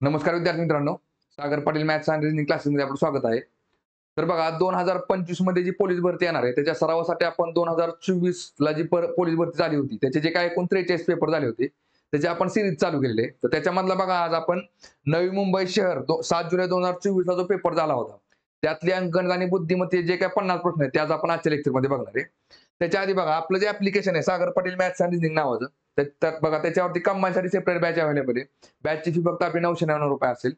नमस्कार विद्यार्थी मित्रांनो, Sagar Patil maths and reasoning क्लासेसमध्ये आपलं स्वागत आहे. तर बघा 2025 मध्ये जी पोलीस भरती येणार आहे त्याच्या सरावासाठी आपण 2024 ला जी पोलीस भरती झाली होती त्याचे जे काय एकूण 43 पेपर झाले होते त्याचे आपण सिरीज चालू केलेले. तर त्याच्यामधला बघा आज आपण नवी मुंबई शहर 7 जुलै 2024 ला जो पेपर झाला होता त्यातले अंकगणित आणि बुद्धिमत्ते जे काय 50 प्रश्न आहेत ते आज आपण आजच्या लेक्चरमध्ये बघणार आहे. त्याच्या आधी बघा आपलं जे ऍप्लिकेशन आहे Sagar Patil maths and reasoning नावाचं तर बघा त्याच्यावरती कंबाईनसाठी सेपरेट बॅच अवेलेबल आहे. बॅचची फी फक्त आपली 999 रुपये असेल.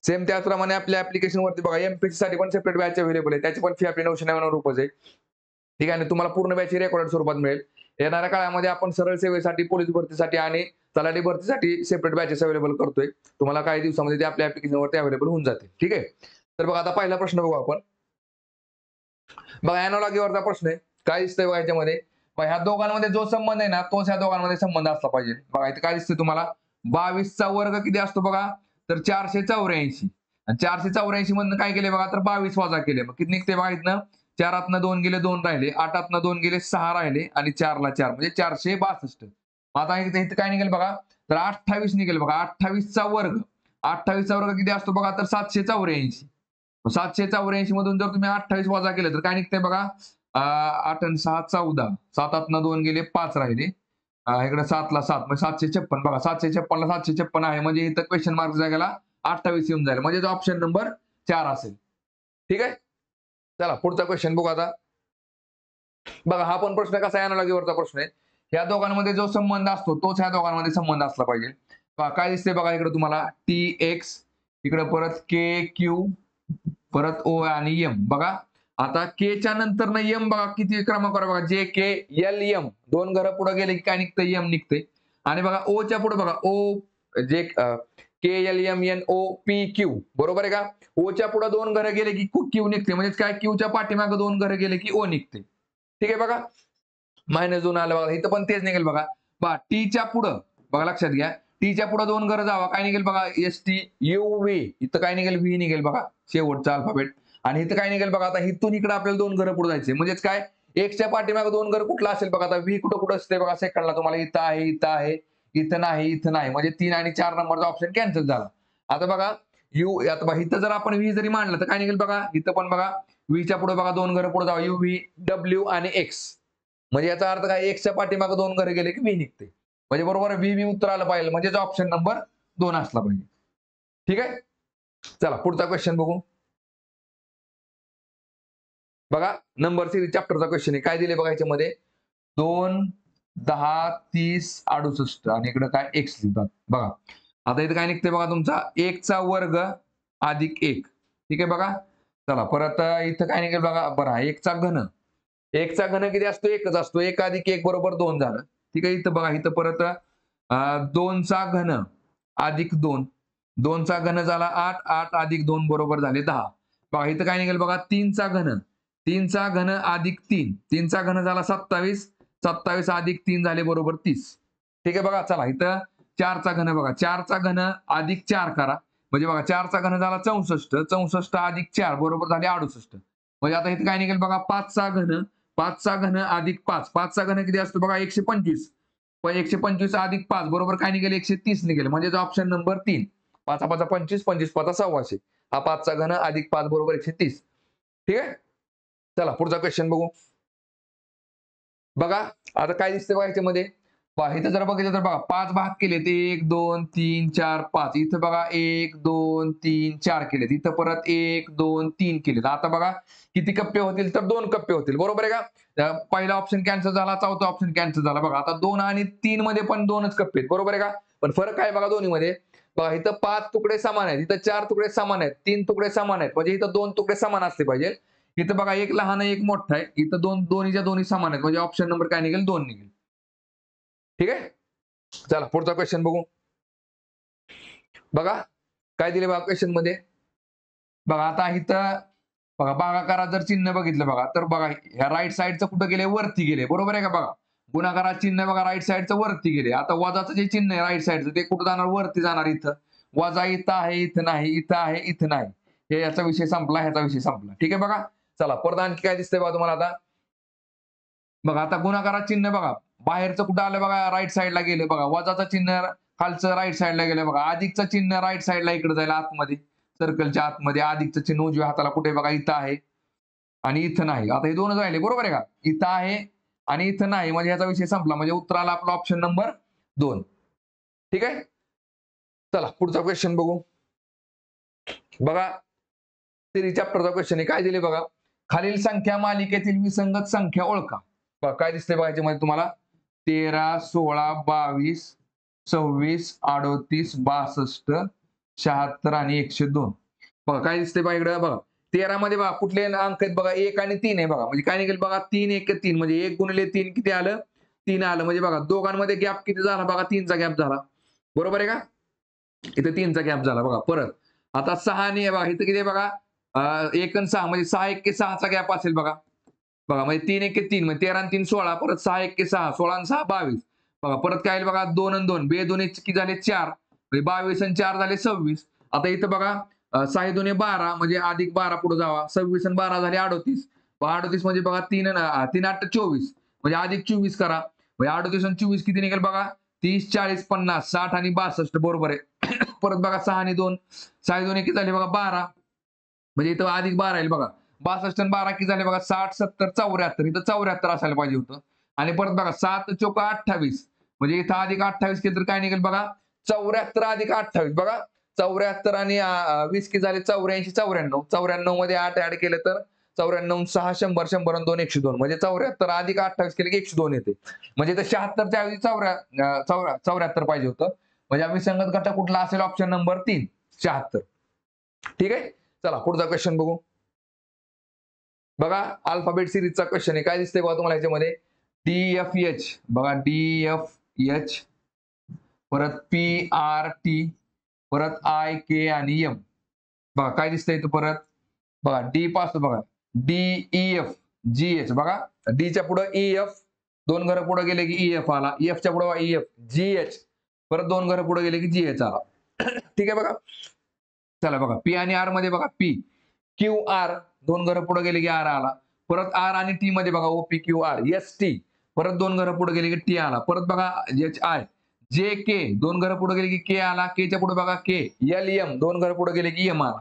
सेम त्याचप्रमाणे आपल्या ऍप्लिकेशन वरती बघा एमपीसी साठी पण सेपरेट बॅच अवेलेबल आहे. त्याची पण फी आपली 999 रुपये आहे. ठीक आहे ना, तुम्हाला पूर्ण बॅच रेकॉर्डेड स्वरूपात मिळेल. येणाऱ्या काळामध्ये आपण सरळ सेवेसाठी, पोलीस भरतीसाठी आणि तलाठी भरतीसाठी सेपरेट बॅचेस अवेलेबल करतोय. तुम्हाला काही दिवसामध्ये ते आपल्या ऍप्लिकेशन वरती अवेलेबल होऊन जाते. ठीक आहे. तर बघा आता पहिला प्रश्न बघू आपण. बघा अॅनालॉजीवरचा प्रश्न आहे. काय दिसतंय बघा याच्यामध्ये? ह्या दोघांमध्ये जो संबंध आहे ना तोच ह्या दोघांमध्ये संबंध असला पाहिजे. बघा इथे काय दिसतंय तुम्हाला? 22 चा वर्ग किती असतो बघा? तर 484. आणि 484 मधनं काय केले बघा? तर 22 वजा केले. मग किती निघते बघा इथनं? 4 2 गेले 2 राहिले, 8 2 गेले 6 राहिले आणि 4 ला 4 म्हणजे 462. आता इथे काय निघेल बघा? तर 28 निघेल बघा. 28 चा वर्ग. 28 चा वर्ग किती असतो बघा? तर 784. 784 मधून जर तुम्ही 28 वजा केलं तर काय निघतंय बघा? 8 आणि 6 14. 7 2 गेले 5 राहिले. इकडे 7 ला 7 म्हणजे 756. बघा 756 ला 756 आहे म्हणजे इथं क्वेश्चन मार्क जागेला 28 येऊन जाईल म्हणजे ऑप्शन नंबर 4 असेल. ठीक आहे. चला पुढचा क्वेश्चन बघू आता. बघा हा पण प्रश्न कसा आहे? अॅनालॉजीवरचा प्रश्न आहे. या दोघांमध्ये जो संबंध असतो तोच ह्या दोघांमध्ये संबंध असला पाहिजे. पहा काय दिसतंय बघा इकडे तुम्हाला TX, इकडे परत KQ, परत O आणि M. बघा आता K च्या नंतर ना M बघा किती क्रमांकावर बघा JKLM. दोन घरं पुढे गेले की काय निघतंय? M निघतंय. आणि बघा O च्या पुढे बघा O जे KLMNOPQ बरोबर आहे का? O च्या पुढे दोन घरं गेले की Q निघते म्हणजे काय? Q च्या पाठीमागे दोन घरं गेले की O निघते. ठीक आहे बघा. -2 आलं बघा. इथं पण तेच निघेल बघा. पहा टीच्या पुढं बघा लक्षात घ्या. टीच्या पुढे दोन घरं जावा काय निघेल बघा? STUV. इथं काय निघेल? V निघेल बघा. शेवटचा अल्फाबेट. आणि इथं काय निघेल बघा? आता इथून इकडे आपल्याला दोन घरं पुढे जायचे म्हणजेच काय? Xच्या पाठीमागे दोन घरं कुठलं असेल बघा? आता V कुठं असते बघा सेकंडला तुम्हाला इथं आहे, इथं आहे, इथं नाही, इथं नाही. म्हणजे 3 आणि 4 नंबरचा ऑप्शन कॅन्सल झाला. आता बघा आता बघा इथं जर आपण V जरी मांडलं तर काय निघेल बघा? इथं पण बघा V च्या पुढे बघा दोन घरं पुढे जावा UV, W आणि X. म्हणजे याचा अर्थ काय? X च्या पाठीमागे दोन घरं गेले की V निघते. म्हणजे बरोबर V उत्तर आलं पाहिजे म्हणजे ऑप्शन नंबर 2 असला पाहिजे. ठीक आहे. चला पुढचा क्वेश्चन बघू. बघा नंबर सिरीज चॅप्टरचा क्वेश्चन आहे. काय दिले बघा याच्यामध्ये? 2, 10, 30, 68 आणि इकडे काय X लिहितात. बघा आता इथे काय निघते बघा तुमचा 1 चा वर्ग अधिक 1. ठीक आहे बघा. चला परत इथं काय निघेल बघा? बरं 1 चा घन. 1 चा घन किती असतो? 1च असतो. 1 अधिक 1 बरोबर 2 झालं. ठीक आहे. इथं बघा इथं परत 2 चा घन अधिक 2. 2 चा घन झाला 8. 8 अधिक 2 बरोबर झाले 10. बघा इथं काय निघेल बघा? 3 चा घन. 3 चा घन अधिक 3. 3 चा घन झाला 27. 27 अधिक 3 झाले बरोबर 30. ठीक आहे बघा. चला इथं 4 चा घन बघा. 4 चा घन अधिक 4 करा. म्हणजे बघा 4 चा घन झाला 64. 64 अधिक 4 बरोबर झाले 68. म्हणजे आता इथे काय निघेल बघा? 5 चा घन. 5 चा घन अधिक 5. 5 चा घन किती असतो बघा? 125. पण 125 अधिक 5 बरोबर काय निघेल? 130 निघेल. म्हणजे ऑप्शन नंबर 3. 5 5 25, 25 5 1600. हा 5 चा घन अधिक 5 बरोबर 130. ठीक आहे. चला पुढचा क्वेश्चन बघू. बघा आता काय दिसतंय बघा याच्यामध्ये? पहा इथं जर बघितलं तर बघा 5 भाग केले ते 1 2 3 4 5. इथं बघा 1 2 3 4 केलेत. इथं परत 1 2 3 केलेत. आता बघा किती कप्पे होतील? तर 2 कप्पे होतील. बरोबर आहे का? पहिला ऑप्शन कॅन्सल झाला, चौथा ऑप्शन कॅन्सल झाला. बघा आता 2 आणि 3 मध्ये पण 2च कप्पे आहेत. बरोबर आहे का? पण फरक आहे बघा दोन्हीमध्ये. बघा इथं 5 तुकडे समान आहेत, इथं 4 तुकडे समान आहेत, 3 तुकडे समान आहेत. म्हणजे इथं 2 तुकडे समान असले पाहिजे. इथं बघा एक लहान आहे, एक मोठा आहे. इथं दोन्हीच्या दोन्ही समान आहेत. म्हणजे ऑप्शन नंबर काय निघेल? 2 निघेल. ठीक आहे. चला पुढचा क्वेश्चन बघू. बघा काय दिले बघा क्वेश्चन मध्ये? बघा आता इथं बघा भागाकारात जर चिन्ह बघितलं बघा तर बघा ह्या राईट साईडचं कुठं गेले? वरती गेले. बरोबर आहे का? बघा गुणाकारात चिन्ह बघा राईट साईडचं वरती गेले. आता वजाचं जे चिन्ह आहे राईट साईडचं ते कुठं जाणार? वरती जाणार. इथं वजा इथं आहे, इथं नाही, इथं आहे, इथं नाही. हे याचा विषय संपला, ह्याचा विषय संपला. ठीक आहे बघा. चला परत आणखी काय दिसतंय बघा तुम्हाला आता? बघा आता गुणाकारात चिन्ह बघा बाहेरचं कुठं आलं बघा? राईट साईडला गेलं बघा. वजाचं चिन्ह खालचं राईट साईडला गेलं बघा, अधिकचं चिन्ह राईट साईडला इकडे जायला आतमध्ये, सर्कलच्या आतमध्ये अधिकचं चिन्ह उजव्या हाताला कुठे बघा, इथं आहे आणि इथं नाही. आता हे दोनच राहिले, बरोबर आहे का? इथं आहे आणि इथं नाही, म्हणजे याचा विषय संपला. म्हणजे उत्तराला आपला ऑप्शन नंबर 2. ठीक आहे. चला पुढचा क्वेश्चन बघू. बघा सिरीज चॅप्टरचा क्वेश्चन आहे. काय दिले बघा, खालील संख्या मालिकेतील विसंगत संख्या ओळखा. बघा काय दिसतंय बघा याच्यामध्ये तुम्हाला, 13, 16, 22, 26, 38, 62, 76 आणि 102. बघा काय दिसतंय बघा इकडे बघा, 13 मध्ये बघा कुठले अंक आहेत बघा, 1 आणि 3 आहे बघा. म्हणजे काय निघेल बघा, 3 1 3, म्हणजे 1 गुणिले 3 किती आलं, 3 आलं. म्हणजे बघा दोघांमध्ये गॅप किती झाला बघा, 3चा गॅप झाला. बरोबर आहे का? इथं 3चा गॅप झाला बघा. परत आता 6 आणि बघा इथं किती आहे बघा, 1 आणि 6, म्हणजे 6 1 6चा गॅप असेल बघा. बघा म्हणजे 3 1 3, म्हणजे 13 आणि 3 16, परत 6 1 6, 16 आणि 6 22. बघा परत काय बघा, 2 आणि 2, 2 2 किती झाले 4, म्हणजे 22 आणि 4 झाले 26. आता इथं बघा 6 2 12, म्हणजे अधिक 12 पुढे जावा, 26 आणि 12 झाले 38. 38 म्हणजे बघा 3 3 8 24, म्हणजे अधिक 24 करा, म्हणजे 38 आणि 24 किती निघेल बघा, 30 40 50 60 आणि 62. बरोबर आहे. परत बघा 6 आणि 2, 6 2 किती झाले बघा 12, म्हणजे इथं अधिक 12 येईल बघा. 62 आणि 12 किती झाले बघा, 60 70 74, इथं 74 असायला पाहिजे होतं. आणि परत बघा 7 चोका 28, म्हणजे इथं अधिक 28 केलं तर काय निघेल बघा, 74 अधिक 28. बघा 74 आणि 20 किती झाले 84 94. 94 मध्ये 8 ऍड केलं तर 94 6 100 100 आणि 2 102, म्हणजे 74 अधिक 28 केले की 102 येते. म्हणजे इथं 76 च्या ऐवजी 74 पाहिजे होतं. म्हणजे आम्ही संगत घटक कुठला असेल, ऑप्शन नंबर 3 76. ठीक आहे. चला पुढचा क्वेश्चन बघू. बघा अल्फाबेट सिरीजचा क्वेश्चन आहे. काय दिसतंय बघा तुम्हाला याच्यामध्ये, DFH बघा, DFH, परत PRT, परत IK आणि M. बघा काय दिसतंय इथं परत बघा, D पासून बघा DEF GH, बघा D च्या पुढे EF, 2 घरं पुढे गेले की EF आला, EF च्या पुढे EF GH, परत 2 घरं पुढे गेले की GH आला. ठीक आहे बघा. चला बघा P आणि R मध्ये बघा, P QR, 2 घरं पुढे गेले की R आला. परत R आणि T मध्ये बघा, OPQR ST, परत 2 घरं पुढे गेले की T आला. परत बघा HI JK, 2 घरं पुढे गेले की K आला. K च्या पुढे बघा K LM, 2 घरं पुढे गेले की M आला.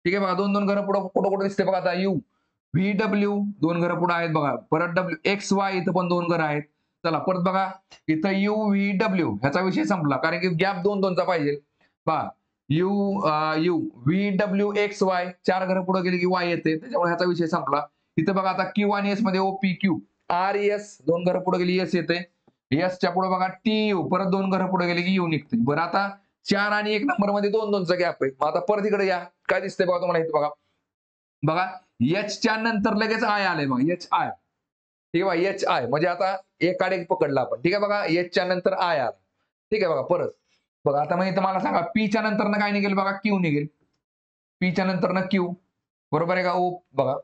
ठीक आहे बघा, 2 घरं पुढे कुठं दिसते बघा आता, U VW, 2 घरं पुढे आहेत बघा. परत XY, इथं पण 2 घरं आहेत. चला परत बघा इथं UVW, ह्याचा विषय संपला, कारण की गॅप 2 चा पाहिजे. पहा VWXY, 4 घरं पुढे गेले की Y येते, त्याच्यामुळे ह्याचा विषय संपला. इथं बघा आता Q आणि S मध्ये OPQ, RS, 2 घरं पुढे गेली S येते. S च्या पुढे बघा TU, परत 2 घरं पुढे गेले की U निघते. बरं आता 4 आणि 1 नंबर मध्ये 2 चा गॅप आहे. मग आता परत इकडे या, काय दिसतंय बघा तुम्हाला इथं बघा. बघा H च्या नंतर लगेच I आलंय बघा, HI. ठीक आहे बघा, HI म्हणजे आता एक आड एक पकडला आपण. ठीक आहे बघा, H च्या नंतर I आला. ठीक आहे बघा. परत बघा आता मग इथं मला सांगा, P च्या नंतर काय निघेल बघा, Q निघेल. P च्या नंतर Q, बरोबर आहे का? O बघा,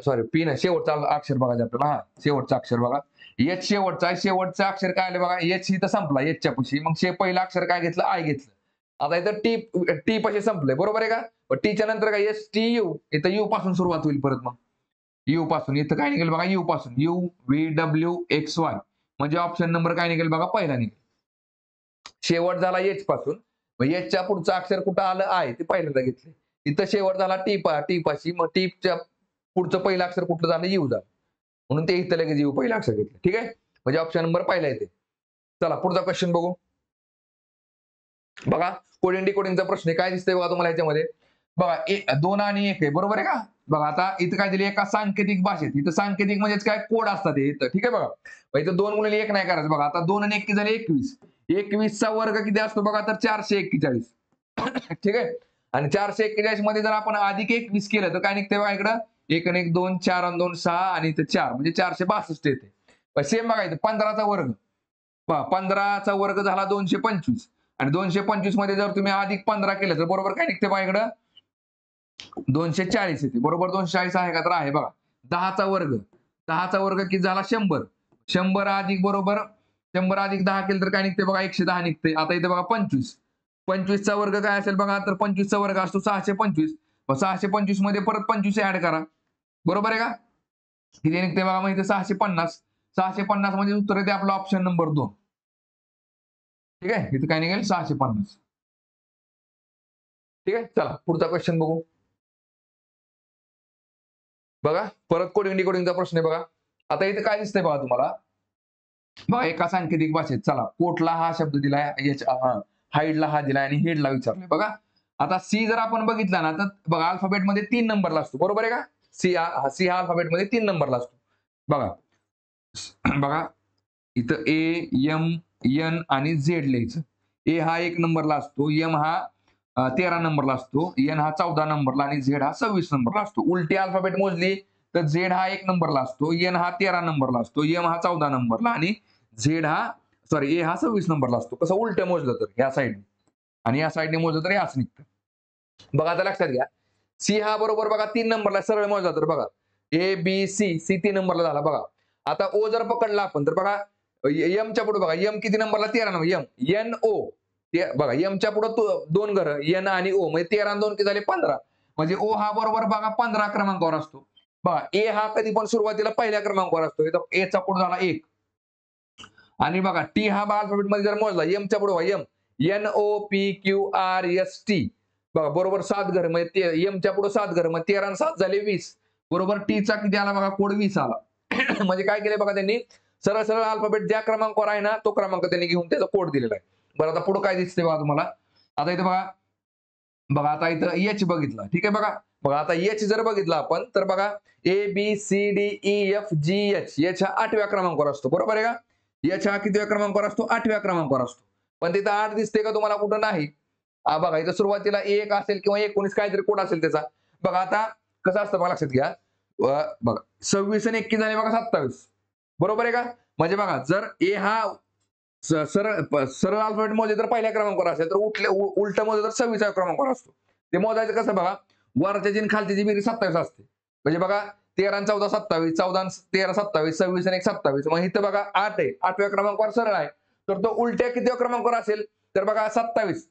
सॉरी P ना, शेवटचा अक्षर बघा आपल्याला, हा शेवटचा अक्षर बघा. H शेवटचा आहे, शेवटचा अक्षर काय आलं बघा, H इथं संपला H च्या पुशी. मग पहिलं अक्षर काय घेतलं, I घेतलं. आता इथं T पाशी संपलंय, बरोबर आहे का? T च्या नंतर काय STU, इथं U पासून सुरुवात होईल परत. मग U पासून इथं काय निघेल बघा, U पासून UVWXY, म्हणजे ऑप्शन नंबर काय निघेल बघा, पहिला निघेल. शेवट झाला H पासून, मग H च्या पुढचं अक्षर कुठं आलं, I, ते पहिल्यांदा घेतले. इथं शेवट झाला T पाशी, मग T च्या पुढचं पहिलं अक्षर कुठलं झालं, U झालं, म्हणून ते इथं लगेच U पहिलं अक्षर घेतलं. ठीक आहे, म्हणजे ऑप्शन नंबर पहिला येते. चला पुढचा क्वेश्चन बघू. बघा कोडिंग डिकोडिंगचा प्रश्न काय दिसतंय बघा तुम्हाला याच्यामध्ये. बघा 2 आणि 1 आहे, बरोबर आहे का? बघा आता इथं काय दिले, एका सांकेतिक भाषेत. इथं सांकेतिक म्हणजेच काय, कोड असतात इथं. ठीक आहे बघा. इथं 2 गुणिले 1 नाही करायचं बघा. आता 2 आणि 1 झाले 21. 21 चा वर्ग किती असतो बघा, तर 441. ठीक आहे. आणि 441 मध्ये जर आपण अधिक 21 केलं तर काय निघते बघा इकडं, 1 आणि 1 2, 4 आणि 2 6, आणि इथं 4, म्हणजे 462 येते. सेम बघा इथं 15चा वर्ग, 15चा वर्ग झाला 225, आणि 225 मध्ये जर तुम्ही अधिक 15 केलं तर बरोबर काय निघते बघा इकडं, 240 येते. बरोबर 240 आहे का, तर आहे बघा. 10चा वर्ग, 10चा वर्ग किती झाला, 100. 100 अधिक बरोबर 100 अधिक 10 केलं तर काय निघते बघा, 110 निघते. आता इथे बघा 25, 25 चा वर्ग काय असेल बघा, तर 25 चा वर्ग असतो 625. 625 मध्ये परत 25 ऍड करा, बरोबर आहे का? किती निघते बघा, मग इथे 650. 650 म्हणजे उत्तर येते आपलं ऑप्शन नंबर 2. ठीक आहे, इथं काय निघेल 650. ठीक आहे, चला पुढचा क्वेश्चन बघू. बघा परत कोडिंग डिकोडिंगचा प्रश्न आहे बघा. आता इथे काय दिसतंय बघा तुम्हाला. बघा एका सांकेतिक भाषेत चला कोटला हा शब्द दिलाय, हाईडला हा दिलाय आणि हेडला विचारलंय बघा. आता सी जर आपण बघितला ना तर बघा अल्फाबेटमध्ये 3 नंबरला असतो, बरोबर आहे का? सी हा अल्फाबेटमध्ये 3 नंबरला असतो. बघा बघा इथं ए, एम, एन आणि झेड लिहायचं. ए हा 1 नंबरला असतो, एम हा 13 नंबरला असतो, एन हा 14 नंबरला आणि झेड हा 26 नंबरला असतो. उलटी अल्फाबेट मोजली तर झेड हा 1 नंबरला असतो, एन हा 13 नंबरला असतो, एम हा 14 नंबरला आणि झेड हा ए हा 26 नंबरला असतो. कसं उलटं मोजलं तर या साईडने आणि या साईडने मोजलं तर हे असं निघतं. बघा आता लक्षात घ्या. सी हा बरोबर बघा 3 नंबरला सरळ मोजला तर बघा ए, बी, सी 3 नंबरला झाला बघा. आता ओ जर पकडला आपण तर बघा एमच्या पुढे बघा एम किती नंबरला 13 नंबर एम एन ओ बघा एमच्या पुढे 2 घर एन आणि ओ म्हणजे 13 आणि 2 किती झाले 15. म्हणजे ओ हा बरोबर बघा 15 क्रमांकावर असतो. बघा ए हा कधी पण सुरुवातीला पहिल्या क्रमांकावर असतो. इथं एचा पुढे झाला 1 आणि बघा टी हा अल्फाबेट मध्ये जर मोजला एमच्या पुढे M N O P Q R S T बघा बरोबर 7 घर म्हणजे एमच्या पुढे 7 घर मग 13 आणि 7 झाले 20 बरोबर टीचा किती आला बघा कोड 20 आला. म्हणजे काय केलंय बघा त्यांनी सरळ सरळ अल्फाबेट ज्या क्रमांकावर आहे ना तो क्रमांक त्यांनी घेऊन त्याचा कोड दिलेला आहे. बरं आता पुढे काय दिसतंय बघा तुम्हाला. आता इथं बघा बघा आता इथं एच बघितलं ठीक आहे बघा. बघा आता एच जर बघितलं आपण तर बघा A B C D E F G H H हा 8व्या क्रमांकावर असतो, बरोबर आहे का? एच हा कितव्या क्रमांकावर असतो 8व्या क्रमांकावर असतो. पण तिथं 8 दिसते का तुम्हाला कुठं नाही. बघा इथं सुरुवातीला 1 असेल किंवा 19 काहीतरी कोड असेल त्याचा. बघा आता कसं असतं बघा लक्षात घ्या. बघा 26 आणि 21 झाले बघा 27 बरोबर आहे का? म्हणजे बघा जर ए हा सरळ अल्फाबेट मोजले तर पहिल्या क्रमांकावर असेल तर उलट मोजले तर 26व्या क्रमांकावर असतो. ते मोजायचं कसं बघा वरच्याची आणि खालची बेरीज 27 असते. म्हणजे बघा 13 आणि 14 27 14 आणि 13 27 26 आणि 1 27 मग इथं बघा 8 आहे 8व्या क्रमांकावर सरळ आहे. तर तो उलट्या कितीव्या क्रमांकावर असेल तर बघा 27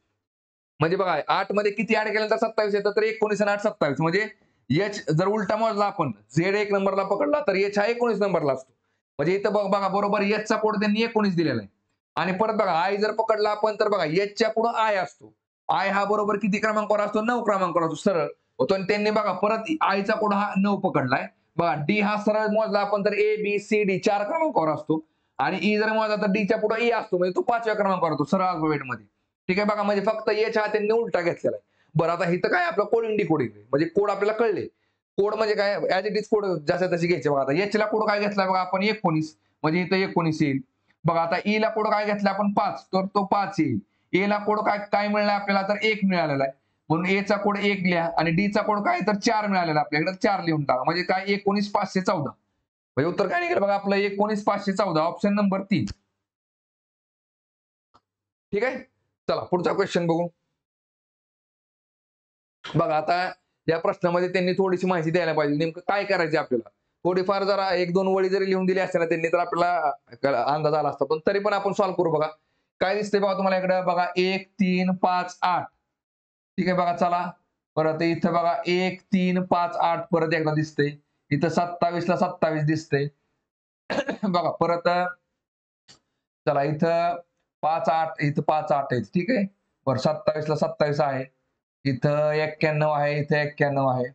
म्हणजे बघा 8 मध्ये किती ऍड केल्यानंतर 27 येतं तर 19 आणि 8 27 म्हणजे एच जर उलटा मोजला आपण झेड 1 नंबरला पकडला तर एच हा 19 नंबरला असतो. म्हणजे इथं बघा बरोबर एचचा कोड त्यांनी 19 दिलेला आहे. आणि परत बघा आय जर पकडला आपण तर बघा एचच्या पुढे आय असतो. आय हा बरोबर किती क्रमांकावर असतो 9 क्रमांकावर असतो सरळ होतो आणि त्यांनी बघा परत आयचा कोड हा 9 पकडलाय. बघा डी हा सरळ मोजला आपण तर ए बी सी डी 4 क्रमांकावर असतो आणि ई जर मोजला तर डीच्या पुढे ई असतो म्हणजे तो 5व्या क्रमांकावर असतो सरळ अल्फाबेटमध्ये. ठीक आहे बघा म्हणजे फक्त एच हा त्यांनी उलटा घेतलेला आहे. बरं आता इथं काय आपलं कोडिंग डिकोडिंग म्हणजे कोड आपल्याला कळले. कोड म्हणजे काय ऍज इट इज कोड जसे तसे घ्यायचे बघा. आता एच ला कोड काय घेतला बघा आपण 19 म्हणजे इथं 19 येईल. बघा आता ई ला कोड काय घेतला आपण 5 तर तो 5 येईल. ए ला कोड काय काय मिळाला आपल्याला तर 1 मिळालेला आहे. म्हणून ए चा कोड 1 लिहा आणि डी चा कोड काय तर 4 मिळालेला आपल्याकडे 4 लिहून टाका. म्हणजे काय 19,514 म्हणजे उत्तर काय निघेल बघा आपलं 19,514 ऑप्शन नंबर 3. ठीक आहे. चला पुढचा क्वेश्चन बघू. बघा आता या प्रश्नामध्ये त्यांनी थोडीशी माहिती द्यायला पाहिजे नेमकं काय करायचं आपल्याला. थोडीफार जरा 1-2 वळी जरी लिहून दिली असते ना त्यांनी तर आपल्याला अंदाज आला असता. पण तरी पण आपण सॉल्व्ह करू बघा. काय दिसतंय बघा तुम्हाला इकडे बघा 1, 3, 5, 8 ठीक आहे बघा चला. परत इथं बघा 1, 3, 5, 8 परत एकदा दिसतंय. इथं 27 ला 27 दिसतंय. बघा परत चला इथं 5, 8 इथं 5, 8 आहे ठीक आहे. बरं 27 ला 27 आहे. इथं 91 आहे, इथं 91 आहे.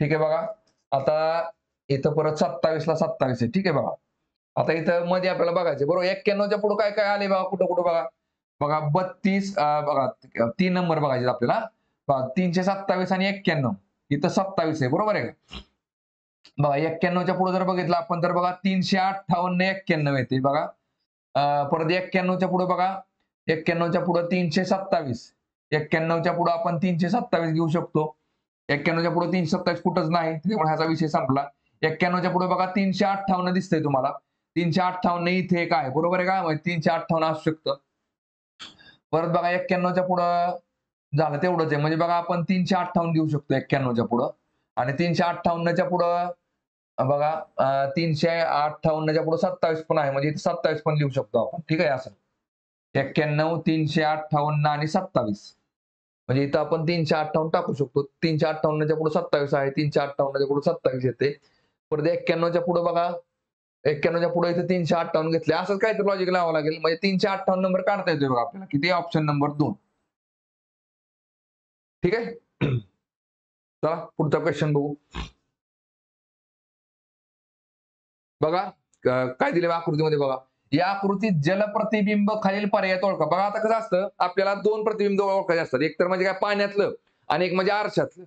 ठीक आहे बघा. आता इथं परत 27 ला 27 आहे. ठीक आहे बघा. आता इथं मध्ये आपल्याला बघायचं बरोबर 91 च्या पुढे काय काय आले बघा कुठं बघा. बघा 32 बघा 3 नंबर बघायचे आपल्याला. बघा 327 आणि 91 इथं 27 आहे बरोबर आहे का? बघा 91 च्या पुढे जर बघितलं आपण तर बघा 358 91 येते बघा. परत 91 च्या पुढे बघा 91 च्या पुढे 327 91 च्या पुढे आपण 327 घेऊ शकतो. 91 च्या पुढे 327 कुठंच नाही त्यामुळे ह्याचा विषय संपला. 91 च्या पुढे बघा 358 दिसतंय तुम्हाला. 358 इथे एक आहे बरोबर आहे का? म्हणजे 358 असू शकतं. परत बघा 91 च्या पुढं झालं तेवढंच आहे. म्हणजे बघा आपण 358 घेऊ शकतो 91 च्या पुढं आणि 358 च्या पुढं बघा 358 च्या पुढे 27 पण आहे म्हणजे इथे 27 पण लिहू शकतो आपण. ठीक आहे असं. 91, 358 आणि 27 म्हणजे इथं आपण 358 टाकू शकतो. 358 च्या पुढे 27 आहे. 358 च्या पुढे 27 येते. परत 91 च्या पुढे बघा 91च्या पुढे इथे 358 घेतले, असंच काहीतरी लॉजिक लावावं लागेल. म्हणजे 358 नंबर काढता येतोय बघा आपल्याला. किती? Option number 2. ठीक आहे. चला पुढचा क्वेश्चन बघू. बघा काय दिले आकृतीमध्ये बघा. या आकृतीत जलप्रतिबिंब खालील पर्यायात ओळखा. बघा आता कसं असतं, आपल्याला 2 प्रतिबिंब ओळखायचे असतात. एक तर म्हणजे काय पाण्यातलं आणि एक म्हणजे आरशातलं.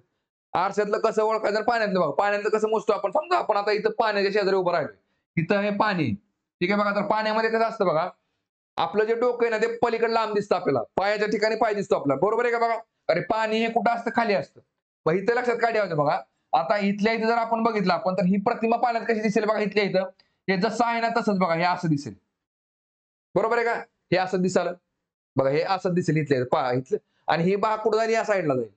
आरशातलं कसं ओळखायचं, पाण्यातलं बघा. पाण्यातलं कसं मोजतो आपण, समजा आपण आता इथं पाण्याच्या शेजारी उभं राहिलो. इथं हे पाणी. ठीक आहे बघा. तर पाण्यामध्ये कसं असतं बघा, आपलं जे डोकं आहे ना ते पलीकडे लांब दिसतं आपल्याला. पायाच्या ठिकाणी पाय दिसतो आपला. बरोबर आहे का बघा? अरे पाणी हे कुठं असतं? खाली असतं. मग इथं लक्षात काय ठेवायचं बघा. आता इथल्या इथं जर आपण बघितलं आपण, तर ही प्रतिमा पाण्यात कशी दिसेल बघा इथल्या इथं. हे जसं आहे ना तसंच बघा हे असं दिसेल. बरोबर आहे का? हे असं दिसाल. बघा हे असं दिसेल इथल्या इथलं आणि ही भाग कुठं जाईल? या साईडला जाईल.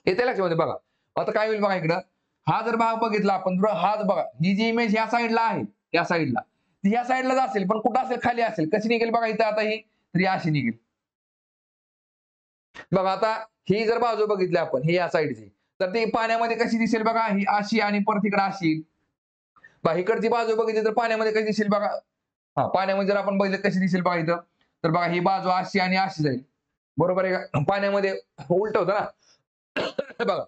येते लक्षामध्ये बघा. आता काय होईल बघा इकडं. हा जर भाग बघितला आपण, तर हाच बघा. ही जी इमेज ह्या साईडला आहे, या साईडला. ती ह्या साईडलाच असेल, पण कुठं असेल? खाली असेल. कशी निघेल बघा इथं आता ही? तर ही अशी निघेल. बघा आता ही जर बाजू बघितली आपण, ही या साईडची, तर ती पाण्यामध्ये कशी दिसेल बघा? ही अशी आणि परत इकडे अशी येईल. बघा इकडची बाजू बघितली तर पाण्यामध्ये कशी दिसेल बघा? हां, पाण्यामध्ये जर आपण बघितलं कशी दिसेल बघा इथं, तर बघा ही बाजू अशी आणि अशी जाईल. बरोबर आहे का? पाण्यामध्ये उलटं होतं ना. बघा.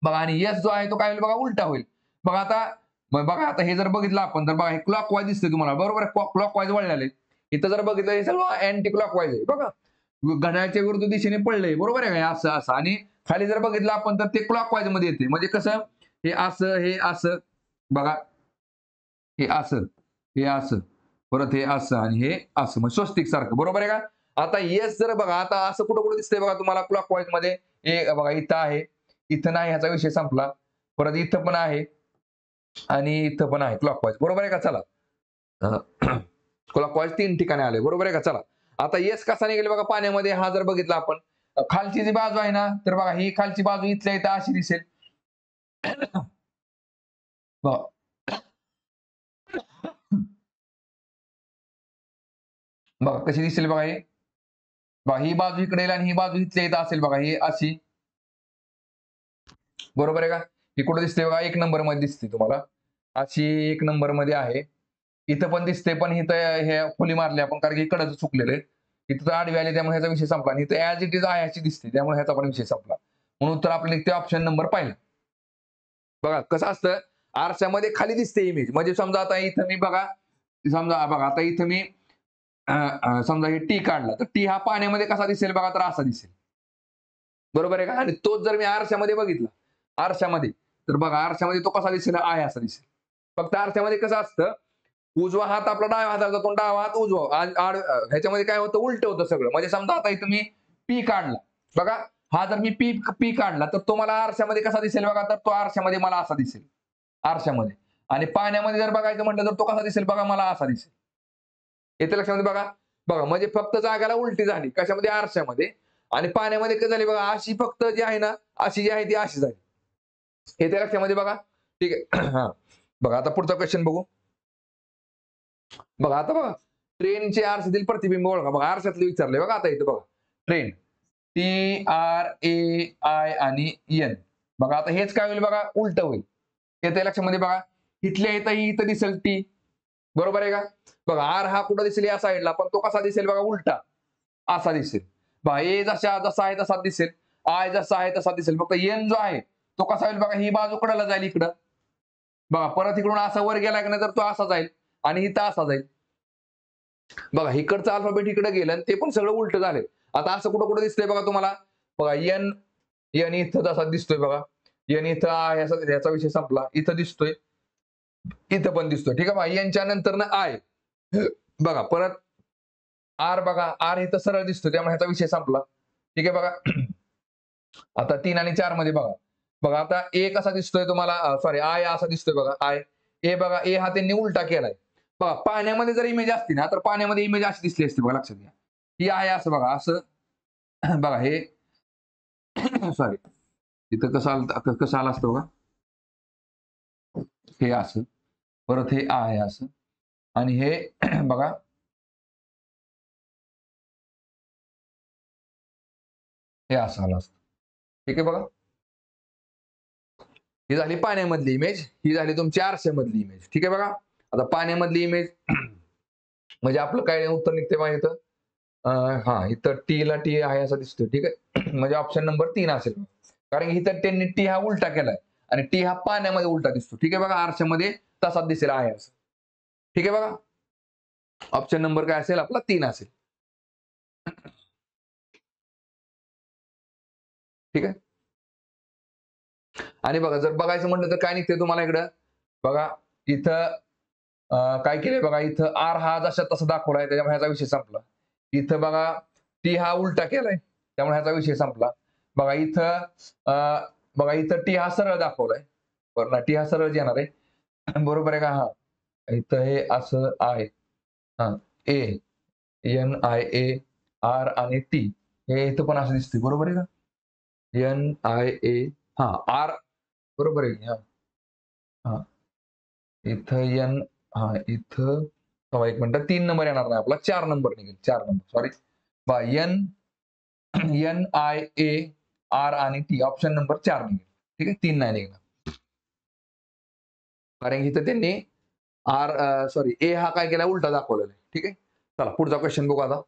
बघा आणि एस जो आहे तो काय होईल बघा? उलटा होईल. बघा आता मग बघा आता हे जर बघितलं आपण, तर बघा हे क्लॉकवाईज दिसतंय तुम्हाला. बरोबर आहे? क्लॉकवाईज वळलेलं आहे. इथं जर बघितलं हे सगळं अँटी क्लॉकवाईज आहे. बघा. घड्याळाच्या विरुद्ध दिशेने पडलंय. बरोबर आहे का? असं, असं आणि खाली जर बघितलं आपण, तर ते क्लॉकवाईज मध्ये येते. म्हणजे कसं? हे असं, हे असं. बघा. हे असं, हे असं, परत हे असं आणि हे असं. म्हणजे स्वस्तिक सारखं. बरोबर आहे का? आता येस जर बघा, आता असं कुठं-कुठं दिसतंय बघा तुम्हाला क्लॉकवाईज मध्ये. हे बघा इथं आहे. इथं नाही ह्याचा विषय संपला. परत इथं पण आहे आणि इथं पण आहे क्लॉकवाईज. बरोबर आहे का? चला. क्लॉकवाईज 3 ठिकाणी आले. बरोबर आहे का? चला. आता येस कसा निघेल बघा पाण्यामध्ये, हा जर बघितला आपण. खालची जी बाजू आहे ना, तर बघा ही खालची बाजू इथल्या इथं अशी दिसेल. बघा. बघा कशी दिसेल बघा हे. बघा ही बाजू इकडे येईल आणि ही बाजू इथल्या इथं असेल बघा ही अशी. बरोबर आहे का? ही कुठे दिसते बघा? 1 नंबरमध्ये दिसते तुम्हाला. अशी 1 नंबरमध्ये आहे. इथं पण दिसते, पण इथं हे खोली मारली आपण कारण की इकडचं चुकलेलं आहे. इथं तर आडवी आली त्यामुळे ह्याचा विषय संपला आणि इथं ॲज इट इज आहे अशी दिसते. त्यामुळे ह्याचा पण विषय संपला. म्हणून तर आपल्याला ते ऑप्शन नंबर पाहिला. बघा कसं असतं, आरशामध्ये खाली दिसते इमेज. म्हणजे समजा आता इथं मी बघा, समजा बघा आता इथं मी समजा हे टी काढला, तर टी हा पाण्यामध्ये कसा दिसेल बघा, तर असा दिसेल. बरोबर आहे का? आणि तोच जर मी आरशामध्ये बघितला, आरशामध्ये, तर बघा आरशामध्ये तो कसा दिसेल? आहे असा दिसेल. फक्त आरशामध्ये कसं असतं, उजवा हात आपला डाव्या हाताला जातो, डावा हात उजवा. ह्याच्यामध्ये काय होतं? उलटं होतं सगळं. म्हणजे समजा आता इथं मी पी काढला. बघा, हा जर मी पी पी काढला, तर तो मला आरशामध्ये कसा दिसेल बघा, तर तो आरशामध्ये मला असा दिसेल. आरशामध्ये. आणि पाण्यामध्ये जर बघायचं म्हटलं, तर तो कसा दिसेल बघा, मला असा दिसेल. येते लक्षामध्ये बघा. बघा म्हणजे फक्त जागाला उलटी झाली. कशामध्ये? आरशामध्ये. आणि पाण्यामध्ये काय झाली बघा, अशी फक्त जी आहे ना, अशी जी आहे ती अशी झाली. येते लक्षामध्ये बघा. ठीक आहे. हां. बघा आता पुढचा क्वेश्चन बघू. बघा आता बघा. ट्रेनचे आरशातील प्रतिबिंब ओळखा. बघा आरशातले विचारलंय बघा आता इथं बघा. ट्रेन. TRAI आणि N. बघा आता हेच काय होईल बघा, उलटं होईल. येतंय लक्षामध्ये बघा. इथल्या इथं ही इथं दिसेल टी. बरोबर आहे का? बघा आर हा कुठं दिसेल? या साईडला. पण तो कसा दिसेल बघा? उलटा. असा दिसेल. पहा ए जसा आहे तसा दिसेल. आय जसा आहे तसा दिसेल. फक्त एन जो आहे तो कसा होईल बघा, ही बाजू कडेला जाईल इकडं. बघा परत इकडून असा वर गेला की नाही, तर तो असा जाईल आणि इथं असा जाईल. बघा इकडचं अल्फाबेट इकडे गेलं आणि ते पण सगळं उलटं झालंय. आता असं कुठं कुठं दिसतंय बघा तुम्हाला. बघा एन एन इथं तसा दिसतोय बघा. एन इथं आहे याचा विषय संपला. इथं दिसतोय. इथं पण दिसतोय. ठीक आहे बघा. एनच्या नंतर आय. बघा परत आर बघा. आर इथं सरळ दिसतोय त्यामुळे ह्याचा विषय संपला. ठीक आहे बघा. आता 3 आणि 4 मध्ये बघा. बघा आता ए कसा दिसतोय तुम्हाला, सॉरी आय असा दिसतोय बघा आय. ए बघा ए हा त्यांनी उलटा केलाय. बघा पाण्यामध्ये जर इमेज असती ना, तर पाण्यामध्ये इमेज अशी दिसली असती बघा, लक्षात घ्या. ही आहे असं बघा असं. बघा हे सॉरी इथं कसं आलं असतं बघा. हे असं. परत हे आहे असं. आणि हे बघा हे असं आलं असतं. ठीक आहे बघा. ही झाली पाण्यामधली इमेज. ही झाली तुमची आरशामधली इमेज. ठीक आहे बघा. आता पाण्यामधली इमेज म्हणजे आपलं काय उत्तर निघते पाहिजे हा इथं टी ला टी आहे असं दिसतोय. ठीक आहे म्हणजे ऑप्शन नंबर 3 असेल. कारण इथं त्यांनी टी हा उलटा केलाय आणि टी हा पाण्यामध्ये उलटा दिसतो. ठीक आहे बघा आरशामध्ये तसाच दिसेल आहे असं. ठीक आहे बघा ऑप्शन नंबर काय असेल आपला 3 असेल. ठीक आहे आणि बघा जर बघायचं म्हटलं तर काय निघते तुम्हाला इकडं बघा इथं काय केलंय बघा इथं आर हा जसा तसा दाखवलाय त्याच्यामुळे ह्याचा विषय संपला. इथं बघा टी हा उलटा केलाय त्यामुळे ह्याचा विषय संपला. बघा इथं बघा इथं टी हा सरळ दाखवलाय. बरं ना टी हा सरळ येणार आहे बरोबर आहे का हा इथं हे असं आहे हा A N I A R आणि टी हे इथं पण असं दिसतंय बरोबर आहे का एन आय ए हा आर बरोबर आहे हा हा इथं एन हा इथं एक मिनिट 3 नंबर येणार नाही आपला 4 नंबर निघेल 4 नंबर सॉरी बा N N I A R आणि टी ऑप्शन नंबर 4 निघेल. ठीक आहे 3 नाही निघणार कारण इथं त्यांनी आर सॉरी ए हा काय केला उलटा दाखवलेला आहे. ठीक आहे चला पुढचा क्वेश्चन बघू आता.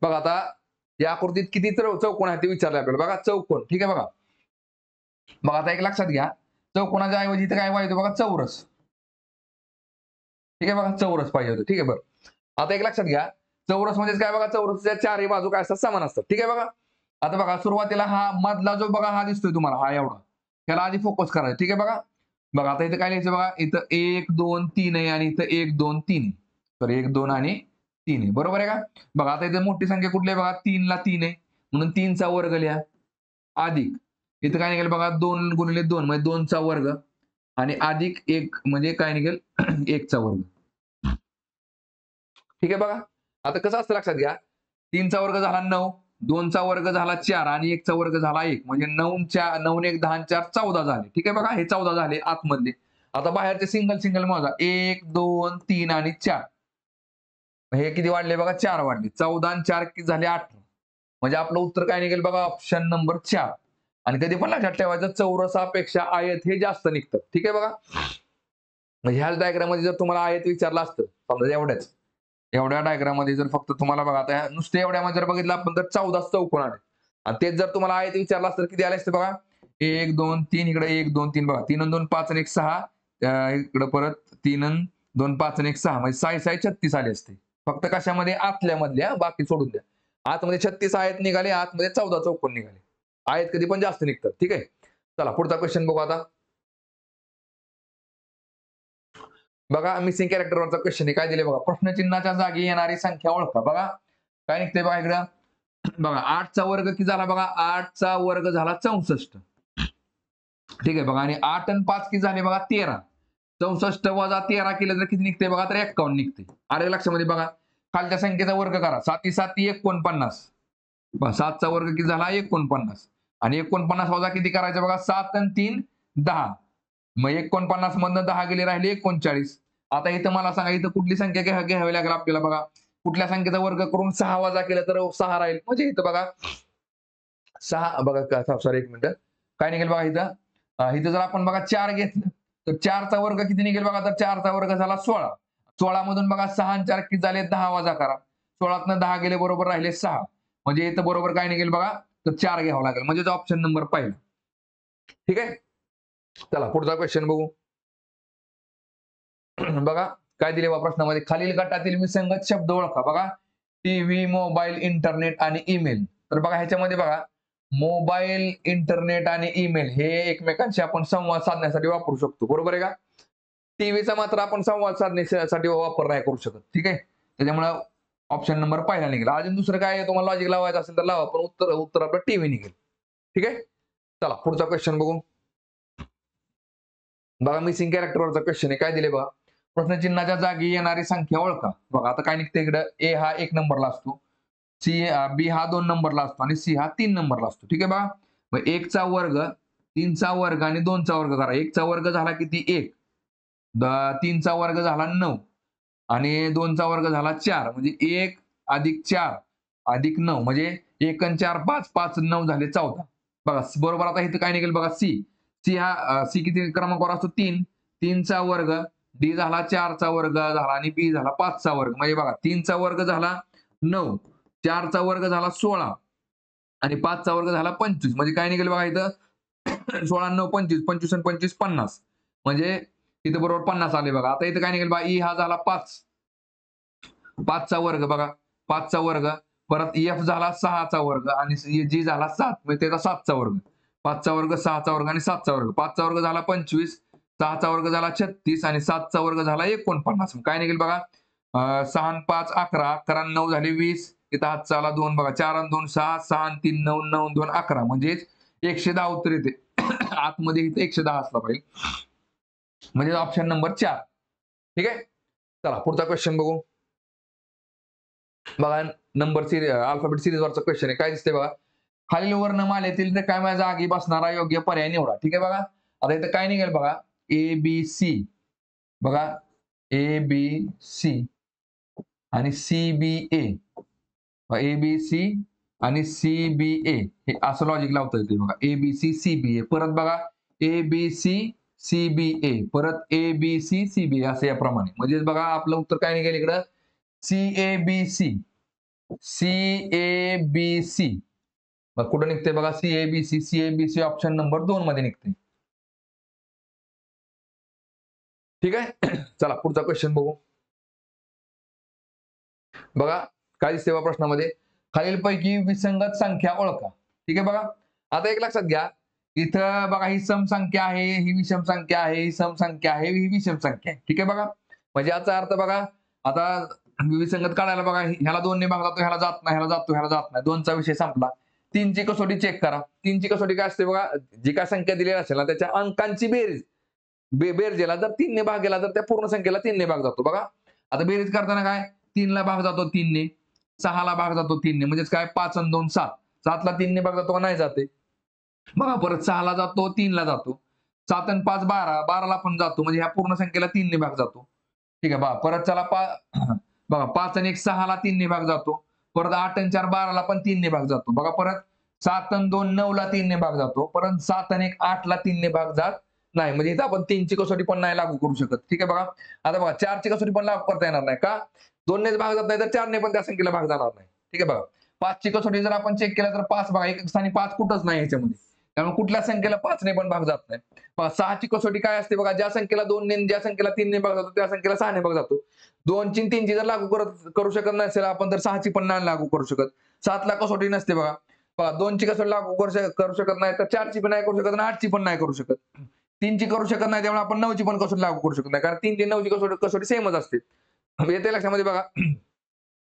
बघा आता या आकृतीत किती चौकोन आहे ते विचारले आपल्याला बघा चौकोन. ठीक आहे बघा बघा आता एक लक्षात घ्या चौकोनाच्या ऐवजी इथं काय पाहिजे बघा चौरस. ठीक आहे बघा चौरस पाहिजे होतं. ठीक आहे बरं आता एक लक्षात घ्या चौरस म्हणजेच काय बघा चौरसच्या चारही बाजू काय असतात समान असतात. ठीक आहे बघा आता बघा सुरुवातीला हा मधला जो बघा हा दिसतोय तुम्हाला हा एवढा त्याला आधी फोकस करायचा. ठीक आहे बघा बघा आता इथं काय लिहायचं बघा इथं 1 2 3 आहे आणि इथं 1 2 3 आहे. तर 1 2 आणि 3 आहे बरोबर आहे का बघा आता इथं मोठी संख्या कुठली आहे बघा 3 ला 3 आहे म्हणून 3 चा वर्ग लिहा अधिक इथं काय निघेल बघा 2 गुणिले 2 म्हणजे 2 चा वर्ग आणि अधिक 1 म्हणजे काय निघेल 1 चा वर्ग. ठीक आहे बघा आता कसं असतं लक्षात घ्या 3 चा वर्ग झाला 9 2 चा वर्ग झाला 4 आणि 1 चा वर्ग झाला 1 म्हणजे 9 1 10 4 14 झाले. ठीक आहे बघा हे 14 झाले आतमधले. आता बाहेरचे सिंगल सिंगल मोजा 1 2 3 आणि 4 हे किती वाढले बघा 4 वाढले 14 आणि 4 किती झाले 18 म्हणजे आपलं उत्तर काय निघेल बघा ऑप्शन नंबर 4 आणि कधी पण लक्षात ठेवायचं चौरसापेक्षा आयत हे जास्त निघतं. ठीक आहे बघा म्हणजे ह्याच डायग्राम मध्ये जर तुम्हाला आयत विचारलं असतं समजा एवढ्या डायग्राम मध्ये जर फक्त तुम्हाला बघा आता नुसते एवढ्यामध्ये जर बघितलं आपण तर 14 चौकोन आले आणि तेच जर तुम्हाला आयत विचारलं असतं किती आले असते बघा 1 2 3 इकडे 1 2 3 बघा 3 2 5 आणि 1 6 इकडे परत 3 2 5 आणि 1 6 म्हणजे 6 6 36 आले असते. फक्त कशामध्ये आतल्या मधल्या बाकी सोडून द्या आतमध्ये 36 आयत निघाले आतमध्ये 14 चौकोन निघाले. आयत कधी पण जास्त निघतात. ठीक आहे चला पुढचा क्वेश्चन बघू आता. बघा मिसिंग कॅरेक्टरवरचा क्वेश्चन आहे काय दिले बघा प्रश्नचिन्हाच्या जागी येणारी संख्या ओळखा. बघा काय निघते बघा इकडं बघा 8 चा वर्ग किती झाला बघा 8 चा वर्ग झाला 64. ठीक आहे बघा आणि 8 आणि 5 किती झाले बघा 13 64 वजा 13 केलं तर किती निघते बघा तर 51 निघते. आले लक्षामध्ये बघा खालच्या संख्येचा वर्ग करा 7 7 49 7 चा वर्ग किती झाला 49 आणि 49 वजा किती करायचं बघा 7 आणि 3 10 मग 49 मधनं 10 गेले राहिले 39. आता इथं मला सांगा इथं कुठली संख्या घ्यावी लागेल आपल्याला बघा कुठल्या संख्येचा वर्ग करून 6 वजा केलं तर 6 राहील म्हणजे इथं बघा 6 बघा सॉरी एक मिनिट काय निघेल बघा इथं इथं जर आपण बघा 4 घेतलं तर 4 चा वर्ग किती निघेल बघा तर 4 चा वर्ग झाला 16 16 मधून बघा 6 आणि 4 किती झाले 10 वजा करा 16तनं 10 गेले बरोबर राहिले 6 म्हणजे इथं बरोबर काय निघेल बघा तर 4 घ्यावं लागेल म्हणजे ऑप्शन नंबर पहिला. ठीक आहे चला पुढचा क्वेश्चन बघू. बघा काय दिले बा प्रश्नामध्ये खालील गटातील विसंगत शब्द ओळखा. बघा टीव्ही मोबाईल इंटरनेट आणि ईमेल तर बघा ह्याच्यामध्ये बघा मोबाईल इंटरनेट आणि ईमेल हे एकमेकांशी आपण संवाद साधण्यासाठी वापरू शकतो बरोबर आहे का. टीव्हीचा मात्र आपण संवाद साधण्यासाठी वापर नाही करू शकत. ठीक आहे त्याच्यामुळे ऑप्शन नंबर पहिला निघेल. अजून दुसरं काय तुम्हाला लॉजिक लावायचं असेल तर लावा पण उत्तर आपलं टीव्ही निघेल. ठीक आहे चला पुढचा क्वेश्चन बघू. बघा मिसिंग कॅरेक्टरवरचा क्वेश्चन आहे काय दिले बघा प्रश्नचिन्हाच्या जागी येणारी संख्या ओळखा. बघा आता काय निघते इकडं ए हा 1 नंबरला असतो बी हा 2 नंबरला असतो आणि सी हा 3 नंबरला असतो. ठीक आहे बघा मग 1 चा वर्ग 3 चा वर्ग आणि 2 चा वर्ग करा 1 चा वर्ग झाला किती 1 3 चा वर्ग झाला 9 आणि 2 चा वर्ग झाला 4 म्हणजे 1 अधिक 4 अधिक 9 म्हणजे 1 आणि 4 5 5 9 झाले 14. बघा बरोबर आता इथं काय निघेल बघा सी सी हा सी किती क्रमांकावर असतो 3 3चा वर्ग, डी झाला 4चा वर्ग झाला आणि बी झाला 5चा वर्ग. म्हणजे बघा 3चा वर्ग झाला 9, 4चा वर्ग झाला 16 आणि 5चा वर्ग झाला 25. म्हणजे काय निघेल बघा इथं 16 9 25, 25 आणि 25 50. म्हणजे इथं बरोबर 50 आले बघा. आता इथं काय निघेल बघा, ई हा झाला 5, 5चा वर्ग बघा, 5चा वर्ग, परत एफ झाला 6चा वर्ग आणि जी झाला 7, म्हणजे त्याचा 7चा वर्ग. 5चा वर्ग, 6चा वर्ग आणि 7चा वर्ग. 5चा वर्ग झाला 25, 6चा वर्ग झाला 36 आणि 7चा वर्ग झाला 49. काय निघेल बघा, 6 आणि 5 11, 11 आणि 9 झाले 20. इथं हातचा आला 2 बघा, 4 आणि 2 6, 6 आणि 3 9, 9 आणि 2 11. म्हणजे 110 उत्तर येते. आतमध्ये इथे 110 असला पाहिजे. म्हणजे ऑप्शन नंबर 4. ठीक आहे. चला पुढचा क्वेश्चन बघू. बघा नंबर सिरीज अल्फाबेट सिरीज वरचा क्वेश्चन आहे. काय दिसते बघा, खालील वर्णमालेतील रिकाम्या जागी बसणारा योग्य पर्याय निवडा. ठीक आहे बघा. आता इथं काय निघेल बघा, ए बी सी बघा, ए बी सी आणि C B A, A B C आणि सी बी ए हे असं लॉजिक लावता येते बघा. A B C C B ए, परत बघा A B C C B ए, परत ए बी सी सी बी ए, असं याप्रमाणे. म्हणजे बघा आपलं उत्तर काय निघेल इकडं, C A B C, C A B C. मग कुठं निघते बघा, C A B C, C A B C option number 2 मध्ये निघते. ठीक आहे. चला पुढचा क्वेश्चन बघू. बघा काय दिसते बघा प्रश्नामध्ये, खालीलपैकी विसंगत संख्या ओळखा. ठीक आहे बघा. आता एक लक्षात घ्या, इथं बघा ही सम संख्या आहे, ही विषम संख्या आहे, ही सम संख्या आहे, ही विषम संख्या आहे. ठीक आहे बघा. म्हणजे याचा अर्थ बघा, आता विसंगत काढायला बघा, ह्याला 2 ने भाग जातो, ह्याला जात नाही, ह्याला जातो, ह्याला जात नाही. 2चा विषय संपला. 3ची कसोटी चेक करा. 3ची कसोटी काय असते बघा, जी काय संख्या दिलेली असेल ना त्याच्या अंकांची बेरीज, बेरजेला जर 3 ने भाग गेला तर त्या पूर्ण संख्येला 3 ने भाग जातो बघा. आता बेरीज करताना काय, 3 ला भाग जातो 3 ने, 6 ला भाग जातो 3 ने, म्हणजेच काय 5 आणि 2 7. 7 ला 3 ने भाग जातो का नाही जाते बघा. परत 6 ला जातो, 3 ला जातो, 7 आणि 5 12, 12 ला पण जातो. म्हणजे ह्या पूर्ण संख्येला 3 ने भाग जातो. ठीक आहे बघा. परत चला बघा 5 आणि 1 6 ला 3 ने भाग जातो. परत 8 आणि 4 12 ला पण 3 ने भाग जातो बघा. परत 7 आणि 2 9 ला 3 ने भाग जातो. परत 7 आणि 1 8 ला 3 ने भाग जात नाही. म्हणजे इथं आपण 3ची कसोटी पण नाही लागू करू शकत. ठीक आहे बघा. आता बघा 4ची कसोटी पण लागू करता येणार नाही का, 2 नेच भाग जात नाही तर 4 ने पण त्या संख्येला भाग जाणार नाही. ठीक आहे बघा. 5ची कसोटी जर आपण चेक केला तर 5 बघा, एक स्थानी 5 कुठंच नाही ह्याच्यामध्ये, त्यामुळे कुठल्या संख्येला 5 ने पण भाग जात नाही. 6ची कसोटी काय असते बघा, ज्या संख्येला 2 ने ज्या संख्येला 3 ने भाग जातो त्या संख्येला 6 ने भाग जातो. 2ची 3ची जर लागू करू शकत नसेल आपण तर 6ची पण नाही लागू करू शकत. 7ला कसोटी नसते बघा. 2ची कसोटी लागू करू शकत नाही तर 4ची पण नाही करू शकत आणि 8ची पण नाही करू शकत. 3ची करू शकत नाही, त्यामुळे आपण 9ची पण कसोटी लागू करू शकत नाही, कारण 3ची 9ची कसोटी सेमच असते. येते लक्षामध्ये बघा.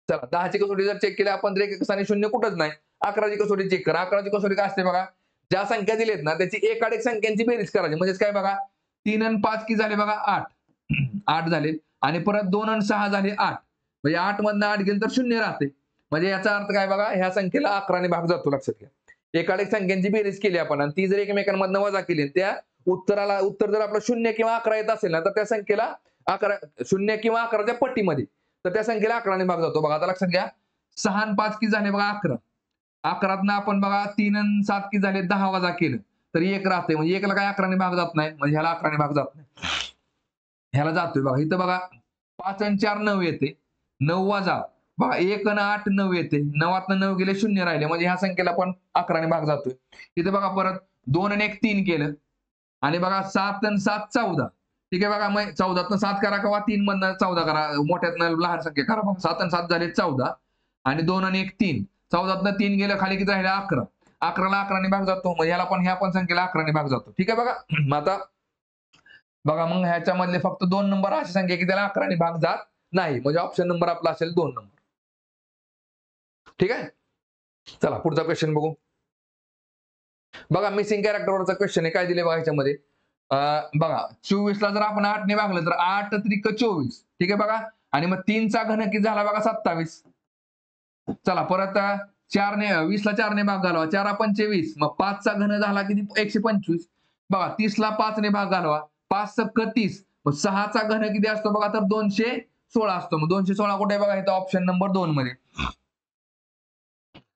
चला 10ची कसोटी जर चेक केली आपण तर एक स्थानी शून्य कुठंच नाही. 11ची कसोटी चेक करा. 11ची कसोटी काय असते बघा, ज्या संख्या दिलेत ना त्याची एकाडेक संख्यांची बेरीज करायची. म्हणजेच काय बघा, 3 आणि 5 की झाले बघा 8, 8 झाले आणि परत 2 आणि 6 झाले 8. म्हणजे 8 मधनं 8 गेले तर 0 राहते. म्हणजे याचा अर्थ काय बघा, ह्या संख्येला 11 ने भाग जातो. लक्षात घ्या. एकाडेक संख्यांची बेरीज केली आपण आणि ती जर एकमेकांमधनं वजा केली, त्या उत्तर जर आपलं 0 किंवा 11 येत असेल ना तर त्या संख्येला 11 0 किंवा 11च्या पट्टीमध्ये, तर त्या संख्येला 11 ने भाग जातो. बघा आता लक्षात घ्या, 6 आणि 5 की झाले बघा 11. 11तनं आपण बघा 3 आणि 7 की झाले 10 वजा केलं तर 1 राहते. म्हणजे 1ला काय 11 ने भाग जात नाही, म्हणजे ह्याला 11 ने भाग जात नाही, ह्याला जातोय बघा. इथं बघा 5 आणि 4 9 येते, 9 वजा बघा 1 आणि 8 9 येते, 9तनं 9 गेले 0 राहिले, म्हणजे ह्या संख्येला पण 11 ने भाग जातोय. इथे बघा परत 2 आणि 1 3 केलं आणि बघा 7 आणि 7 14. ठीक आहे बघा. मग 14तनं 7 करा किंवा 3 मधनं 14 करा, मोठ्यातनं लहान संख्या करा बघा. 7 आणि 7 झाले 14 आणि 2 आणि 1 3. 14तनं 3 गेलं खाली किती राहिले 11. 11ला 11 ने भाग जातो, म्हणजे ह्या पण संख्येला 11 ने भाग जातो. ठीक आहे बघा. मग आता बघा, मग ह्याच्यामधले फक्त 2 नंबर अशी संख्या की त्याला 11 ने भाग जात नाही. म्हणजे ऑप्शन नंबर आपला असेल 2 नंबर. ठीक आहे. चला पुढचा क्वेश्चन बघू. बघा मिसिंग कॅरेक्टरवरचा क्वेश्चन आहे. काय दिले बघा ह्याच्यामध्ये, बघा 24 ला जर आपण 8 ने भागलं तर 8 त्रिक 24. ठीक आहे बघा. आणि मग 3चा घन किती झाला बघा 27. चला परत 4 ने 20 ला 4 ने भाग घालवा, 4 पंचे 20. मग 5चा घन झाला किती 125. बघा 30 ला 5 ने भाग घालवा, 5 सक 30. मग 6चा घन किती असतो बघा, तर 216 असतो. मग 216 कुठे बघा, इथं ऑप्शन नंबर 2 मध्ये.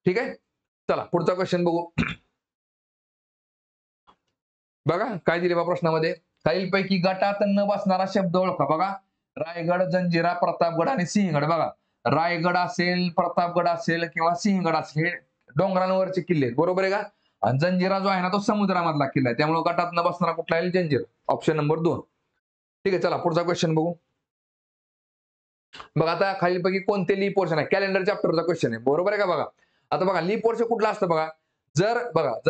ठीक आहे. चला पुढचा क्वेश्चन बघू. बघा काय दिले बा प्रश्नामध्ये, खालीलपैकी गटात न बसणारा शब्द ओळखा. बघा, रायगड, जंजिरा, प्रतापगड आणि सिंहगड. बघा, रायगड असेल, प्रतापगड असेल किंवा सिंहगड असेल, हे डोंगरांवरचे किल्ले आहेत, बरोबर आहे का? आणि जंजिरा जो आहे ना तो समुद्रामधला किल्ला आहे, त्यामुळे गटात न बसणारा कुठला आहे? जंजिरा. Option number 2. ठीक आहे, चला पुढचा क्वेश्चन बघू. बघा, आता खालीलपैकी कोणते लीप वर्ष आहे? कॅलेंडर चॅप्टरचा क्वेश्चन आहे, बरोबर आहे का? बघा, आता बघा लीप वर्ष कुठलं असतं बघा. जर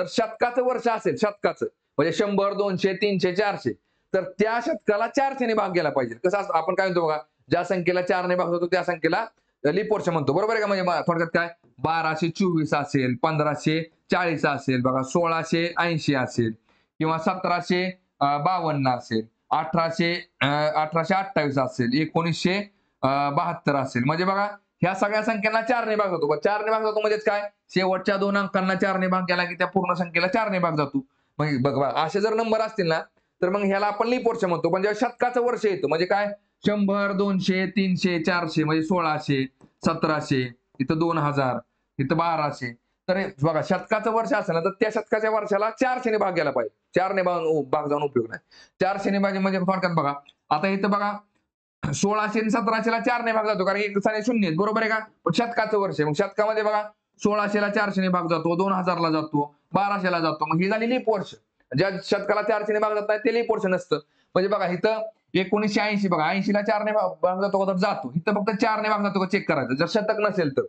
शतकाचं वर्ष असेल, शतकाचं म्हणजे 100, 200, 300, 400, तर त्या शतकाला 400 ने भाग गेला पाहिजे. कसं असतं, आपण काय म्हणतो बघा, ज्या संख्येला 4 ने भाग होतो त्या संख्येला लीप वर्ष म्हणतो, बरोबर आहे का? म्हणजे थोडक्यात काय, 1224 असेल, 1540 असेल, बघा 1680 असेल किंवा 1752 असेल, 1828 असेल, 1972 असेल. म्हणजे बघा, ह्या सगळ्या संख्यांना 4 ने भाग जातो. 4 ने भाग जातो म्हणजेच काय, शेवटच्या 2 अंकांना 4 ने भाग गेला की त्या पूर्ण संख्येला 4 ने भाग जातो. मग बघा, असे जर नंबर असतील ना, तर मग ह्याला आपण लीप वर्ष म्हणतो. पण जेव्हा शतकाचं वर्ष येतं म्हणजे काय, 100, 200, 300, 400 म्हणजे 1600, 1700, इथं 2000, इथं 1200. तर बघा, शतकाचं वर्ष असेल ना, तर त्या शतकाच्या वर्षाला 400 ने भाग गेला पाहिजे. 4 ने भाग जाऊन उपयोग नाही. 400 ने भाग म्हणजे थोडक्यात बघा, आता इथं बघा 1600 आणि 1700ला 4 ने भाग जातो, कारण एक स्थानी शून्य आहेत, बरोबर आहे का? पण शतकाचं वर्ष आहे, मग शतकामध्ये बघा 1600ला 400 ने भाग जातो, 2000ला जातो, 1200ला जातो. मग ही झाली लीप वर्ष. ज्या शतकाला 400 ने भाग जात नाही ते लीप वर्ष नसतं. म्हणजे बघा, इथं 1980 बघा, 80ला 4 ने भाग जातो का, तर जातो. इथं फक्त 4 ने भाग जातो का चेक करायचं. जर शतक नसेल तर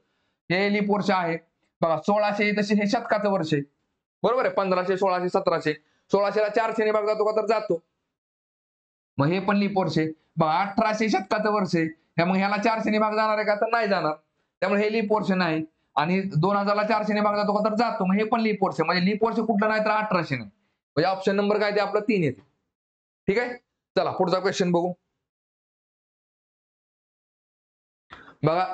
हे लीप वर्ष आहे. बघा, 1600 तसे हे शतकाचं वर्ष आहे, बरोबर आहे? 1500, 1600, 1700, 1600ला 400 ने भाग जातो का, तर जातो. मग हे पण लीप वर्ष आहे. बघा, 1800 शतकाचं वर्ष आहे, मग ह्याला 400 ने भाग जाणार आहे का, तर नाही जाणार. त्यामुळे हे लीप वर्ष नाही. आणि 2000ला 400 ने भाग जातो का, तर जातो. मग हे पण लीप वर्ष. म्हणजे लीप वर्ष कुठलं नाही, तर 1800 नाही. म्हणजे ऑप्शन नंबर काय ते आपलं 3 येते. ठीक आहे, चला पुढचा क्वेश्चन बघू. बघा,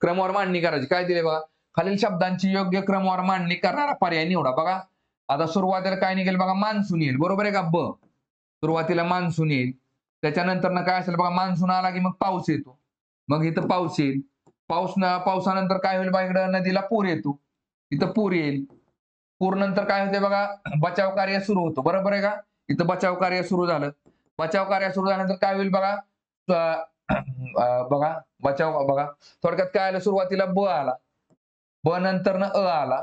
क्रमवार मांडणी करायची. काय दिले बघा, खालील शब्दांची योग्य क्रमवार मांडणी करणारा पर्याय निवडा. बघा, आता सुरुवातीला काय निघेल बघा, मान्सून येईल, बरोबर आहे का? सुरुवातीला मान्सून येईल. त्याच्यानंतर ना काय असेल बघा, मान्सून आला की मग पाऊस येतो. मग इथं पाऊस येईल. पावसानंतर काय होईल बघा, इकडं नदीला पूर येतो. इथं पूर येईल. पूर नंतर काय होते बघा, बचाव कार्य सुरू होतं, बरोबर आहे का? इथं बचाव कार्य सुरू झालं. बचाव कार्य सुरू झाल्यानंतर काय होईल बघा, बघा बचाव बघा, थोडक्यात काय आलं, सुरुवातीला ब आला, ब नंतर न अ आला,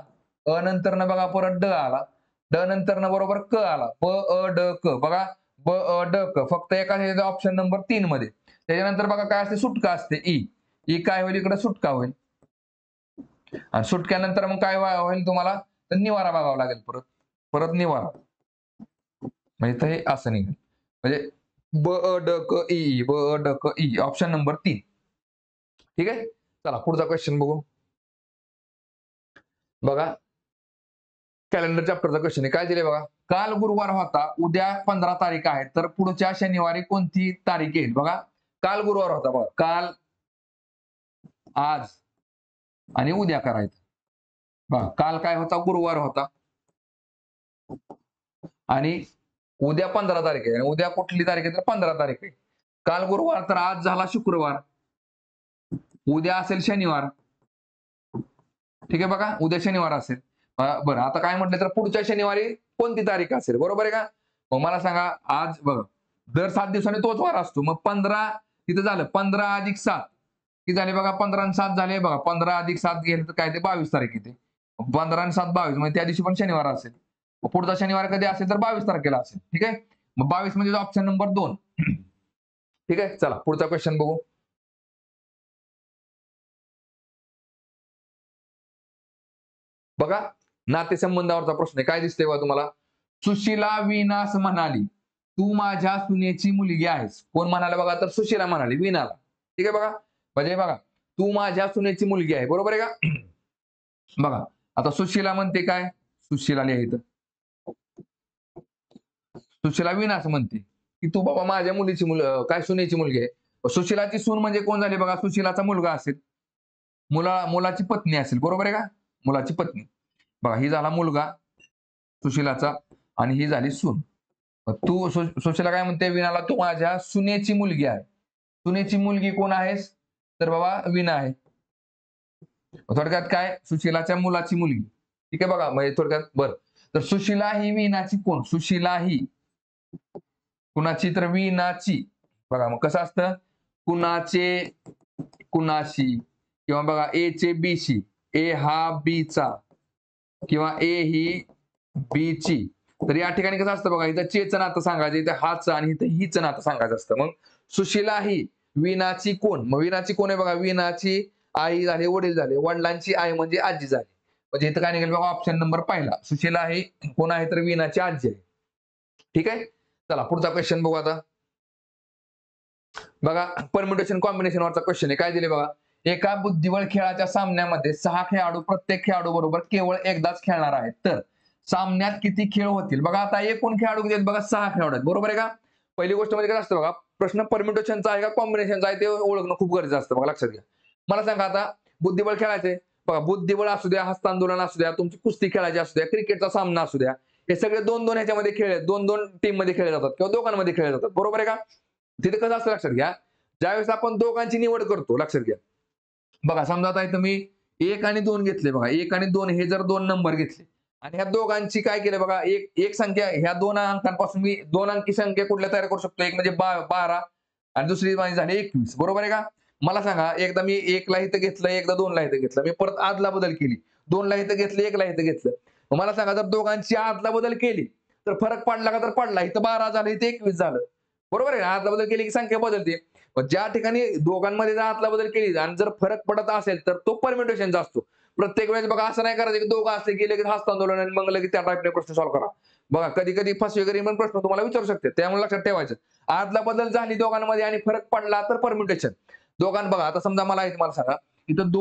अ नंतर न बघा परत ड आला, ड नंतर न बरोबर क आला, ब अ ड क. बघा, ब अ ड क फक्त एका ऑप्शन नंबर 3 मध्ये. त्याच्यानंतर बघा काय असते, सुटका असते, ई. ई काय होईल, इकडे सुटका होईल. आणि सुटक्यानंतर मग काय होईल तुम्हाला, तर निवारा बघावा लागेल, परत परत निवारा. म्हणजे हे असं निघेल, म्हणजे ब अ ड क ई, ब अ ड क ई, ऑप्शन नंबर 3. ठीक आहे, चला पुढचा क्वेश्चन बघू. बघा, कॅलेंडर चॅप्टरचा क्वेश्चन आहे. काय दिले बघा, काल गुरुवार होता, उद्या 15 तारीख आहे, तर पुढच्या शनिवारी कोणती तारीख येईल? बघा, काल गुरुवार होता बघा, काल, आज आणि उद्या करायचं. बघा, काल काय होता, गुरुवार होता, आणि उद्या 15 तारीख आहे. आणि उद्या कुठली तारीख आहे, तर 15 तारीख आहे. काल गुरुवार, तर आज झाला शुक्रवार, उद्या असेल शनिवार. ठीक आहे, बघा उद्या शनिवार असेल. बरं, आता काय म्हटलं, तर पुढच्या शनिवारी कोणती तारीख असेल, बरोबर आहे का? मग मला सांगा, आज बघा, दर 7 दिवसांनी तोच वार असतो. मग 15 तिथं झालं, 15 अधिक 7 किती झाले बघा, 15 आणि 7 झाले बघा. 15 अधिक 7 गेले तर काय, ते 22 तारीख येते. 15 आणि 7 22, म्हणजे त्या दिवशी पण शनिवार असेल. मग पुढचा शनिवार कधी असेल, तर 22 तारखेला असेल. ठीक आहे, मग 22 म्हणजे ऑप्शन नंबर 2. ठीक आहे, चला पुढचा क्वेश्चन बघू. बघा, नातेसंबंधावरचा प्रश्न आहे. काय दिसतंय बघा तुम्हाला, सुशीला विनास म्हणाली, तू माझ्या सुनेची मुलगी आहेस. कोण म्हणाले बघा, तर सुशीला म्हणाली विनाला. ठीक आहे, बघा म्हणजे बघा, तू माझ्या सुनेची मुलगी आहे, बरोबर आहे का? बघा, आता सुशीला म्हणते काय, सुशीला लिहायचं, सुशीला विनास म्हणते की तू बाबा माझ्या मुलीची काय सुनेची मुलगी आहे. सुशीलाची सून म्हणजे कोण झाली बघा, सुशीलाचा मुलगा असेल, मुलाची पत्नी असेल, बरोबर आहे का? मुलाची पत्नी. बघा, ही झाला मुलगा सुशीलाचा, आणि ही झाली सून. तू सुशीला काय म्हणते विनाला, तू माझ्या सुनेची मुलगी आहे. सुनेची मुलगी कोण आहेस, तर बाबा विना आहे. थोडक्यात काय, सुशीलाच्या मुलाची मुलगी. ठीक आहे, बघा म्हणजे थोडक्यात बरं, तर सुशीला ही विनाची कोण, सुशीला ही कुणाची तर विनाची. बघा मग कसं असतं, कुणाचे कुणाशी, किंवा बघा ए चे बीशी, ए हा बीचा, किंवा ए ही बीची. तर या ठिकाणी कसं असतं बघा, इथं चेचं नातं सांगायचं, इथं हाचं आणि इथं हिचं नातं सांगायचं असतं. मग सुशीला ही विनाची कोण, मग विनाची कोण आहे बघा, विनाची आई झाले, वडील झाले, वडिलांची आई म्हणजे आजी झाली. म्हणजे इथं काय निघेल बघा, ऑप्शन नंबर पहिला. सुशीला ही कोण आहे तर विनाची आजी आहे. ठीक आहे. चला पुढचा क्वेश्चन बघू आता. बघा परम्युटेशन कॉम्बिनेशन वरचा क्वेश्चन आहे. काय दिले बघा, एका बुद्धिबळ खेळाच्या सामन्यामध्ये 6 खेळाडू प्रत्येक खेळाडू बरोबर केवळ एकदाच खेळणार आहेत. तर सामन्यात किती खेळ होतील? बघा आता एकूण खेळाडू किती आहेत बघा, 6 खेळाडू आहेत. बरोबर आहे का? पहिली गोष्ट म्हणजे काय असतं बघा, प्रश्न परम्युटेशनचा आहे का कॉम्बिनेशनचा आहे ते ओळखणं खूप गरजेचं असतं बघा, लक्षात घ्या. मला सांगा आता बुद्धिबळ खेळायचे बघा, बुद्धिबळ असू द्या, हस्तांदोलन असू द्या, तुमची कुस्ती खेळायची असू द्या, क्रिकेटचा सामना असू द्या, हे सगळे 2-2 ह्याच्यामध्ये खेळ आहेत. 2-2 टीम मध्ये खेळले जातात किंवा दोघांमध्ये खेळले जातात. बरोबर आहे का? तिथे कसं असतं लक्षात घ्या, ज्यावेळेस आपण दोघांची निवड करतो, लक्षात घ्या. बघा समजा आता तुम्ही 1 आणि 2 घेतले बघा, 1 आणि 2 हे जर 2 नंबर घेतले आणि ह्या दोघांची काय केलं बघा, एक संख्या, ह्या 2 अंकांपासून मी 2 अंकी संख्या कुठल्या तयार करू शकतो, एक म्हणजे 12 आणि दुसरी माझी झाली 21. बरोबर आहे का? मला सांगा, एकदा मी 1 ला इथं घेतलं, एकदा 2 ला इथं घेतलं, मी परत आदला बदल केली, 2 ला इथं घेतलं, 1 ला इथं घेतलं. मग मला सांगा, जर दोघांची आदला बदल केली तर फरक पडला का? तर पडला. इथं 12 झालं, इथं 21 झालं. बरोबर आहे. आदला बदल केली की संख्या बदलते. पण ज्या ठिकाणी दोघांमध्ये जर आदला बदल केली आणि जर फरक पडत असेल तर तो परम्युटेशनचा असतो. प्रत्येक वेळेस बघा असं नाही करायचं की दोघं असले की लगेच हस्तांदोलन आणि मग लगेच त्या टाईपने प्रश्न सॉल्व्ह करा. बघा कधी-कधी फसवेगिरी पण प्रश्न तुम्हाला विचारू शकते. त्यामुळे लक्षात ठेवायचं. आदला बदल झाली दोघांमध्ये आणि फरक पडला तर परम्युटेशन. बघा आता समजा मला सांगा, इथं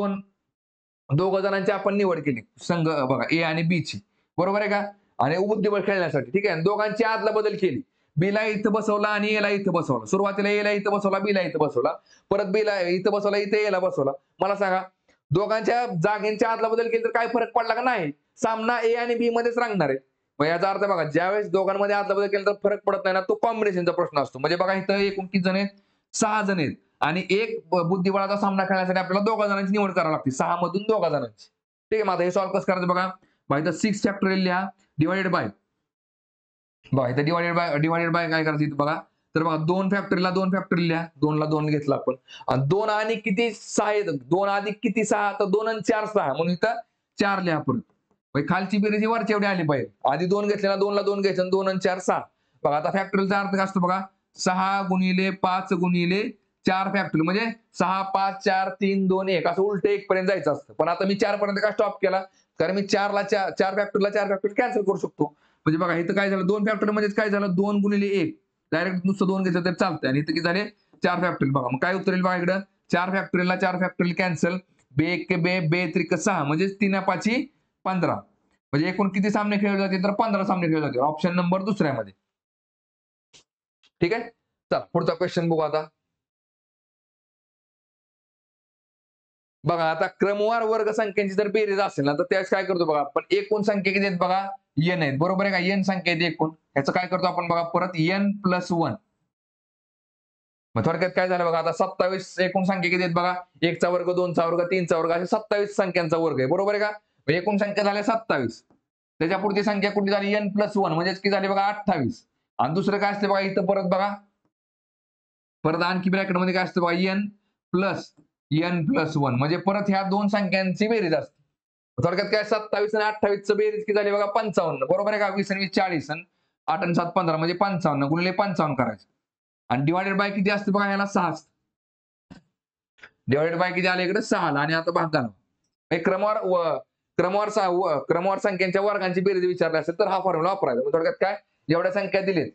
दोघं जणांची आपण निवड केली. संघ बघा ए आणि बी ची. बरोबर आहे का? आणि बुद्धिबळ खेळण्यासाठी. ठीक आहे. दोघांची आदला बदल केली. बीला इथं बसवला आणि एला इथं बसवला. सुरुवातीला एला इथं बसवला, बीला इथं बसवला. परत बीला इथं बसवला, इथं एला बसवला. मला सांगा, दोघांच्या जागेंच्या आदला बदल केली तर काय फरक पडला का? नाही. सामना ए आणि बी मध्येच रंगणार आहे. मग याचा अर्थ बघा, ज्यावेळेस दोघांमध्ये आदला बदल केला तर फरक पडत नाही ना, तो कॉम्बिनेशनचा प्रश्न असतो. म्हणजे बघा इथं एकूण किती जण आहेत? 6 जण आहेत. आणि एक बुद्धिबळाचा सामना खेळण्यासाठी आपल्याला 2 जणांची निवड करावी लागते. 6 मधून 2 जणांची. ठीक आहे. मग आता हे सॉल्व्ह कसं करायचं बघा. बघा इथं 6 फॅक्टोरियल लिहा, डिवाइडेड बाय, बघा इथं डिवाइडेड बाय काय करायचं इथं बघा. तर बघा 2 फॅक्टरीला 2 फॅक्टरी लिहा. 2 ला 2 घेतला आपण. आणि 2 आणि किती 6 आहेत. 2 अधिक किती 6, तर 2 आणि 4 6. म्हणून इथं 4 लिहा परत. म्हणजे खालची बेरीज वरची एवढी आली पाहिजे. आधी 2 घेतलेला, 2 ला 2 घ्यायचं आणि 2 आणि 4 6. बघा आता फॅक्टरीचा अर्थ काय असतो बघा. 6 गुणिले 5 गुणिले 4 फॅक्टरी म्हणजे 6 5 4 3 2 1 असं उलट 1 पर्यंत जायचं असतं. पण आता मी 4 पर्यंत का स्टॉप केला? कारण मी 4 ला 4 फॅक्टरीला 4 फॅक्टरी कॅन्सल करू शकतो. म्हणजे बघा इथं काय झालं, 2 फॅक्टरी म्हणजे काय झालं, 2 गुणिले 1. डायरेक्ट नुसतं 2 घेतलं तर चालतंय. आणि इथं किती झाले 4 फॅक्टरी. बघा मग काय उत्तर येईल बघा इकडं, 4 फॅक्टरीला 4 फॅक्टरी कॅन्सल, बे एक बे, बे त्रिक 6 म्हणजे 3 5 15. म्हणजे एकूण किती सामने खेळले जाते तर 15 सामने खेळले जाते. ऑप्शन नंबर दुसऱ्यामध्ये. ठीक आहे. चला पुढचा क्वेश्चन बघू आता. बघा आता क्रमवार वर्ग संख्यांची जर बेरीज असेल ना, तर त्यावेळेस काय करतो बघा आपण, एकूण संख्या किती आहेत बघा, n आहेत. बरोबर आहे का? n संख्या आहेत एकूण. ह्याचं काय करतो आपण बघा, परत n+1. मग थोडक्यात काय झालं बघा, आता 27 एकूण संख्या किती आहेत बघा, 1 चा वर्ग, 2 चा वर्ग, 3 चा वर्ग, असे 27 संख्यांचा वर्ग आहे. बरोबर आहे का? मग एकूण संख्या झाल्या 27. त्याच्या पुढची संख्या कुठली झाली, n+1 म्हणजे किती झाली बघा 28. आणि दुसरं काय असतं बघा इथं परत बघा, परत आणखी ब्रॅकेटमध्ये काय असतं बघा, n+1 म्हणजे परत ह्या दोन संख्यांची बेरीज असते. थोडक्यात काय 27 आणि 28 चं बेरीज किती झाली बघा 55. बरोबर आहे का? 20 आणि 20 40 आणि 8 आणि 7 15 म्हणजे 55 गुणिले 55 करायचं. आणि डिवायडेड बाय किती असते बघा, याला 6 असते. डिवायडेड बाय किती आले इकडे 6 ला. आणि आता भागाकार. हे क्रमवार संख्यांच्या वर्गांची बेरीज विचारली असेल तर हा फॉर्म्युला वापरायचा. मग थोडक्यात काय, जेवढ्या संख्या दिलीत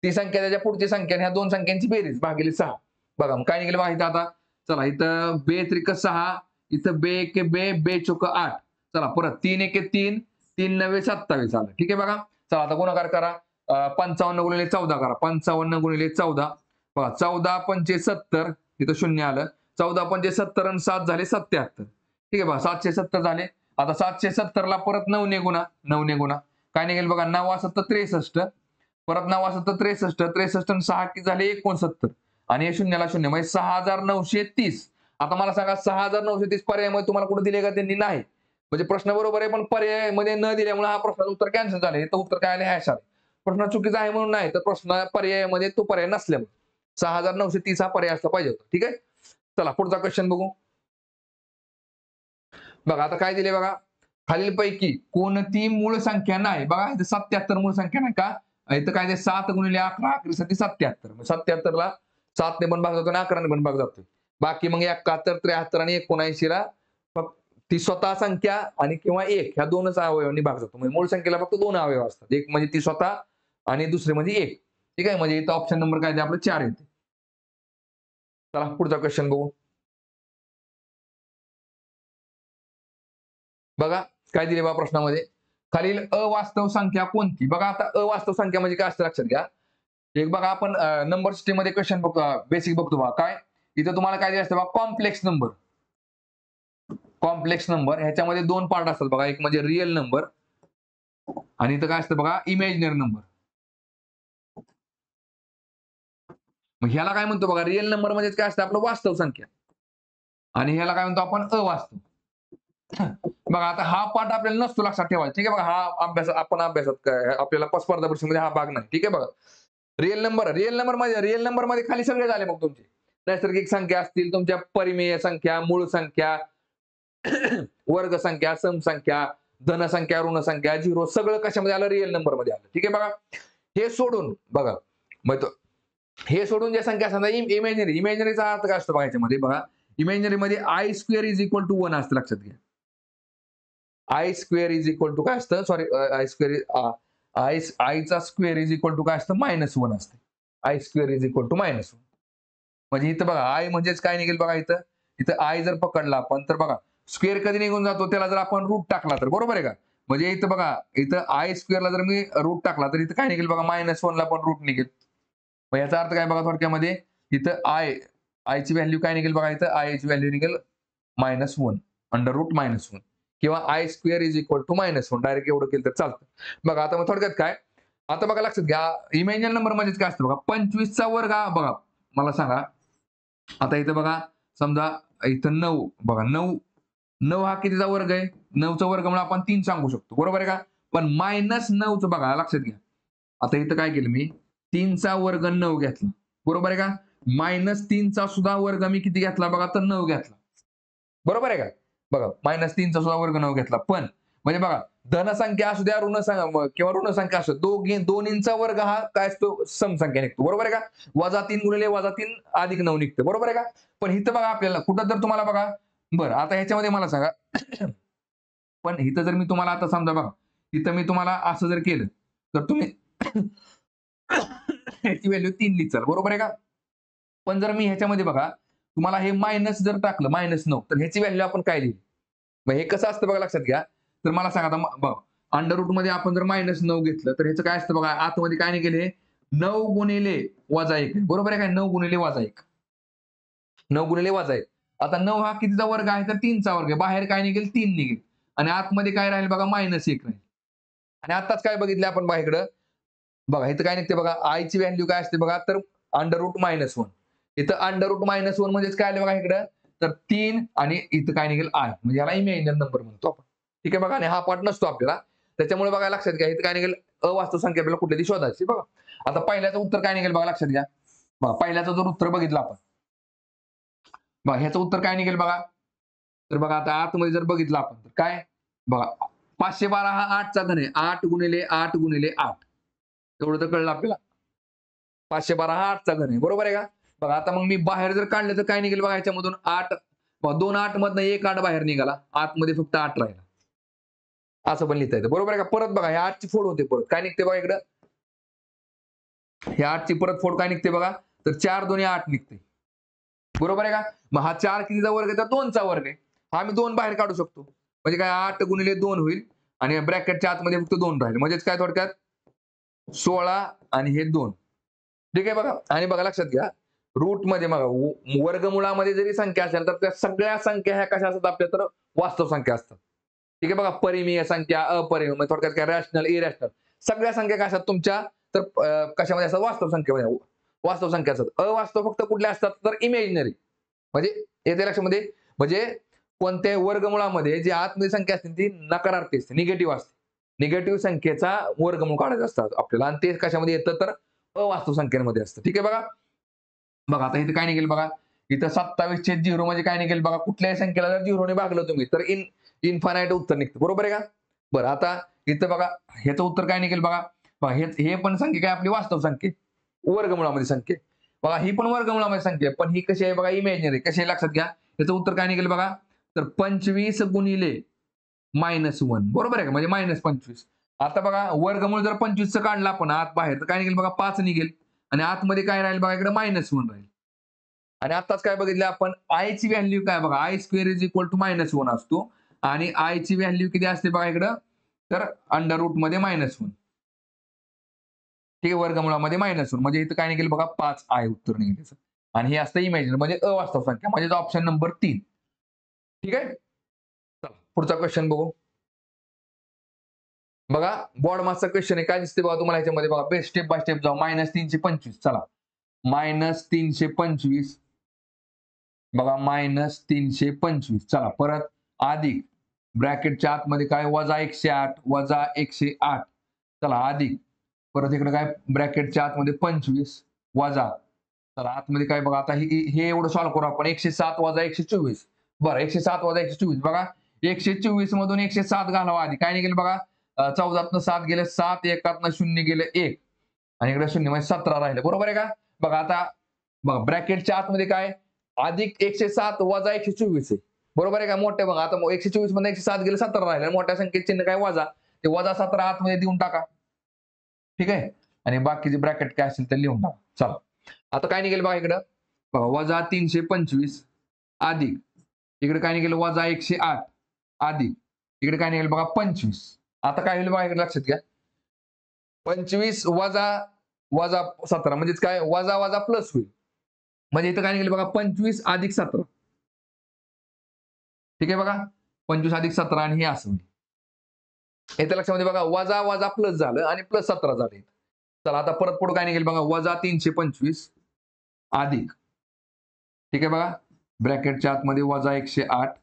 ती संख्या त्याच्या पुढची संख्या ह्या दोन संख्यांची बेरीज भागिले 6. बघा मग काय निघेल बघा इथं आता. चला इथं बे त्रिक 6, इथं बे एक बे, बे चोक 8. चला परत 3 एक 3, 3 9 27 आलं. ठीक आहे बघा. चला आता गुणाकार करा. 55 गुणिले 14 करा. 55 गुणिले 14. बघा 14 पंचे 70, इथं 0 आलं. 14 पंचे 70 आणि 7 झाले 77. ठीक आहे बघा 770 झाले. आता 770 ला परत 9 ने गुणा, 9 ने गुणा. काय निघेल बघा, 9 असत 63, परत 9 असत 63, 63 आणि 6 किती झाले 69. आणि हे शून्याला शून्य म्हणजे 6930. आता मला सांगा 6930 पर्यायामध्ये तुम्हाला कुठे दिले का त्यांनी? नाही. म्हणजे प्रश्न बरोबर आहे पण पर्याय मध्ये न दिल्यामुळे हा प्रश्नाचं उत्तर कॅन्सल झाले. तर उत्तर काय आले, हॅश आले. प्रश्न चुकीचा आहे म्हणून नाही, तर प्रश्न पर्यायामध्ये तो पर्याय नसल्यामुळे 6930 हा पर्याय असला पाहिजे होता. ठीक आहे. चला पुढचा क्वेश्चन बघू. बघा आता काय दिले बघा. खालीलपैकी कोणती मूळ संख्या नाही. बघा इथे 77 मूळ संख्या नाही का. इथं काय ते 7 गुणिले 11 अकरासाठी 77. 77 ला 7 ने पण भाग जातो आणि 11 ने पण भाग जातो. बाकी मग 71, 73 आणि 79 ला फक्त ती स्वतः संख्या आणि किंवा 1 ह्या दोनच अवयवांनी भाग जातो. म्हणजे मूळ संख्येला फक्त 2 अवयव असतात. एक म्हणजे ती स्वतः आणि दुसरे म्हणजे 1. ठीक आहे. म्हणजे इथं ऑप्शन नंबर काय आपलं 4 येते. चला पुढचा क्वेश्चन बघू. बघा काय दिले बा प्रश्नामध्ये. खालील अवास्तव संख्या कोणती. बघा आता अवास्तव संख्या म्हणजे काय असतं लक्षात घ्या. एक बघा आपण नंबर सिस्टीम मध्ये क्वेश्चन बेसिक बघतो बघा. काय इथं तुम्हाला काय दिलं असतं बघा, कॉम्प्लेक्स नंबर. कॉम्प्लेक्स नंबर ह्याच्यामध्ये 2 पार्ट असतात बघा. एक म्हणजे रिअल नंबर आणि इथं काय असतं बघा, इमॅजिनरी नंबर. मग ह्याला काय म्हणतो बघा, रिअल नंबर म्हणजे काय असतं आपलं वास्तव संख्या आणि ह्याला काय म्हणतो आपण अवास्तव. बघा आता हा पाठ आपल्याला नसतो लक्षात ठेवायचा. ठीक आहे. बघा हा अभ्यास आपण अभ्यासात काय आपल्याला स्पर्धा परीक्षेमध्ये हा भाग नाही. ठीक आहे. बघा रिअल नंबर मध्ये खाली सगळे झाले मग तुमचे नैसर्गिक संख्या असतील, तुमच्या परिमेय संख्या, मूळ संख्या, वर्ग संख्या, सम संख्या, धन संख्या, ऋण संख्या, झिरो सगळं कशामध्ये आलं, रिअल नंबर मध्ये आलं. ठीक आहे. बघा हे सोडून बघा मग हे सोडून ज्या संख्या असतात इमॅजिनरीचा अर्थ काय असतो बघा याच्यामध्ये. बघा इमॅजिनरी मध्ये I square is equal to 1 असतं लक्षात घ्या. I square is equal to काय असतं, सॉरी आय स्क्वेअर आयचा स्क्वेअर इज इक्वल टू काय असतं, -1 असते. I square is equal to -1. म्हणजे इथं बघा आय म्हणजेच काय निघेल बघा. इथं इथं आय जर पकडला आपण तर बघा स्क्वेअर कधी निघून जातो, त्याला जर आपण रूट टाकला तर बरोबर आहे का. म्हणजे इथं बघा इथं आय स्क्वेअरला जर मी रूट टाकला तर इथं काय निघेल बघा, -1 ला पण रूट निघेल. मग याचा अर्थ काय बघा थोडक्यामध्ये, इथं आयची व्हॅल्यू काय निघेल बघा, इथं आयची व्हॅल्यू निघेल -1 अंडर रूट -1 किंवा i square is equal to -1. Direct एवढं केलं तर चालतं. बघा आता मग थोडक्यात काय, आता बघा लक्षात घ्या इमॅजिनरी नंबर म्हणजे काय असतं बघा, 25 चा वर्ग हा बघा मला सांगा. आता इथं बघा समजा इथं 9 बघा 9 हा कितीचा वर्ग आहे, 9चा वर्ग म्हणून आपण 3 सांगू शकतो बरोबर आहे का. पण -9चं बघा लक्षात घ्या. आता इथं काय केलं मी, 3चा वर्ग 9 घेतला बरोबर आहे का. -3चा सुद्धा वर्ग मी किती घेतला बघा, तर 9 घेतला बरोबर आहे का. बघा -3चा सुद्धा वर्ग 9 घेतला. पण म्हणजे बघा धनसंख्या असू द्या किंवा ऋणसंख्या असू द्या, दोन्हींचा वर्ग हा काय असतो, समसंख्या निघतो बरोबर आहे का. -3 गुणिले -3 अधिक 9 निघतं बरोबर आहे का. पण इथं बघा आपल्याला कुठं तर तुम्हाला बघा, बरं आता ह्याच्यामध्ये मला सांगा पण इथं जर मी तुम्हाला आता समजा बघा, इथं मी तुम्हाला असं जर केलं तर तुम्ही ह्याची व्हॅल्यू 3 लिहिचाल बरोबर आहे का. पण जर मी ह्याच्यामध्ये बघा तुम्हाला हे मायनस जर टाकलं -9 तर ह्याची व्हॅल्यू आपण काय लिहिली. मग हे कसं असतं बघा लक्षात घ्या. तर मला सांगा आता बघा अंडर रूट मध्ये आपण जर -9 घेतलं तर ह्याचं काय असतं बघा, आतमध्ये काय निघेल हे 9 गुणिले -1 बरोबर आहे काय. 9 गुणिले -1 9 गुणिले -1. आता 9 हा कितीचा वर्ग आहे, तर 3चा वर्ग आहे. बाहेर काय निघेल, 3 निघेल आणि आतमध्ये काय राहील बघा, -1 राहील. आणि आताच काय बघितलं आपण बघा इकडं, बघा इथं काय निघते बघा, आय ची व्हॅल्यू काय असते बघा, तर अंडर रूट -1. इथं अंडर रूट -1 म्हणजेच काय आलं बघा इकडं, तर 3 आणि इथं काय निघेल आय, म्हणजे याला इमॅजिनरी नंबर म्हणतो आपण. ठीक आहे बघा. आणि हा पार्ट नसतो आपल्याला, त्याच्यामुळे बघा लक्षात घ्या इथं काय निघेल, अवास्तव संख्या आपल्याला कुठली ती शोधायची. बघा आता पहिल्याचं उत्तर काय निघेल बघा लक्षात घ्या. बघा पहिल्याचं जर उत्तर बघितलं आपण, बघा ह्याचं उत्तर काय निघेल बघा. तर बघा आता आतमध्ये जर बघितलं आपण तर काय बघा, 512 हा 8चा घन आहे. 8 गुणिले 8 गुणिले 8 एवढं तर कळलं आपल्याला. 512 हा 8चा घन आहे बरोबर आहे का. बघा आता मग मी बाहेर जर काढलं तर काय निघेल बघा ह्याच्यामधून 8, 2 8 मधनं 1 8 बाहेर निघाला, आतमध्ये फक्त 8 राहिला. असं पण लिहिता येतं बरोबर आहे का. परत बघा ह्या 8ची फोड होते, परत काय निघते बघा इकडं, ह्या 8ची परत फोड काय निघते बघा, तर 4 2 8 निघते बरोबर आहे का. मग हा 4 कितीचा वर्ग आहे, तर 2चा वर्ग आहे. हा मी 2 बाहेर काढू शकतो, म्हणजे काय 8 गुणिले 2 होईल आणि ब्रॅकेटच्या आतमध्ये फक्त 2 राहील, म्हणजेच काय थोडक्यात 16 आणि हे 2. ठीक आहे बघा. आणि बघा लक्षात घ्या रूट मध्ये बघा वर्गमुळामध्ये जरी संख्या असेल तर त्या सगळ्या संख्या ह्या कशा असतात आपल्या, तर वास्तव संख्या असतात. ठीक आहे बघा. परिमेय संख्या, अपरिमेय म्हणजे थोडक्यात काय रॅशनल, इरॅशनल सगळ्या संख्या काय असतात तुमच्या, तर कशामध्ये असतात, वास्तव संख्येमध्ये वास्तव संख्या असतात. अवास्तव फक्त कुठल्या असतात, तर इमॅजिनरी. म्हणजे येते लक्षामध्ये, म्हणजे कोणत्याही वर्गमुळामध्ये जी आतमध्ये संख्या असते ती नकारार्थी असते, निगेटिव्ह असते. निगेटिव्ह संख्येचा वर्गमूळ काढायचा असतात आपल्याला आणि ते कशामध्ये येतं तर अवास्तव संख्येमध्ये असतं. ठीक आहे बघा. बघा आता इथे काय निघेल बघा. इथं 27/0 म्हणजे काय निघेल बघा. कुठल्याही संख्येला जर 0 ने भागलं तुम्ही तर इन्फानाइट उत्तर निघतं. बरोबर आहे का? बरं आता इथं बघा ह्याचं उत्तर काय निघेल बघा. पहा हे पण संख्या काय आपली वास्तव संख्या वर्गमुळामध्ये संख्या. बघा ही पण वर्गमुळामध्ये संख्या आहे. पण ही कशी आहे बघा इमॅजिनरी. कशी आहे लक्षात घ्या. याचं उत्तर काय निघेल बघा. तर 25 गुणिले -1 बरोबर आहे का? म्हणजे -25. आता बघा वर्गमूळ जर 25चं काढलं आपण आत बाहेर तर काय निघेल बघा 5 निघेल आणि आतमध्ये काय राहील बघा इकडे -1 राहील. आणि आताच काय बघितलं आपण आय ची व्हॅल्यू काय बघा i square is equal to -1 असतो आणि आय ची व्हॅल्यू किती असते बघा इकडं तर अंडर रूट मध्ये -1. ठीक आहे वर्गमुळामध्ये -1 म्हणजे इथं काय निघेल बघा 5 आय उत्तर निघेल त्याचं. आणि हे असतं इमॅजिनरी म्हणजे अवास्तव संख्या म्हणजे ऑप्शन नंबर 3. ठीक आहे. चला पुढचा क्वेश्चन बघू. बघा बॉड मासचा क्वेश्चन आहे काय दिसते बघा तुम्हाला ह्याच्यामध्ये बघा बेस्ट स्टेप बाय स्टेप जाऊ -325 चला -325 बघा -325 चला परत अधिक ब्रॅकेटच्या आतमध्ये काय -108 -108 चला अधिक परत इकडे काय ब्रॅकेटच्या आतमध्ये 25 वजा चला आतमध्ये काय बघा आता हे एवढं सॉल्व्ह करू आपण 107 - 124 बरं 107 - 124 बघा 124 मधून 107 घालावा आधी काय निघेल बघा 14तनं 7 गेले 7 एकातनं 0 गेले 1 आणि इकडे 0 म्हणजे 17 राहिले बरोबर आहे का बघा आता बघा ब्रॅकेटच्या आतमध्ये काय अधिक 107 वजा 124 आहे बरोबर आहे का मोठे बघा आता 124 मध्ये 107 गेले 17 राहिले मोठ्या संख्येचे चिन्ह काय वजा ते वजा 17 आतमध्ये देऊन टाका ठीक आहे आणि बाकीचे ब्रॅकेट काय असेल ते लिहून टाका चला आता काय निघेल बघा इकडं बघा वजा 325 अधिक इकडे काय निघेल वजा 108 अधिक इकडे काय निघेल बघा 25 आता काय होईल बघा इकडे लक्षात घ्या 25 वजा वजा 17 म्हणजेच काय वजा वजा प्लस होईल म्हणजे इथं काय निघेल बघा 25 अधिक 17 ठीक आहे बघा 25 अधिक 17 आणि हे असं होईल इथं लक्षामध्ये बघा वजा वजा प्लस झालं आणि प्लस 17 झाले चला आता परत पुढे काय निघेल बघा वजा 325 अधिक ठीक आहे बघा ब्रॅकेटच्या आतमध्ये वजा 108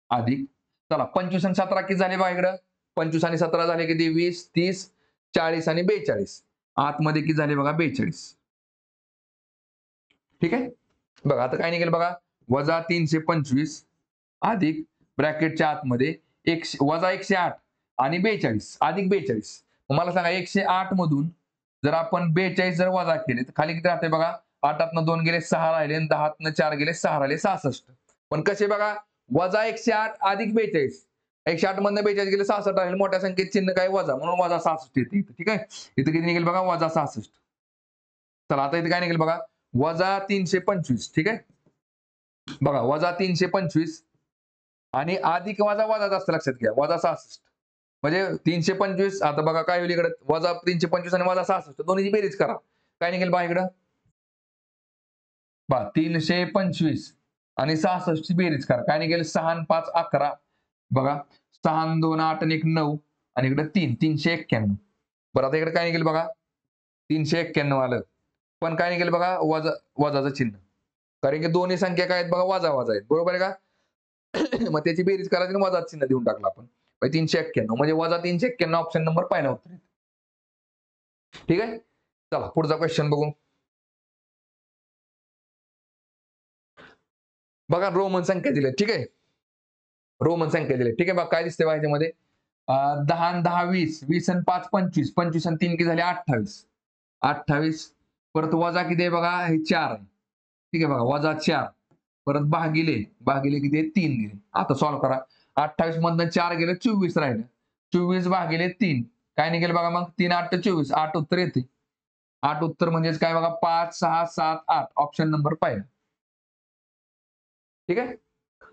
अधिक चला 25 आणि 17 किती झाले बघा इकडं 25 आणि 17 झाले किती 20 30 40 आणि 42 आतमध्ये किती झाले बघा 42 ठीक आहे बघा आता काय निघेल बघा वजा 325 अधिक ब्रॅकेटच्या आतमध्ये वजा 108 आणि 42 अधिक 42 मला सांगा 108 मधून जर आपण 42 जर वजा केले तर खाली किती राहते बघा 8तनं 2 गेले 6 राहिले आणि 10तनं 4 गेले 6 राहिले 66 पण कसे बघा वजा 108 अधिक 42 108 मधनं 42 गेले 66 राहिले मोठ्या संख्येत चिन्ह काय वजा म्हणून वजा 66 येते इथं ठीक आहे इथं किती निघेल बघा वजा 66 चला आता इथे काय निघेल बघा वजा 325 ठीक आहे बघा वजा 325 आणि अधिक वजा वजाच असतं लक्षात घ्या वजा 66 म्हणजे 325 आता बघा काय होईल इकडे वजा 325 आणि वजा 66 दोन्हीची बेरीज करा काय निघेल बघा इकडं बा 325 आणि 66 ची बेरीज करा काय निघेल 6 आणि 5 11 बघा 6 आणि 2 8 आणि 1 9 आणि इकडे 3 391 बरं आता इकडे काय निघेल बघा 391 आलं पण काय निघेल बघा वजा वजाचं चिन्ह कारण की दोन्ही संख्या काय आहेत बघा वजा वजा आहेत बरोबर आहे का मग त्याची बेरीज करायची आणि वजा चिन्ह देऊन टाकलं आपण 391 म्हणजे वजा 391 ऑप्शन नंबर पहिला उत्तर ठीक आहे चला पुढचा क्वेश्चन बघू बघा रोमन संख्या दिल्या ठीक आहे रोमन संख्या दिल्या ठीक आहे बघा काय दिसते बघा ह्याच्यामध्ये 10 आणि 10 20 20 आणि 5 25 25 आणि 3 किती झाले 28 28 परत वजा किती आहे बघा हे 4 आहे ठीक आहे बघा वजा 4 परत भागिले किती आहे 3 दिले आता सॉल्व्ह करा 28 मधनं 4 गेले 24 राहिलं 24 भागिले 3 काय निघेल बघा मग 3 8 24 8 उत्तर येते 8 उत्तर म्हणजेच काय बघा 5 6 7 8 ऑप्शन नंबर पहिला ठीक आहे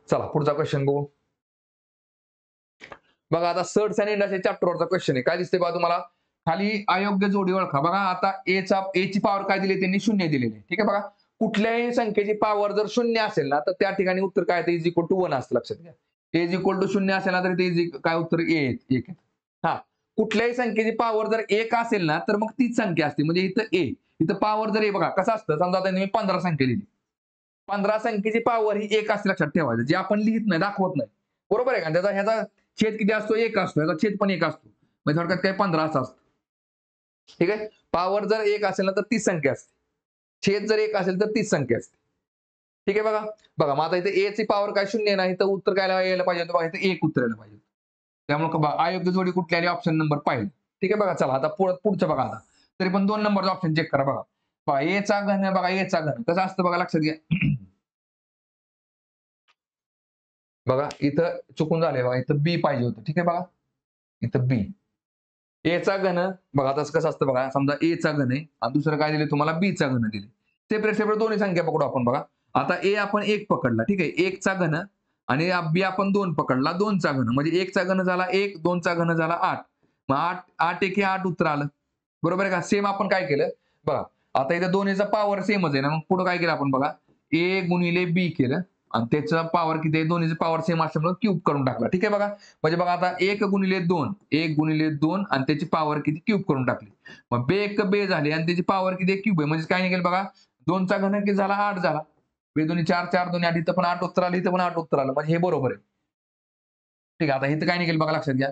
चला पुढचा क्वेश्चन बघू बघा आता सर्ट्स आणि इंडासच्या चॅप्टरवरचा क्वेश्चन आहे काय दिसते बघा तुम्हाला खाली अयोग्य जोडी ओळखा बघा आता ए ची पॉवर काय दिली त्यांनी 0 दिलेली ठीक आहे बघा कुठल्याही संख्येची पॉवर जर 0 असेल ना तर त्या ठिकाणी उत्तर काय इज इक्वल टू 1 असतं लक्षात घ्या ए इज इक्वल टू 0 असेल ना तर ते काय उत्तर एक हा कुठल्याही संख्येची पॉवर जर 1 असेल ना तर मग तीच संख्या असते म्हणजे इथं इथं पॉवर जर बघा कसं असतं समजा आता मी 15 संख्या लिहिली 15 संख्येची पॉवर ही 1 असते लक्षात ठेवायचं जे आपण लिहित नाही दाखवत नाही बरोबर आहे का त्याचा ह्याचा छेद किती असतो 1 असतो याचा छेद पण 1 असतो म्हणजे थोडक्यात काय 15 असं असतं. ठीक आहे. पॉवर जर 1 असेल ना तर 30 संख्या असते. छेद जर 1 असेल तर 30 संख्या असते. ठीक आहे बघा. बघा मग आता इथे a ची पॉवर काय 0 नाही तर उत्तर काय यायला पाहिजे होतं बघा इथे 1 उत्तर यायला पाहिजे. त्यामुळे बघा अयोग्य जोडी कुठली आली ऑप्शन नंबर पाहिजे. ठीक आहे बघा चला आता पुढचं बघा आता. तरी पण 2 नंबरचा ऑप्शन चेक करा बघा. बघा a चा घन बघा a चा घन कसं असतं बघा लक्षात घ्या. बघा इथं चुकून झालंय बघा इथं b पाहिजे होतं. ठीक आहे बघा. इथं b. a चा घन बघा आता कसं असतं बघा समजा a चा घन आहे आणि दुसरं काय दिले तुम्हाला b चा घन दिले. सेपरेट दोन्ही संख्या पकडू आपण बघा. आता a आपण 1 पकडला ठीक आहे. 1 चा घन आणि b आपण 2 पकडला 2 चा घन म्हणजे 1 चा घन झाला 1 2 चा घन झाला 8. मग 8 1 हे 8 उत्तर आलं. बरोबर आहे का? सेम आपण काय केलं बघा. आता इथे दोन्हीचा पॉवर सेमच आहे ना मग पुढे काय केलं आपण बघा a गुणिले b केलं आणि त्याचं पॉवर किती आहे दोन्हीचं पॉवर सेम असल्यामुळे क्यूब करून टाकला. ठीक आहे बघा. म्हणजे बघा आता 1 गुणिले 2 1 गुणिले 2 आणि त्याची पॉवर किती क्यूब करून टाकली. मग बे 1 बे झाली आणि त्याची पॉवर किती क्यूब आहे म्हणजे काय निघेल बघा 2 चा घन किती झाला 8 झाला. बे दोन्ही 4 4 दोन्ही 8 इथं पण 8 उत्तर आलं इथं पण 8 उत्तर आलं म्हणजे हे बरोबर आहे. ठीक आहे आता इथं काय निघेल बघा लक्षात घ्या.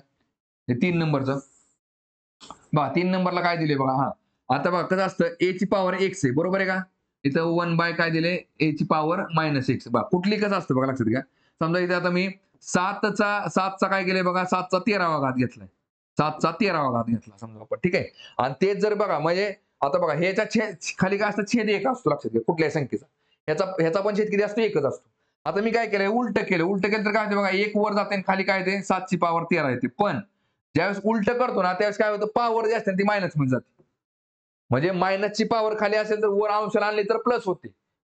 हे 3 नंबरचं. बघा 3 नंबरला काय दिले बघा हा. आता बघा कसं असतं a ची पॉवर x आहे बरोबर आहे का? इथं 1 बाय काय दिले a ची पॉवर -x. बघा कुठली कसं असतं बघा लक्षात घ्या. समजा इथे आता मी 7चा काय केलंय बघा 7चा 13वा घात घेतलाय. 7चा 13वा घात घेतला समजा आपण ठीक आहे. आणि तेच जर बघा म्हणजे आता बघा ह्याच्या खाली काय असतं छेद 1 असतो लक्षात घ्या कुठल्याही संख्येचा. ह्याचा पण छेद किती असतो 1च असतो. आता मी काय केलंय उलटं केलं तर काय होतं बघा 1 वर जाते आणि खाली काय येते 7 ची पॉवर 13 येते. पण ज्यावेळेस उलटं करतो ना त्यावेळेस काय होतं पॉवर जी असते ती मायनस मध्ये जाते. म्हणजे मायनसची पॉवर खाली असेल तर वर अंशाला आणली तर प्लस होते.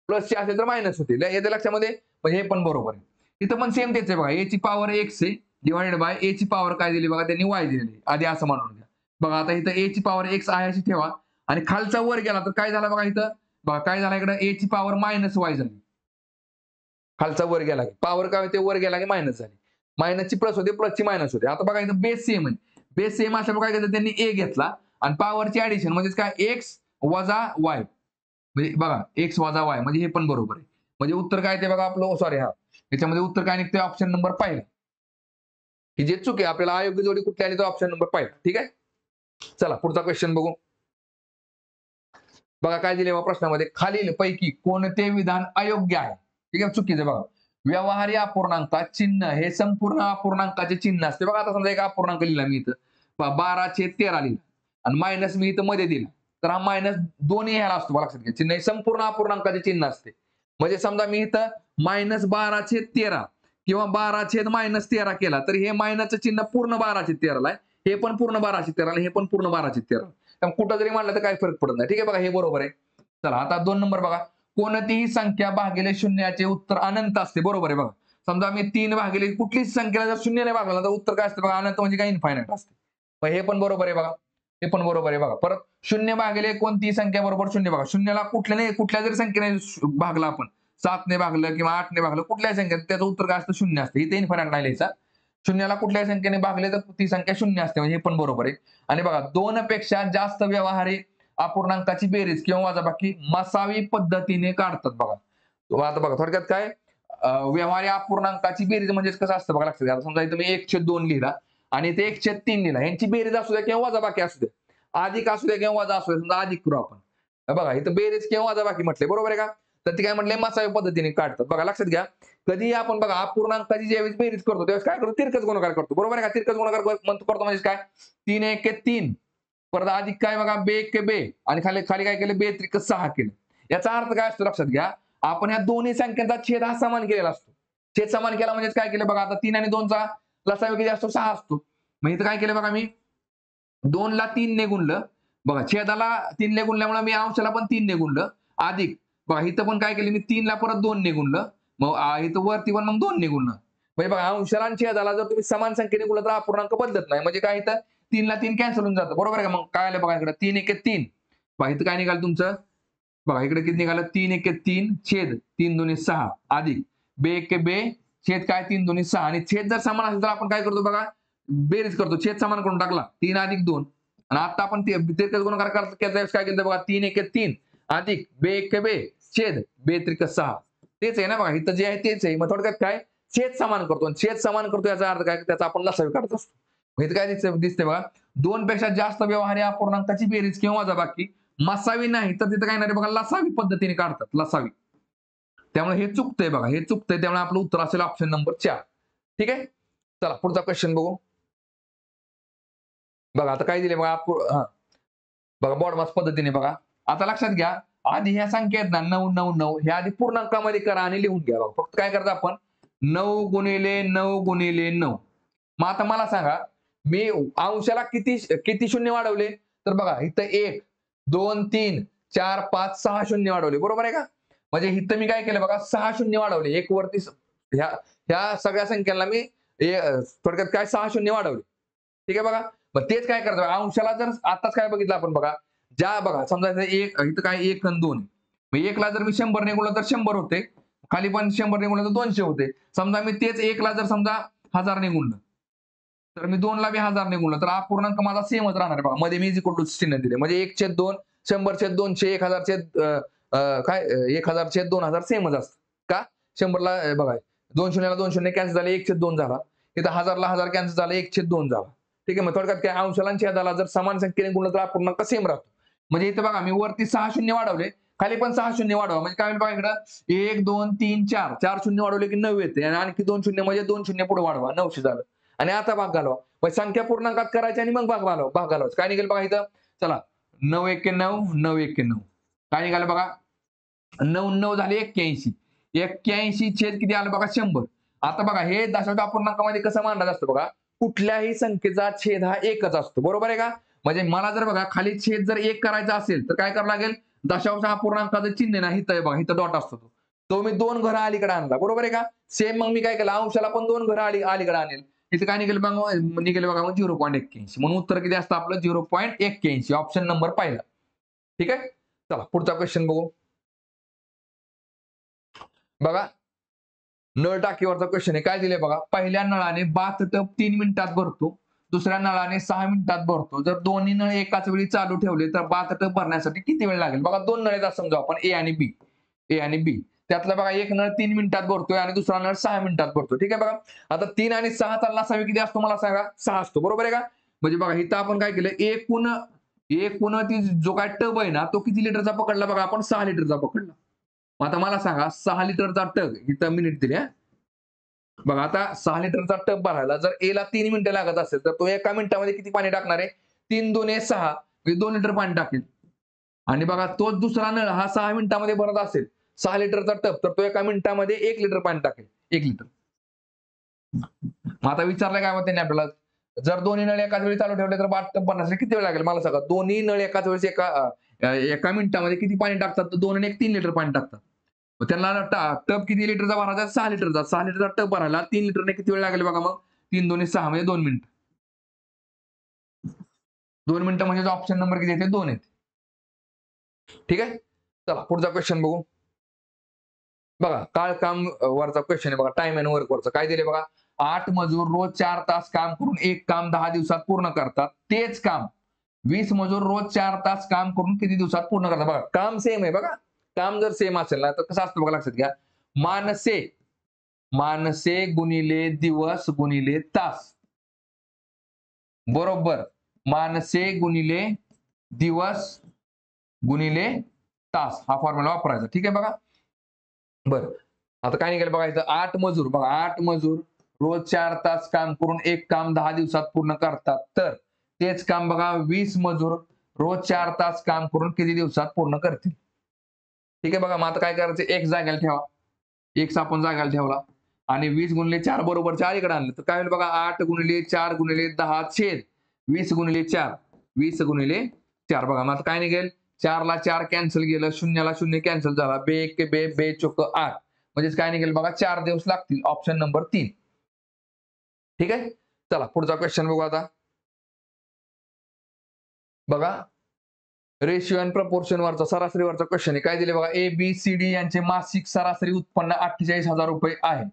प्लसची असेल तर मायनस होते. येते लक्षामध्ये म्हणजे हे पण बरोबर आहे. इथं पण सेम तेच आहे बघा a ची पॉवर x आहे डिवाइडेड बाय a ची पॉवर काय दिली बघा त्यांनी y दिलेली आधी असं मानून घ्या. बघा आता इथं a ची पॉवर x आहे अशी ठेवा आणि खालचा वर गेला तर काय झालं बघा इथं बघा काय झालं इकडे a ची पॉवर -y झाली. खालचा वर गेला की पॉवर काय होते वर गेला की मायनस झाली. मायनसची प्लस होते प्लसची मायनस होते. आता बघा इथं बेस सेम आहे. बेस सेम असल्यामुळे काय केलं त्यांनी a घेतला आणि पॉवरची ऍडिशन म्हणजे काय x वजा y म्हणजे बघा x वजा y म्हणजे हे पण बरोबर आहे. म्हणजे उत्तर काय ते बघा आपलं सॉरी हा याच्यामध्ये उत्तर काय निघते ऑप्शन नंबर पहिला. ही जे चूक आहे आपल्याला अयोग्य जोडी कुठली आली तर ऑप्शन नंबर पहिला. ठीक आहे. चला पुढचा क्वेश्चन बघू. बघा काय दिले प्रश्नामध्ये खालील पैकी कोणते विधान अयोग्य आहे. ठीक आहे चुकीचं बघा. व्यवहारी अपूर्णांकात चिन्ह हे संपूर्ण अपूर्णांकाचे चिन्ह असते बघा आता समजा एक अपूर्णांक लिहिला मी इथं 12/13 लिहिला आणि मायनस मी इथं मध्ये दिला तर हा मायनस दोन्ही ह्याला असतो लक्षात घ्या चिन्ह हे संपूर्ण अपूर्णांकाचे चिन्ह असते. म्हणजे समजा मी इथं -12/13 किंवा 12/-13 केला तर हे मायनसचं चिन्ह पूर्ण 12/13 आहे. हे पण पूर्ण 12/13 हे पण पूर्ण 12/13. कुठं जरी मांडलं तर काही फरक पडत नाही. ठीक आहे बघा हे बरोबर आहे. चला आता 2 नंबर बघा. कोणतीही संख्या भागिले शून्याचे उत्तर अनंत असते. बरोबर आहे बघा. समजा मी 3 भागिले कुठलीच संख्याला जर शून्याने भागला तर उत्तर काय असतं बघा अनंत म्हणजे काय इन्फायनाईट असते. मग हे पण बरोबर आहे बघा. हे पण बरोबर आहे बघा. परत 0 भागिले कोणतीही संख्या बरोबर 0 बघा. शून्याला कुठल्या जरी संख्येने भागला आपण 7 ने भागलं किंवा 8 ने भागलं कुठल्याही संख्येत त्याचं उत्तर काय असतं 0 असतं. इथे इन्फायनाईट नाही लिहायचा. शून्याला कुठल्याही संख्येने भागले तर ती संख्या 0 असते म्हणजे हे पण बरोबर आहे. आणि बघा 2 पेक्षा जास्त व्यवहारी अपूर्णांकाची बेरीज किंवा वजाबाकी मसावी पद्धतीने काढतात बघा. आता बघा थोडक्यात काय व्यवहारी अपूर्णांकाची बेरीज म्हणजे कसं असतं बघा लक्षात घ्या. समजा इथं मी 1/2 लिहिला आणि इथे 1/3 लिहिला. यांची बेरीज असू द्या किंवा वजाबाकी असू द्या. अधिक असू द्या किंवा वजा असू द्या. समजा अधिक करू आपण. बघा इथं बेरीज किंवा वजाबाकी म्हटले बरोबर आहे का? तर ती काय म्हटले मसावी पद्धतीने काढतात. बघा लक्षात घ्या. कधी आपण बघा अपूर्णांकाची ज्यावेळेस बेरीज करतो त्यावेळेस काय करतो तिरकस गुणाकार करतो. बरोबर आहे का? तिरकस गुणाकार करतो म्हणजे काय 3 1 3 परत अधिक काय बघा बे 1 बे आणि खाली खाली काय केलं बे 3 6 केलं. याचा अर्थ काय असतो लक्षात घ्या. आपण या दोन्ही संख्यांचा छेद हा समान केलेला असतो. छेद समान केला म्हणजे काय केलं बघा आता 3 आणि 2चा लसावी किती असतो 6 असतो. मग इथं काय केलं बघा मी 2 ला 3 ने गुणलं. बघा छेदाला 3 ने गुणल्यामुळे मी अंशाला पण 3 ने गुणलं. अधिक बघा इथं पण काय केलं मी 3 ला परत 2 ने गुणलं. मग इथं वरती पण मग 2 ने गुणलं. म्हणजे बघा अंशाला आणि छेदाला जर तुम्ही समान संख्येने गुणलं तर अपूर्णांक बदलत नाही. म्हणजे काय इथं 3 ला 3 कॅन्सल होऊन जातं. बरोबर आहे का? मग काय आलं बघा इकडे 3 1 3. बघा इथं काय निघालं तुमचं? बघा इकडे किती निघालं 3 1 3 छेद 3 2 6 अधिक बे 1 बे छेद काय 3 2 6 आणि छेद जर समान असेल तर आपण काय करतो बघा बेरीज करतो. छेद समान करून टाकला 3 अधिक 2 आणि आता आपण तिरकस गुणाकार केला काय केलं बघा 3 1 3 अधिक बे 1 बे छेद बे 3 6. तेच आहे ना बघा इथं जे आहे तेच आहे. मग थोडक्यात काय छेद समान करतो आणि छेद समान करतो याचा अर्थ काय त्याचा आपण लसावी काढत असतो. मग इथं काय दिसतंय बघा 2 पेक्षा जास्त व्यवहारी अपूर्णांकाची बेरीज किंवा वजाबाकी मसावी नाही तर तिथं काय नाही बघा लसावी पद्धतीने काढतात, लसावी. त्यामुळे हे चुकतंय बघा, हे चुकतंय. त्यामुळे आपलं उत्तर असेल ऑप्शन नंबर 4. ठीक आहे. चला पुढचा क्वेश्चन बघू. बघा आता काय दिले बघा, बघा बॉडमास पद्धतीने बघा. आता लक्षात घ्या, आधी ह्या संख्या आहेत ना 999 हे आधी पूर्णांकामध्ये करा आणि लिहून घ्या. बघा फक्त काय करता आपण 9 गुणिले 9 गुणिले 9. मग आता मला सांगा, मी अंशाला किती किती शून्य वाढवले? तर बघा इथं 1 2 3 4 5 6 शून्य वाढवले, बरोबर आहे का? म्हणजे इथं मी काय केलं बघा 6 शून्य वाढवले. एक वरती ह्या ह्या सगळ्या संख्यांना मी थोडक्यात काय 6 शून्य वाढवले. ठीक आहे बघा. मग तेच काय करतो अंशाला जर आताच काय बघितलं आपण बघा, ज्या बघा समजा इथं काय 1 आणि 2. मग 1 ला जर मी 100 ने गुणलं तर 100 होते. खाली पण 100 ने गुणलं तर 200 होते. समजा मी तेच 1 ला जर समजा 1000 ने गुणलं, तर मी 2 ला बी 1000 ने गुणलं तर अपूर्णांक माझा सेमच राहणार आहे बघा. मध्ये मी इक्वल टू चिन्ह दिले. म्हणजे 1/2 100/200 1000 काय 1000/2000 सेमच असतं. का? 100 ला बघा 2 शून्याला 2 शून्य कॅन्सल झाले, 1/2 झाला. इथं 1000 ला 1000 कॅन्सल झालं, 1/2 झाला. ठीक आहे. मग थोडक्यात काय अंशाला आणि छेदाला जर समान संख्येने गुणलं तर अपूर्णांक सेम राहतो. म्हणजे इथं बघा मी वरती 6 शून्य वाढवले, खाली पण 6 शून्य वाढवा. म्हणजे काय होईल बघा इकडं 1 2 3 4 4 शून्य वाढवले की 9 येते आणि आणखी 2 शून्य म्हणजे 2 शून्य पुढे वाढवा 900 झालं. आणि आता भाग घालवा. मग संख्या पूर्णांकात करायची आणि मग भाग घालवायचं. काय निघेल बघा इथं, चला 9 1 9 9 1 9. काय निघालं बघा 9 9 झाले 81. 81 छेद किती आलं बघा 100. आता बघा हे दशांश अपूर्णांकामध्ये कसं मांडलं असतं बघा, कुठल्याही संख्येचा छेद हा एकच असतो, बरोबर आहे का? म्हणजे मला जर बघा खाली छेद जर 1 करायचा असेल तर काय करावं लागेल, दशांश अपूर्णांकाचं चिन्ह ना इथं बघा, इथं डॉट असतो तो मी 2 घरं अलीकडे आणला, बरोबर आहे का? सेम मग मी काय केलं अंशाला पण 2 घरं अलीकडे आणेल. इथे काय निघेल मग निघेल बघा मग 0.81. म्हणून उत्तर किती असतं आपलं 0.81. ऑप्शन नंबर पहिला. ठीक आहे. चला पुढचा क्वेश्चन बघू. बघा नळ टाकीवरचा क्वेश्चन आहे. काय दिले बघा, पहिल्या नळाने 72 टप 3 मिनिटात भरतो, दुसऱ्या नळाने 6 मिनिटात भरतो. जर दोन्ही नळ एकाच वेळी चालू ठेवले तर 72 टप भरण्यासाठी किती वेळ लागेल? बघा 2 नळ आहेत समजा आपण ए आणि बी. ए आणि बी त्यातला बघा एक नळ 3 मिनिटात भरतोय आणि दुसरा नळ 6 मिनिटात भरतो. ठीक आहे बघा. आता 3 आणि 6 चा लसावी किती असतो मला सांगा? 6 असतो, बरोबर आहे का? म्हणजे बघा इथं आपण काय केलं, एकूण ती जो काय टब आहे ना तो किती लिटरचा पकडला बघा आपण? 6 लिटरचा पकडला. मग आता मला सांगा 6 लिटरचा टब इथं मिनिट दिले. बघा आता 6 लिटरचा टब भरायला जर ए ला 3 मिनिटं लागत असेल तर तो एका मिनिटामध्ये किती पाणी टाकणार आहे? 3 2 6 म्हणजे 2 लिटर पाणी टाकेल. आणि बघा तोच दुसरा नळ हा 6 मिनिटामध्ये भरत असेल 6 लिटरचा टब, तर तो एका मिनिटामध्ये 1 लिटर पाणी टाकेल. 1 लिटर. मग आता विचारलं काय मग त्यांनी आपल्याला, जर दोन्ही नळ एकाच वेळी चालू ठेवले तर 72 टब भरण्यासाठी किती वेळ लागेल मला सांगा? दोन्ही नळ एकाच वेळेस एका मिनिटामध्ये किती पाणी टाकतात? तर 2 आणि 1 3 लिटर पाणी टाकतात. मग त्यांना टब किती लिटरचा भरायचा? 6 लिटरचा. 6 लिटरचा टब भरायला 3 लिटरने किती वेळ लागेल बघा मग? 3 2 6 म्हणजे 2 मिनिटं. 2 मिनिटं म्हणजे ऑप्शन नंबर किती येते? 2 येते. ठीक आहे. चला पुढचा क्वेश्चन बघू. बघा काळकाम वरचा क्वेश्चन आहे बघा, टाइम अँड वर्क वरचा. काय दिले बघा, 8 मजूर रोज 4 तास काम करून एक काम 10 दिवसात पूर्ण करतात. तेच काम 20 मजूर रोज 4 तास काम करून किती दिवसात पूर्ण करतात? बघा काम सेम आहे बघा. काम जर सेम असेल ना तर कसं असतं बघा, लक्षात घ्या. माणसे माणसे गुणिले दिवस गुणिले तास बरोबर माणसे गुणिले दिवस गुणिले तास हा फॉर्म्युला वापरायचा. ठीक आहे बघा. बरं आता काय निघालं बघा इथं 8 मजूर, बघा 8 मजूर रोज 4 तास काम करून एक काम 10 दिवसात पूर्ण करतात. तर तेच काम बघा 20 मजूर रोज 4 तास काम करून किती दिवसात पूर्ण करतील? ठीक आहे बघा. मग आता काय करायचं, एक जागेला ठेवा. एक्स आपण जागेला ठेवला आणि 20 गुणिले 4 बरोबर 4 इकडे आणलं तर काय होईल बघा, 8 गुणिले 4 गुणिले 10 छेद 20 गुणिले 4 20 गुणिले 4. बघा मग आता काय निघेल, 4 ला 4 कॅन्सल गेलं, 0 ला 0 कॅन्सल झाला, बे एक बे बे चोक 8 म्हणजेच काय निघेल बघा 4 दिवस लागतील. Option number 3. ठीक आहे. चला पुढचा क्वेश्चन बघू आता. बघा रेशिओ अँड प्रपोर्शन वरचा सरासरी वरचा क्वेश्चन आहे. काय दिले बघा, ए बी सी डी यांचे मासिक सरासरी उत्पन्न 48,000 रुपये आहे.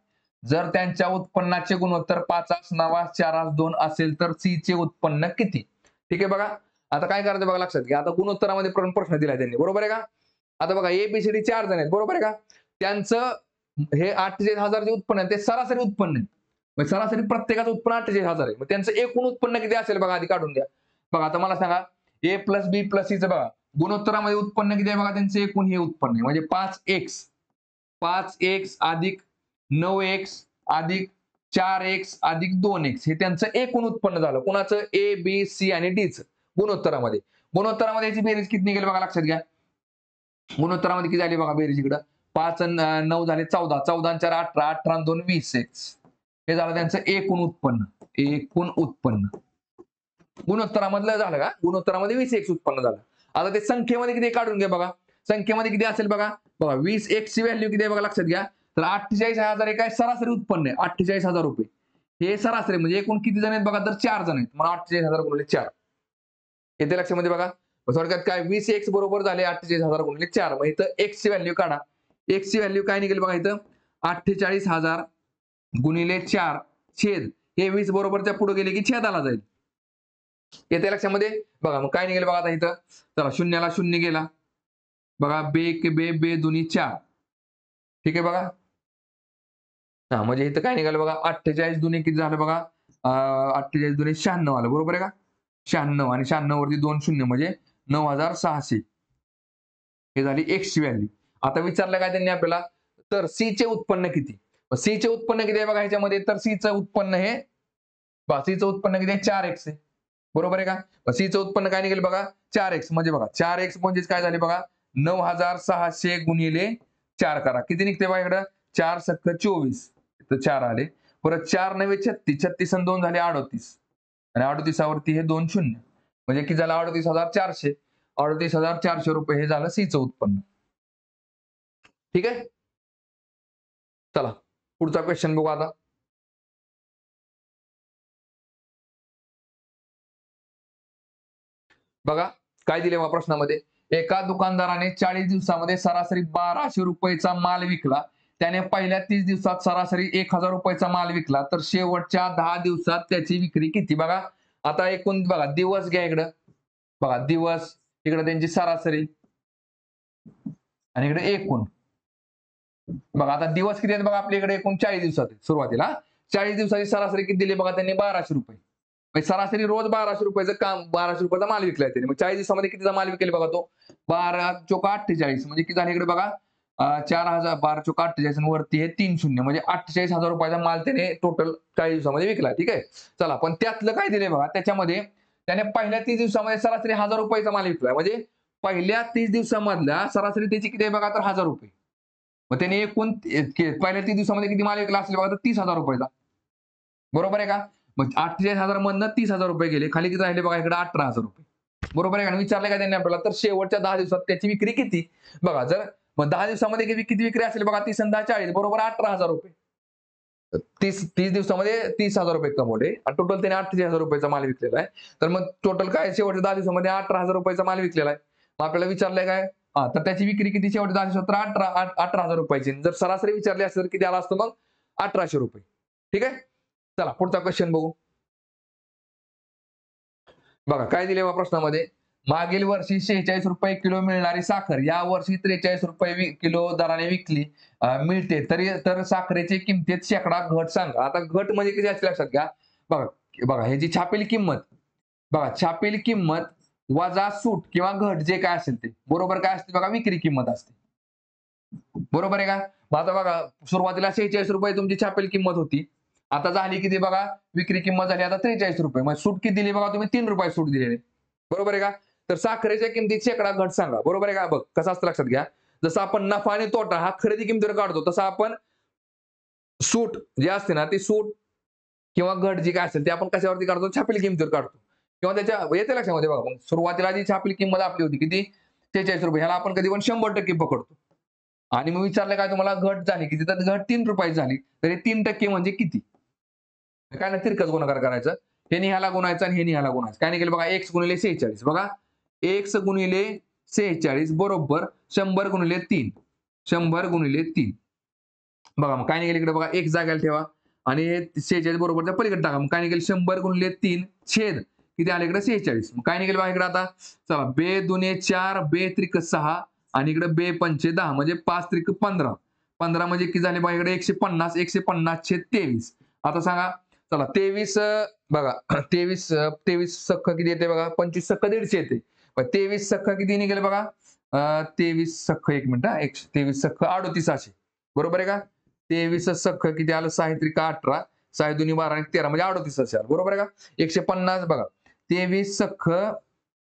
जर त्यांच्या उत्पन्नाचे गुणोत्तर 5 9 4 2 असेल तर सी चे उत्पन्न किती? ठीक आहे बघा. आता काय करायचं बघा, लक्षात घ्या. आता गुणोत्तरामध्ये प्रश्न दिलाय त्यांनी, बरोबर आहे का? आता बघा एबीसीडी 4 जण आहेत, बरोबर आहे का? त्यांचं हे 48,000 जे उत्पन्न आहे ते सरासरी उत्पन्न आहे. सरासरी प्रत्येकाचं उत्पन्न 48,000 आहे. मग त्यांचं एकूण उत्पन्न किती असेल बघा, आधी काढून द्या. बघा आता मला सांगा ए प्लस बी प्लस सीचं बघा गुणोत्तरामध्ये उत्पन्न किती आहे बघा त्यांचं एकूण हे उत्पन्न आहे म्हणजे 5x अधिक 9x अधिक 4x अधिक 2x हे त्यांचं एकूण उत्पन्न झालं. कुणाचं ए बी सी आणि डीचं गुणोत्तरामध्ये. गुणोत्तरामध्ये याची बेरीज किती निघेल बघा लक्षात घ्या. गुणोत्तरामध्ये किती झाली बघा बेरीज इकडं 5 आणि 9 झाले 14, 14 आणि 4 18, 18 आणि 2 20x हे झालं त्यांचं एकूण उत्पन्न. एकूण उत्पन्न गुणोत्तरामधलं झालं का गुणोत्तरामध्ये 20x उत्पन्न झालं. आता ते संख्येमध्ये किती काढून घ्या बघा. संख्येमध्ये किती असेल बघा 20x ची व्हॅल्यू किती आहे बघा लक्षात घ्या. तर 48,000 हे काय सरासरी उत्पन्न आहे 48,000 रुपये. हे सरासरी म्हणजे एकूण किती जण आहेत बघा तर 4 जण आहेत. म्हणून 48,000 गुणिले 4 येते लक्षामध्ये बघा. थोडक्यात काय 20x बरोबर झाले 48,000 गुणिले 4. मग इथं x ची व्हॅल्यू काढा. x ची व्हॅल्यू काय निघेल बघा इथं 48,000 गुणिले 4 छेद हे 20 बरोबरच्या पुढे गेले की छेदाला जाईल. येते लक्षामध्ये बघा. मग काय निघेल बघा आता इथं चला शून्याला शून्य गेला बघा बे के बे बे दुनी 4 ठीक आहे बघा. हा म्हणजे इथं काय निघालं बघा 48 दुनी किती झालं बघा 48 दुनी 96 आलं बरोबर आहे का. 96 आणि 96 वरती 2 शून्य म्हणजे 9,600 हे झाली x ची व्हॅल्यू. आता विचारलं काय त्यांनी आपल्याला तर c चे उत्पन्न किती. c चे उत्पन्न किती आहे बघा ह्याच्यामध्ये तर c चं उत्पन्न हे c चं उत्पन्न किती आहे 4x आहे बरोबर आहे का. c चं उत्पन्न काय निघेल बघा 4x म्हणजे बघा 4x म्हणजे काय झाले बघा 9,600 गुणिले 4 करा किती निघते बघा इकडं 4 सक 24 तर 4 आले. परत 4 नवे 36 36 आणि 2 झाले 38 आणि 38 वरती हे 2 शून्य म्हणजे किती झालं 38,400 38,400 रुपये हे झालं c चं उत्पन्न. ठीक आहे. चला पुढचा क्वेश्चन बघू आता. बघा काय दिले प्रश्नामध्ये एका दुकानदाराने 40 दिवसामध्ये सरासरी 1200 रुपयाचा माल विकला. त्याने पहिल्या 30 दिवसात सरासरी 1000 रुपयाचा माल विकला तर शेवटच्या 10 दिवसात त्याची विक्री किती. बघा आता एकूण बघा दिवस घ्या इकडं बघा दिवस इकडे त्यांची सरासरी आणि इकडे एकूण बघा. आता दिवस किती आहेत बघा आपल्याकडे एकूण 40 दिवसात सुरुवातीला 40 दिवसाची सरासरी किती दिली बघा त्यांनी 1200 रुपये. सरासरी रोज 1200 रुपयाचं काम 1200 रुपयाचा माल विकलाय त्याने. मग 40 दिवसामध्ये कितीचा माल विकेल बघा तो 12 चोक 48 म्हणजे किती झाले इकडे बघा 4,000 12 चोक 48 आणि वरती हे 3 शून्य म्हणजे 48,000 रुपयाचा माल त्याने टोटल 40 दिवसामध्ये विकला. ठीक आहे. चला पण त्यातलं काय दिले बघा त्याच्यामध्ये त्याने पहिल्या 30 दिवसामध्ये सरासरी 1000 रुपयाचा माल विकलाय म्हणजे पहिल्या 30 दिवसामधला सरासरी त्याची किती आहे बघा तर 1000 रुपये. मग त्याने एकूण पहिल्या 30 दिवसामध्ये किती माल विकला असेल बघा तर 30,000 रुपयाचा बरोबर आहे का. मग 48,000 मधनं 30,000 रुपये गेले खाली किती राहिले बघा इकडे 18,000 रुपये बरोबर आहे का. विचारलं का त्यांनी आपल्याला तर शेवटच्या 10 दिवसात त्याची विक्री किती बघा. जर मग 10 दिवसामध्ये किती विक्री असेल बघा 30 आणि 10 40 बरोबर 18,000 रुपये. 30 दिवसामध्ये 30,000 रुपये कमवले आणि टोटल त्याने 38,000 रुपयाचा माल विकलेला आहे. तर मग टोटल काय शेवटच्या 10 दिवसामध्ये 18,000 रुपयाचा माल विकलेला आहे. मग आपल्याला विचारलंय काय तर त्याची विक्री किती शेवटच्या 10 दिवसात 18,000 रुपयाची. जर सरासरी विचारली असेल तर किती आला असतं मग 1800 रुपये. ठीक आहे. चला पुढचा क्वेश्चन बघू. बघा काय दिले प्रश्नामध्ये मागील वर्षी 46 रुपये किलो मिळणारी साखर या वर्षी 43 रुपये किलो दराने विकली मिळते तरी तर साखरेची किमतीत शेकडा घट सांगा. आता घट म्हणजे किती असते लक्षात घ्या. बघा बघा ह्याची छापील किंमत बघा छापील किंमत वजा सूट किंवा घट जे काय असेल ते बरोबर काय असते बघा विक्री किंमत असते बरोबर आहे का. मग आता बघा सुरुवातीला 46 रुपये तुमची छापील किंमत होती. आता झाली किती बघा विक्री किंमत झाली आता 43 रुपये. मग सूट किती दिली बघा तुम्ही 3 रुपये सूट दिलेले बरोबर आहे का. तर साखरेच्या किमतीत शेकडा घट सांगा बरोबर आहे का. बघ कसं असतं लक्षात घ्या. जसं आपण नफा आणि तोटा हा खरेदी किमतीवर काढतो तसं आपण सूट जे असते ना ती सूट किंवा घट जी काय असेल ते आपण कशावरती काढतो छापील किमतीवर काढतो किंवा त्याच्या येते लक्षामध्ये बघा. मग सुरुवातीला जी छापील किंमत आपली होती किती 46 रुपये ह्याला आपण कधी पण 100% पकडतो. आणि मग विचारलं काय तुम्हाला घट झाली किती तर घट 3 रुपये झाली तरी 3% म्हणजे किती. काय नाही तिरकस गुणाकार करायचं हे ह्याला गुणायचं आणि हे ह्याला गुणायचं. काय निघेल बघा x गुणिले 46 बघा x गुणिले 46 बरोबर 100 गुणिले 3 100 गुणिले 3 बघा. मग काय निघेल इकडे बघा x जागेला ठेवा आणि 46 बरोबरच्या पलीकडे टाका. मग काय निघेल 100 गुणिले 3 छेद किती आले इकडे 46. मग काय निघेल बघा इकडे आता चला बे दुने 4 बे त्रिक 6 आणि इकडे बे पंचे 10 म्हणजे 5 त्रिक 15 15 म्हणजे किती झाले बघा इकडे 150 150 छेद 23. आता सांगा चला 23 बघा 23 सख्ख किती येते बघा 25 सख्ख 150 येते. 23 सख्ख किती निघेल बघा 23 सख्ख 1 मिनिट 23 सख्ख 3800 बरोबर आहे का? 23 सख्ख किती आलं 6 त्रिक 18 6 दुनी 12 आणि 13 म्हणजे 3800 आलं बरोबर आहे का? 150 बघा 23 सख्ख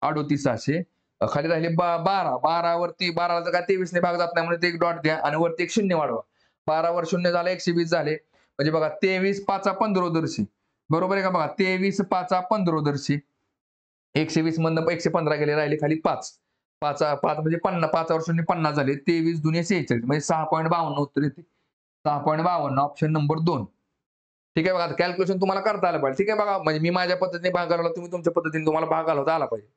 3800 खाली राहिले 12 वरती 12 ला काय 23 ने भाग जात नाही म्हणून ते एक डॉट द्या आणि वरती एक शून्य वाढवा. 12 वर शून्य झालं 120 झाले. म्हणजे बघा 23 5 15 बरोबर आहे का? बघा 23 5 15 120 मधनं 115 गेले राहिले खाली 5 5 म्हणजे 50 5 वर शून्य 50 झाले 23 दुने 46 म्हणजे 6.52 उत्तर येते 6.52 ऑप्शन नंबर 2. ठीक आहे बघा कॅल्क्युलेशन तुम्हाला करता आलं पाहिजे. ठीक आहे बघा म्हणजे मी माझ्या पद्धतीने भाग घालवला तुम्ही तुमच्या पद्धतीने तुम्हाला भाग घालवता आला पाहिजे.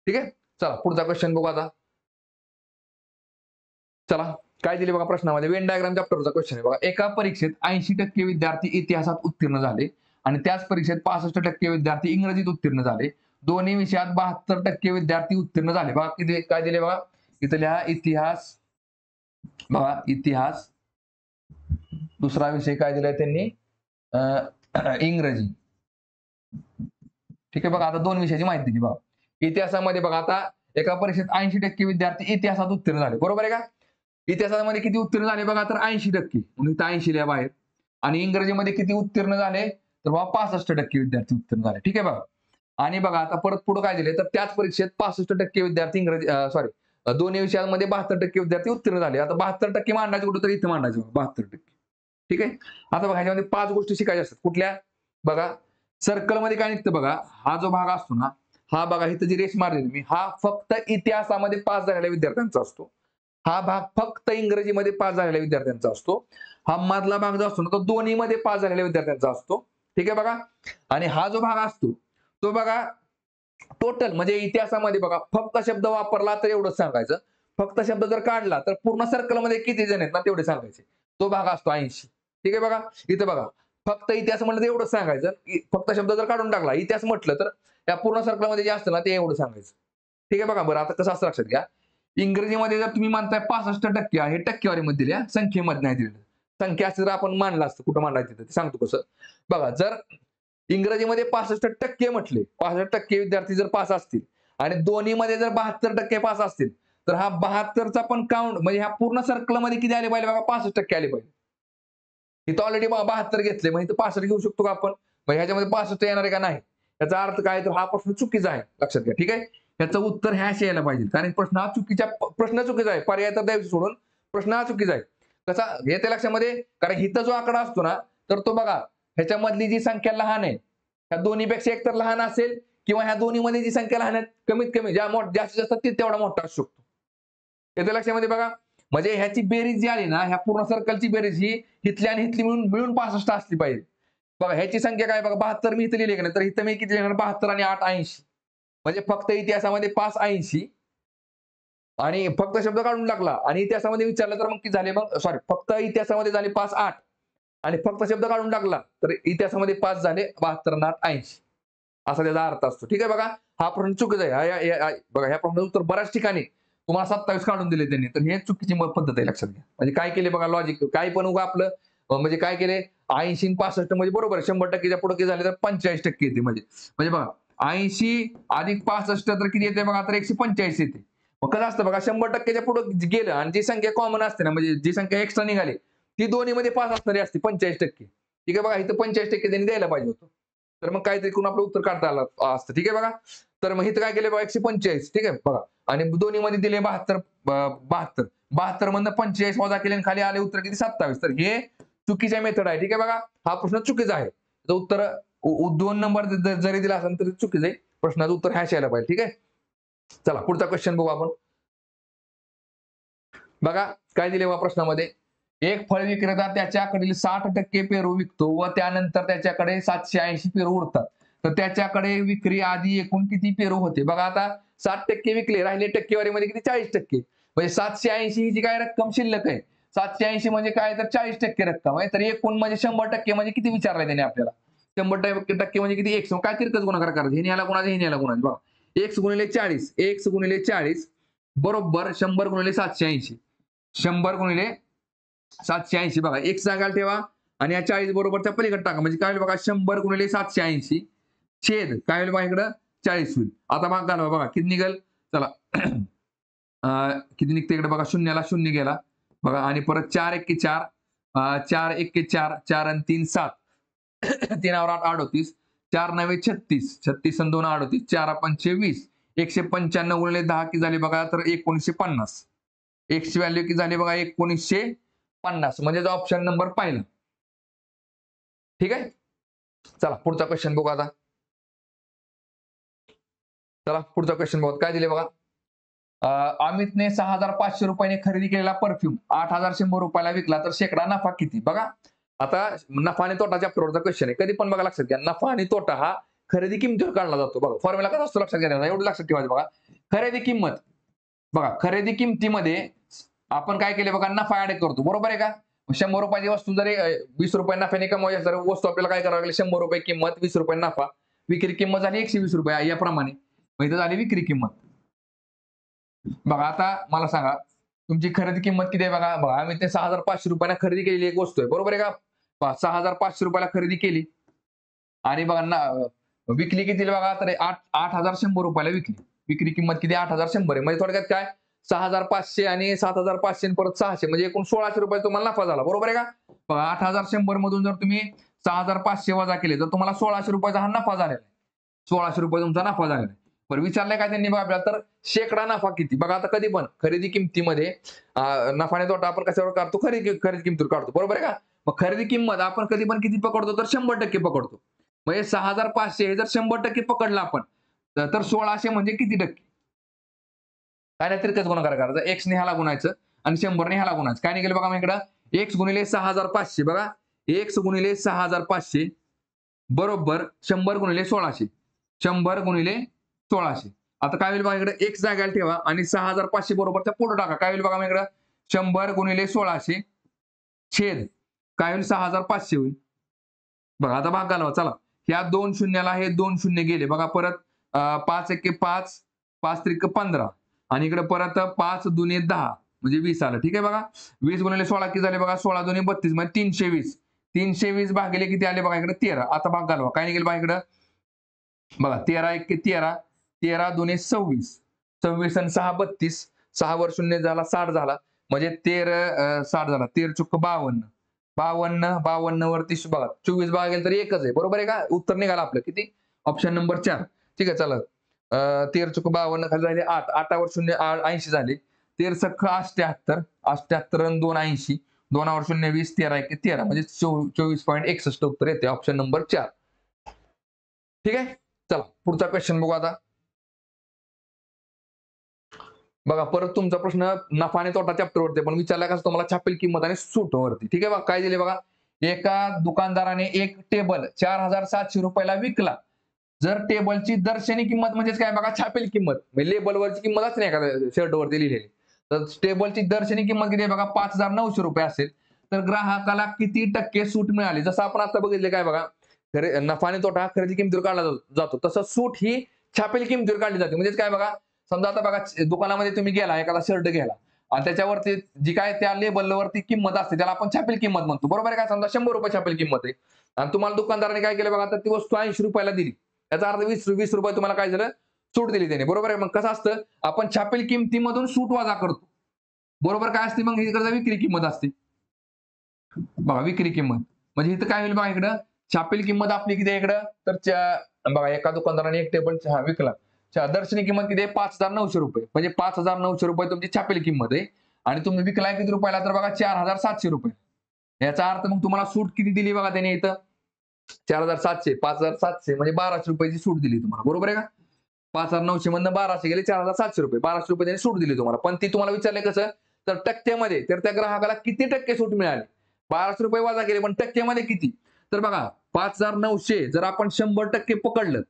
ठीक आहे चला पुढचा क्वेश्चन बघू आता. चला काय दिले बघा प्रश्नामध्ये वेन डायग्राम चॅप्टरचा क्वेश्चन आहे बघा. एका परीक्षेत 80% विद्यार्थी इतिहासात उत्तीर्ण झाले आणि त्याच परीक्षेत 65% विद्यार्थी इंग्रजीत उत्तीर्ण झाले. दोन्ही विषयात 72% विद्यार्थी उत्तीर्ण झाले. बघा किती काय दिले बघा इथल्या इतिहास बघा इतिहास दुसरा विषय काय दिलाय त्यांनी इंग्रजी. ठीक आहे बघा आता दोन विषयाची माहिती दिली बघा. इतिहासामध्ये बघा आता एका परीक्षेत 80% विद्यार्थी इतिहासात उत्तीर्ण झाले बरोबर आहे का? इतिहासामध्ये किती उत्तीर्ण झाले बघा तर 80% म्हणून इथं 80 लिहा बाहेर. आणि इंग्रजीमध्ये किती उत्तीर्ण झाले तर बघा 65% विद्यार्थी उत्तीर्ण झाले. ठीक आहे बघा. आणि बघा आता परत पुढे काय दिले तर त्याच परीक्षेत 65% विद्यार्थी इंग्रजी सॉरी दोन्ही विषयांमध्ये 72% विद्यार्थी उत्तीर्ण झाले. आता 72% मांडायचं कुठं तर इथं मांडायचं 72%. ठीक आहे आता बघा ह्याच्यामध्ये 5 गोष्टी शिकायच्या असतात. कुठल्या बघा सर्कलमध्ये काय निघतं बघा हा जो भाग असतो ना हा बघा इथं जी रेष मारलेली मी हा फक्त इतिहासामध्ये पास झालेल्या विद्यार्थ्यांचा असतो. हा भाग फक्त इंग्रजीमध्ये पास झालेल्या विद्यार्थ्यांचा असतो. हा मधला भाग जो असतो ना तो दोन्हीमध्ये पास झालेल्या विद्यार्थ्यांचा असतो. ठीक आहे बघा. आणि हा जो भाग असतो तो बघा टोटल म्हणजे इतिहासामध्ये बघा फक्त शब्द वापरला तर एवढंच सांगायचं. फक्त शब्द जर काढला तर पूर्ण सर्कलमध्ये किती जण आहेत ना तेवढे सांगायचे. तो भाग असतो 80. ठीक आहे बघा इथं बघा फक्त इतिहास म्हटलं तर एवढंच सांगायचं. फक्त शब्द जर काढून टाकला इतिहास म्हटलं तर या पूर्ण सर्कलमध्ये जे असतं ना ते एवढं सांगायचं. ठीक आहे बघा बरं आता कसं असं लक्षात घ्या. इंग्रजीमध्ये जर तुम्ही मानताय 65% आहे टक्केवारीमध्ये दिल्या संख्येमध्ये नाही दिलेलं. संख्या असं जर आपण मानलं असतं कुठं मांडायचं ते सांगतो कसं. बघा जर इंग्रजीमध्ये 65% म्हटले 65% विद्यार्थी जर पास असतील आणि दोन्हीमध्ये जर 72% पास असतील तर हा 72चा पण काउंट म्हणजे ह्या पूर्ण सर्कलमध्ये किती आले पाहिजे बघा 65% आले पाहिजे. इथं ऑलरेडी 72 घेतले मग इथं 65 घेऊ शकतो का आपण? मग ह्याच्यामध्ये 65 येणार आहे का नाही? याचा अर्थ काय तर हा प्रश्न चुकीचा आहे लक्षात घ्या. ठीक आहे याचं उत्तर ह्याच यायला पाहिजे कारण प्रश्न हा चुकीचा आहे. पर्याय तर द्यायचं सोडून प्रश्न हा चुकीचा आहे. कसा येते लक्षामध्ये कारण इथं जो आकडा असतो ना तर तो बघा ह्याच्यामधली जी संख्या लहान आहे ह्या दोन्हीपेक्षा एकतर लहान असेल किंवा ह्या दोन्हीमध्ये जी संख्या लहान आहे कमीत कमी जास्तीत जास्त ती तेवढा मोठा असू शकतो. येते लक्षामध्ये बघा म्हणजे ह्याची बेरीज जी आली ना ह्या पूर्ण सर्कलची बेरीज ही हिथली आणि हिथली मिळून 65 असली पाहिजे. बघा ह्याची संख्या काय बघा 72 मी इथं लिहिली का नाही तर इथं मी किती लिहिणार 72 आणि 8 80 म्हणजे फक्त इतिहासामध्ये 5 80 आणि फक्त शब्द काढून टाकला आणि इतिहासामध्ये विचारलं तर मग किती झाले मग सॉरी फक्त इतिहासामध्ये झाले 5 8 आणि फक्त शब्द काढून टाकला तर इतिहासामध्ये 5 झाले 72 आणि 8 80 असा त्याचा अर्थ असतो. ठीक आहे बघा हा प्रश्न चुकीचा आहे. बघा ह्या प्रश्नाचं उत्तर बऱ्याच ठिकाणी तुम्हाला 27 काढून दिले त्यांनी तर हे चुकीची पद्धत आहे लक्षात घ्या. म्हणजे काय केले बघा लॉजिक काय पण उगा आपलं म्हणजे काय केले 80 आणि 65 म्हणजे बरोबर 100%च्या पुढे झाले तर 45% येते म्हणजे बघा 80 अधिक 65 तर किती येते बघा तर 145 येते. मग कसं असतं बघा 100%च्या पुढे गेलं आणि जी संख्या कॉमन असते ना म्हणजे जी संख्या एक्स्ट्रा निघाली ती दोन्हीमध्ये 5 असणारी असते 45%. ठीक आहे बघा इथं 45% त्यांनी द्यायला पाहिजे होतं. तर मग काहीतरी करून आपलं उत्तर काढता आलं असतं. ठीक आहे बघा तर मग इथं काय केलं बघा 145 ठीक आहे बघा आणि दोन्हीमध्ये दिले 72 मधनं 45 वजा केले आणि खाली आले उत्तर किती 27 तर हे चुकीच्या मेथड आहे. ठीक आहे बघा हा प्रश्न चुकीचा आहे. उत्तर 2 नंबर जरी दिला असेल तरी चुकीचं आहे. प्रश्नाचं उत्तर ह्याच यायला पाहिजे. ठीक आहे चला पुढचा क्वेश्चन बघू आपण. बघा काय दिले बघा प्रश्नामध्ये एक फळ विक्रेता त्याच्याकडील 60% पेरू विकतो व त्यानंतर त्याच्याकडे 780 पेरू उरतात तर त्याच्याकडे विक्री आधी एकूण किती पेरू होते. बघा आता 60% विकले राहिले टक्केवारीमध्ये किती 40% म्हणजे 780 ही जी काय रक्कम शिल्लक आहे 780 म्हणजे काय तर 40% रक्कम आहे तर एकूण म्हणजे 100% म्हणजे किती विचारलंय त्याने आपल्याला 100% म्हणजे किती x काय तिरकस गुणाकार करायचं हे न्यायला कोणाचं हे न्यायला कोणाचं बघा x गुणिले 40 बरोबर 100 गुणिले 780 100 गुणिले 780 बघा x जागाला ठेवा आणि या 40 बरोबरच्या पलीकडे टाका म्हणजे काय होईल बघा 100 गुणिले 780 छेद काय होईल बघा इकडं 40 होईल. आता भाग घालवा बघा किती निघेल चला किती निघते इकडे बघा शून्याला शून्य गेला बघा आणि परत 4 एक्के 4 4 एक्के 4 4 आणि 3 7 3 8 38 4 9 36 36 आणि 2 38 4 5 20 195 गुणिले 10 की झाली बघा तर 1950 एक्स ची व्हॅल्यू किती झाली बघा 1950 म्हणजे ऑप्शन नंबर पहिला. ठीक आहे चला पुढचा क्वेश्चन बघू आता. चला पुढचा क्वेश्चन बघू काय दिले बघा. अमितने 6500 रुपयाने खरेदी केलेला परफ्यूम 8100 रुपयाला विकला तर शेकडा नफा किती बघा. आता नफा आणि तोटा चॅप्टरवरचा क्वेश्चन आहे कधी पण बघा लक्षात घ्या नफा आणि तोटा हा खरेदी किमतीवर काढला जातो बघा फॉर्म्युला कसा असतो लक्षात घ्या एवढं लक्षात ठेवायचं बघा. खरेदी किंमत बघा खरेदी किमतीमध्ये आपण काय केले बघा नफा ऍड करतो बरोबर आहे का. 100 रुपयाची वस्तू जरी 20 रुपये नफ्याने कमवायची तर वस्तू आपल्याला काय करावं लागेल 100 रुपये किंमत 20 रुपये नफा विक्री किंमत झाली 120 रुपये याप्रमाणे इथं झाली विक्री किंमत. बघा आता मला सांगा तुमची खरेदी किंमत किती आहे बघा आम्ही ते 6500 रुपयाला खरेदी केलेली एक वस्तू आहे बरोबर आहे का. 6500 रुपयाला खरेदी केली आणि बघा ना विकली किती बघा तर 8100 रुपयाला विकली. विक्री किंमत किती 8100 आहे म्हणजे थोडक्यात काय 6500 आणि 7500 परत 600 म्हणजे एकूण 1600 रुपये तुम्हाला नफा झाला बरोबर आहे का. बघा 8100 मधून जर तुम्ही 6500 वजा केले तर तुम्हाला 1600 रुपयाचा हा नफा झालेला आहे. 1600 रुपये तुमचा नफा झालेला आहे. बरं विचारलंय काय त्यांनी बघा आपल्याला तर शेकडा नफा किती बघा आता कधी पण खरेदी किमतीमध्ये नफा आणि तोटा आपण कशावर काढतो खरेदी किमतीवर काढतो बरोबर आहे का. मग खरेदी किंमत आपण कधी पण किती पकडतो तर 100% पकडतो. म्हणजे 6500 हे जर 100% पकडलं आपण तर 1600 म्हणजे किती टक्के काय नाही तिरकस गुणाकार करायचा एक्स ने ह्याला गुणायचं आणि 100 ने ह्याला गुणायचं काय निघेल बघा मग इकडं एक्स गुणिले 6500 बघा एक्स गुणिले 6500 बरोबर 100 गुणिले 1600 100 गुणिले 1600 आता काय होईल बघा इकडे एक्स जाग्याला ठेवा आणि 6500 बरोबरच्या पुढे टाका काय होईल बघा मग इकडं 100 गुणिले 1600 छेद काय होईल 6500 होईल. बघा आता भाग घालवा चला ह्या 2 शून्याला हे 2 शून्य गेले बघा परत 5 एक्के 5 5 त्रिक 15 आणि इकडे परत 5 दुने 10 म्हणजे 20 आलं ठीक आहे बघा 20 गुणिले 16 किती झाले बघा 16 दुने 32 म्हणजे 320 320 भागिले किती आले बघा इकडे 13 आता भाग घालवा काय निघेल बघा इकडे बघा 13 एक्के 13 13 दुने 26 26 आणि 6 32 6 वर शून्य झाला 60 झाला म्हणजे 60 झाला 13 चुक्क 52 52 वरती बघा 24 भागेल तर एकच आहे बरोबर आहे का उत्तर निघालं आपलं किती ऑप्शन नंबर 4. ठीक आहे चला 13 चुक 52 खाली झाले 8 8 वर शून्य 80 झाले 13 सख्ख 88 88 आणि 2 80 2 वर शून्य 20 13 1 13 म्हणजे 24.61 उत्तर येते ऑप्शन नंबर 4. ठीक आहे चला पुढचा क्वेश्चन बघू आता. बघा परत तुमचा प्रश्न नफा आणि तोटा चॅप्टर वरती पण विचारला का तुम्हाला छापील किंमत आणि सूट वरती. ठीक आहे बघा काय दिले बघा एका दुकानदाराने एक टेबल 4700 रुपयाला विकला जर टेबलची दर्शनी किंमत म्हणजेच काय बघा छापील किंमत म्हणजे लेबलवरची किंमतच नाही का शर्ट वरती लिहिलेली तर टेबलची दर्शनी किंमत किती आहे बघा 5900 रुपये असेल तर ग्राहकाला किती टक्के सूट मिळाली जसं आपण आता बघितले काय बघा नफा आणि तोटा खरेदी किमतीवर काढला जातो तसं सूट ही छापील किमतीवर काढली जाते म्हणजेच काय बघा समजा आता बघा दुकानामध्ये तुम्ही गेला एखादा शर्ट घ्यायला आणि त्याच्यावरती जी काय त्या लेबलवरती किंमत असते त्याला आपण छापील किंमत म्हणतो बरोबर आहे का समजा 100 रुपये छापील किंमत आहे आणि तुम्हाला दुकानदाराने काय केलं बघा तर ती वस्तू 80 रुपयाला दिली याचा अर्थ 20 रुपये तुम्हाला काय झालं सूट दिली त्याने बरोबर आहे. मग कसं असतं आपण छापील किमतीमधून सूट वजा करतो बरोबर काय असते मग इकडे विक्री किंमत असते बघा विक्री किंमत म्हणजे इथं काय होईल बघा इकडं छापील किंमत आपली किती आहे इकडं तर बघा एका दुकानदाराने एक टेबल विकला दर्शनी किंमत किती आहे 5900 रुपये म्हणजे 5900 रुपये तुमची छापील किंमत आहे आणि तुम्ही विकलाय किती रुपयाला तर बघा 4700 रुपये याचा अर्थ मग तुम्हाला सूट किती दिली बघा त्याने इथं 4700 5700 म्हणजे 1200 रुपयाची सूट दिली तुम्हाला बरोबर आहे का 5900 मधनं 1200 गेले 4700 रुपये 1200 रुपये त्यांनी सूट दिली तुम्हाला पण ती तुम्हाला विचारले कसं तर टक्क्यामध्ये तर त्या ग्राहकाला किती टक्के सूट मिळाली 1200 रुपये वजा केले पण टक्क्यामध्ये किती तर बघा 5900 जर आपण 100% पकडलं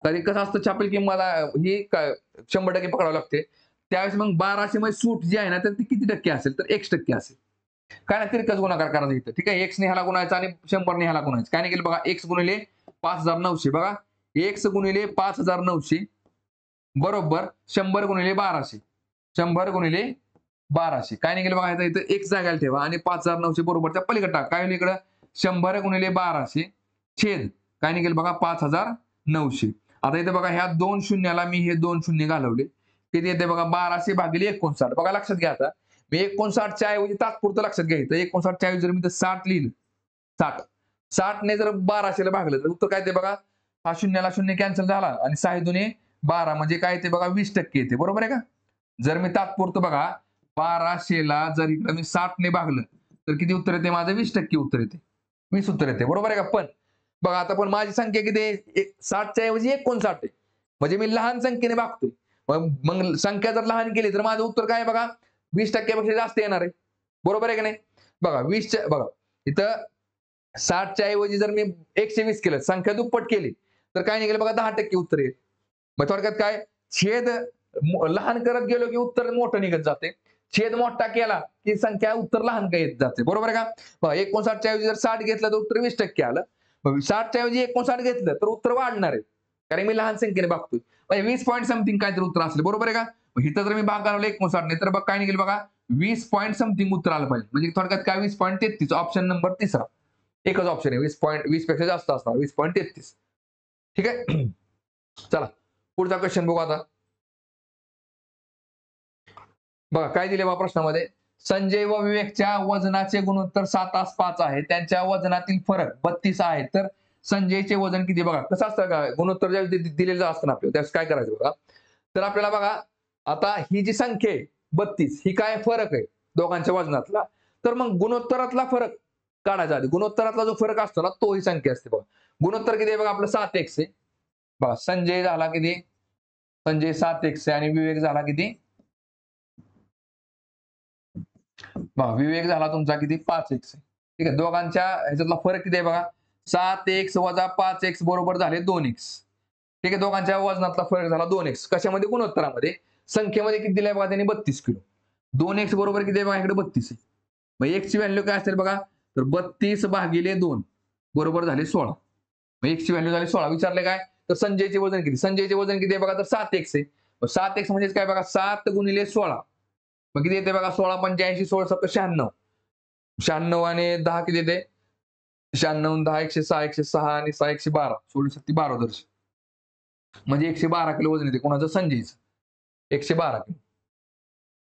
तरी कसं असतं छापील किंमत ही 100% पकडावं लागते त्यावेळेस मग 1200 मध्ये सूट जी आहे ना तर ती किती टक्के असेल तर 1% असेल काय नाही तिरकस गुणाकार करायचा इथं ठीक आहे एक्स ने ह्याला गुणायचा आणि 100 ने ह्याला गुणायचं काय नाही केलं बघा एक्स गुणिले 5900 बघा एक्स गुणिले 5900 बरोबर 100 गुणिले 1200 100 गुणिले 1200 काय नाही केलं बघा इथं एक्स जागायला ठेवा आणि 5900 बरोबरच्या पलीकडे टाका काय होईल इकडं 100 गुणिले 1200 छेद काय निघेल बघा 5900. आता इथे बघा ह्या 2 शून्याला मी हे 2 शून्य घालवले, किती येते बघा 1200 भागिले 59. बघा लक्षात घ्या, आता मी 59च्या ऐवजी तात्पुरतं लक्षात घ्यायचं. 59च्या ऐवजी जर मी 60 लिहिलं, 60 ने जर 1200ला भागलं तर उत्तर काय येते बघा, हा शून्याला शून्य कॅन्सल झाला आणि 6 दुने 12 म्हणजे काय येते बघा 20% येते. बरोबर आहे का? जर मी तात्पुरतं बघा 1200ला जर इकडे मी 60 ने भागलं तर किती उत्तर येते माझं 20% उत्तर येते, 20 उत्तर येते. बरोबर आहे का? पण बघा आता पण माझी संख्या किती आहे, 60च्या ऐवजी 59 आहे, म्हणजे मी लहान संख्येने भागतोय. मग संख्या जर लहान केली तर माझं उत्तर काय बघा 20% जास्त येणार आहे. बरोबर आहे की नाही? बघा 20च्या बघा इथं 60च्या ऐवजी जर मी 120 केलं, संख्या दुप्पट केली तर काय निघेल बघा 10% उत्तर येईल. मग थोडक्यात काय, छेद लहान करत गेलो की उत्तर मोठं निघत जाते, छेद मोठा केला की संख्या उत्तर लहान येत जाते. बरोबर आहे का? बघा 59च्या ऐवजी जर 60 घेतलं तर उत्तर 20% आलं. 60च्या ऐवजी 59 घेतलं तर उत्तर वाढणार आहे, कारण मी लहान संख्येने बघतोय. म्हणजे 20 पॉईंट समथिंग काहीतरी उत्तर असले. बरोबर आहे का? इथं जर मी भाग घालवला 59 ने तर बघ काय निघेल बघा 20 पॉईंट समथिंग उत्तर आलं पाहिजे. म्हणजे थोडक्यात काय 20.33, ऑप्शन नंबर 3. एकच ऑप्शन आहे 20 पेक्षा जास्त असणार 20.33. ठीक आहे. चला पुढचा क्वेश्चन बघू आता. बघा काय दिले बा प्रश्नामध्ये, संजय व विवेकच्या वजनाचे गुणोत्तर 7:5 आहे, त्यांच्या वजनातील फरक 32 आहे, तर संजयचे वजन किती? बघा कसं असतं का, गुणोत्तर ज्यावेळेस दिलेलं असतं ना आपल्याला त्यावेळेस काय करायचं बघा. तर आपल्याला बघा आता ही जी संख्या आहे 32 ही काय फरक आहे दोघांच्या वजनातला, तर मग गुणोत्तरातला फरक काढायचा आधी. गुणोत्तरातला जो फरक असतो ना तो ही संख्या असते. बघा गुणोत्तर किती आहे बघा आपलं 7x आहे. बघा संजय झाला किती, संजय 7x आहे आणि विवेक झाला किती, विवेक झाला तुमचा किती 5x आहे. ठीक आहे. दोघांच्या ह्याच्यातला फरक किती आहे बघा 7x वजा 5x बरोबर झाले 2x. ठीक आहे. दोघांच्या वजनातला फरक झाला 2x. कशामध्ये? गुणोत्तरामध्ये. संख्येमध्ये किती दिलाय बघा त्यांनी 32 किलो. 2x बरोबर किती आहे बघा इकडे 32 आहे. मग x ची व्हॅल्यू काय असेल बघा, तर 32 भागिले 2 बरोबर झाले 16. मग x ची व्हॅल्यू झाली 16. विचारले काय, तर संजयचे वजन किती? संजयचे वजन किती आहे बघा, तर 7x आहे. 7x म्हणजे काय बघा 7 गुणिले 16. मग किती येते बघा 16 85 16 7 96. 96 आणि 10 किती येते, 96 10 106 106 आणि 6 112 16 7 12 दर्श, म्हणजे 112 किलो वजन येते. कोणाचं? संजयचं 112 किलो.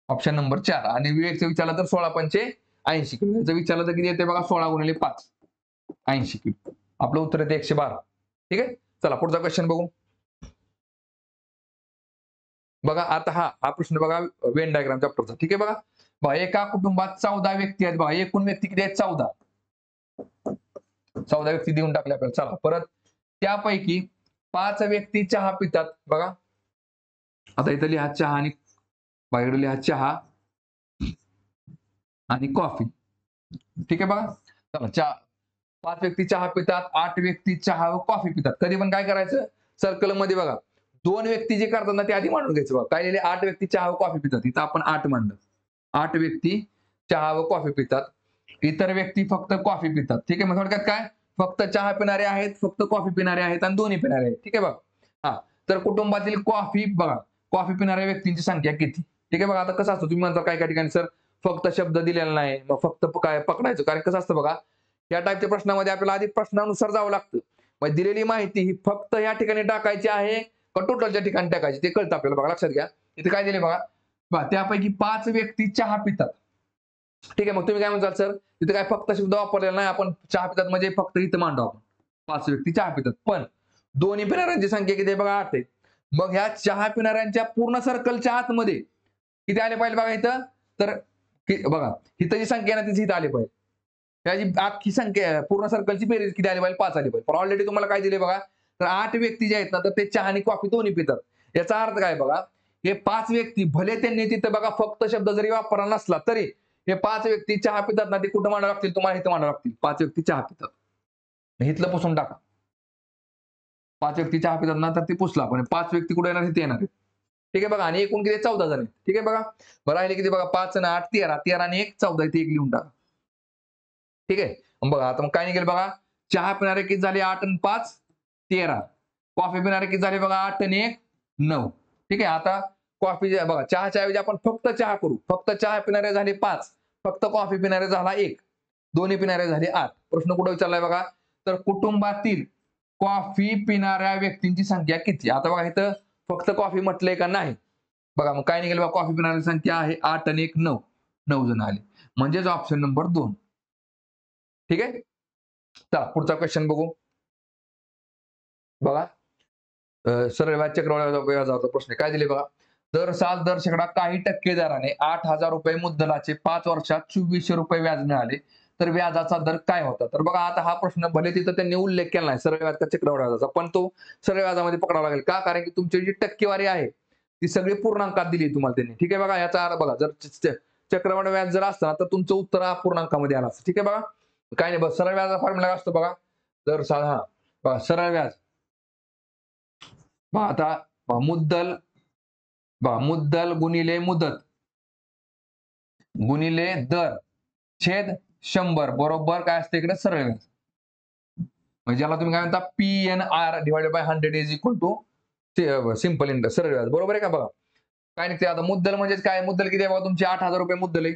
Option number 4. आणि विवेकचं विचारलं तर 16 पंचे 80 किलो. याचं विचारलं तर किती येते बघा 16 गुणिले 5 80 किलो. आपलं उत्तर येते 112. ठीक आहे. चला पुढचा क्वेश्चन बघू. बघा आता हा प्रश्न बघा वेन डायग्राम चॅप्टरचा. ठीक आहे. बघा एका कुटुंबात 14 व्यक्ती आहेत. बघा एकूण व्यक्ती किती आहेत 14. 14 व्यक्ती देऊन टाकल्या आपल्याला. चला परत त्यापैकी 5 व्यक्ती चहा पितात. बघा आता इथं लिहा चहा आणि बाहेर लिहा चहा आणि कॉफी. ठीक आहे. बघा चला 5 व्यक्ती चहा पितात, 8 व्यक्ती चहा व कॉफी पितात. कधी पण काय करायचं सर्कल मध्ये बघा 2 व्यक्ती जे करतात ना ते आधी मांडून घ्यायचं. बघा काय लिहिले 8 व्यक्ती चहा व कॉफी पितात. इथं आपण 8 मांडलं. 8 व्यक्ती चहा व कॉफी पितात, इतर व्यक्ती फक्त कॉफी पितात. ठीक आहे. मग थोडक्यात काय, फक्त चहा पिणारे आहेत, फक्त कॉफी पिणारे आहेत आणि दोन्ही पिणारे आहेत. ठीक आहे. बघा तर कुटुंबातील कॉफी पिणाऱ्या व्यक्तींची संख्या किती? ठीक आहे. बघा आता कसं असतं, तुम्ही म्हणता काय काय ठिकाणी सर फक्त शब्द दिलेला नाही, मग फक्त काय पकडायचं. कारण कसं असतं बघा या टाईपच्या प्रश्नामध्ये आपल्याला आधी प्रश्नानुसार जावं लागतं. मग दिलेली माहिती ही फक्त या ठिकाणी टाकायची आहे का टोटलच्या ठिकाणी टाकायची ते कळतं आपल्याला. बघा लक्षात घ्या इथे काय दिले बघा त्यापैकी 5 व्यक्ती चहा पितात. ठीक आहे. मग तुम्ही काय म्हणताल सर तिथे काय फक्त शब्द वापरलेला नाही, आपण चहा पितात म्हणजे फक्त इथं मांडू आपण 5 व्यक्ती चहा पितात. पण दोन्ही पिणाऱ्यांची संख्या किती आहे बघा 8 आहे. मग ह्या चहा पिणाऱ्यांच्या पूर्ण सर्कलच्या आतमध्ये किती आले पाहिजे बघा इथं, तर बघा इथं जी संख्या आहे ना तिथे इथं आले पाहिजे. त्याची अख्खी संख्या पूर्ण सर्कलची बेरीज किती आली पाहिजे 5 आली पाहिजे. पण ऑलरेडी तुम्हाला काय दिले बघा, तर 8 व्यक्ती जे आहेत ना तर ते चहा आणि कॉफी दोन्ही पितात. याचा अर्थ काय बघा, हे 5 व्यक्ती भले त्यांनी तिथं बघा फक्त शब्द जरी वापरला नसला तरी हे 5 व्यक्ती चहा पितात ना ते कुठं मांडावं लागतील, तुम्हाला इथं मांडावं लागतील. 5 व्यक्ती चहा पितात, इथलं पुसून टाका. 5 व्यक्ती चहा पितात ना तर ते पुसला, पण 5 व्यक्ती कुठे येणार तिथे येणार. ठीक आहे. बघा आणि एकूण किती 14 जण आहेत. ठीक आहे. बघा राहिले किती बघा 5 आणि 8 13 13 आणि 1 14 इथे 1 लिहून टाका. ठीक आहे. बघा आता मग काय निघेल बघा, चहा पिणारे किती झाले 8 आणि 5 13, कॉफी पिणारे किती झाले बघा 8 आणि 1 9. ठीक आहे. आता कॉफी बघा चहाच्या ऐवजी आपण फक्त चहा करू. फक्त चहा पिणारे झाले 5, फक्त कॉफी पिणारे झाला 1. दोन्ही पिणारे झाले 8. प्रश्न कुठे विचारलाय बघा, तर कुटुंबातील कॉफी पिणाऱ्या व्यक्तींची संख्या किती? आता बघा इथं फक्त कॉफी म्हटलंय का नाही? बघा मग काय निघेल बघा, कॉफी पिणाऱ्यांची संख्या आहे 8 आणि 1 9. 9 जण आले. म्हणजेच ऑप्शन नंबर 2. ठीक आहे. चला पुढचा क्वेश्चन बघू. बघा सरळ व्याज चक्रवाढ प्रश्न काय दिले बघा. दर साल दर शेकडा काही टक्के दराने 8,000 रुपये मुद्दलाचे 5 वर्षात 2400 रुपये व्याज मिळाले तर व्याजाचा दर काय होता? तर बघा आता हा प्रश्न भले तिथं त्यांनी उल्लेख केला नाही सरळ व्याज का चक्रवाढ व्याजाचा, पण तो सरळ व्याजामध्ये पकडावा लागेल का? कारण की तुमची जी टक्केवारी आहे ती सगळी पूर्णांकात दिली तुम्हाला त्यांनी. ठीक आहे बघा, याचा अर्थ बघा, जर चक्रवाढ व्याज जर असतं ना तर तुमचं उत्तर अपूर्णांकामध्ये आलं असतं. ठीक आहे बघा, काय नाही बस सरळ व्याजाचा फॉर्म्युला असतो बघा. दर साल बघा सरळ व्याज आता मुद्दल गुणिले मुदत गुणिले दर छेद 100 बरोबर काय असते इकडे सरळ व्याज. म्हणजे ज्याला तुम्ही काय म्हणता PNR divided by 100 is equal to simple interest सरळ व्याज. बरोबर आहे का? बघा काय निघते आता मुद्दल म्हणजेच काय, मुद्दल किती आहे बघा तुमची 8,000 रुपये मुद्दल आहे.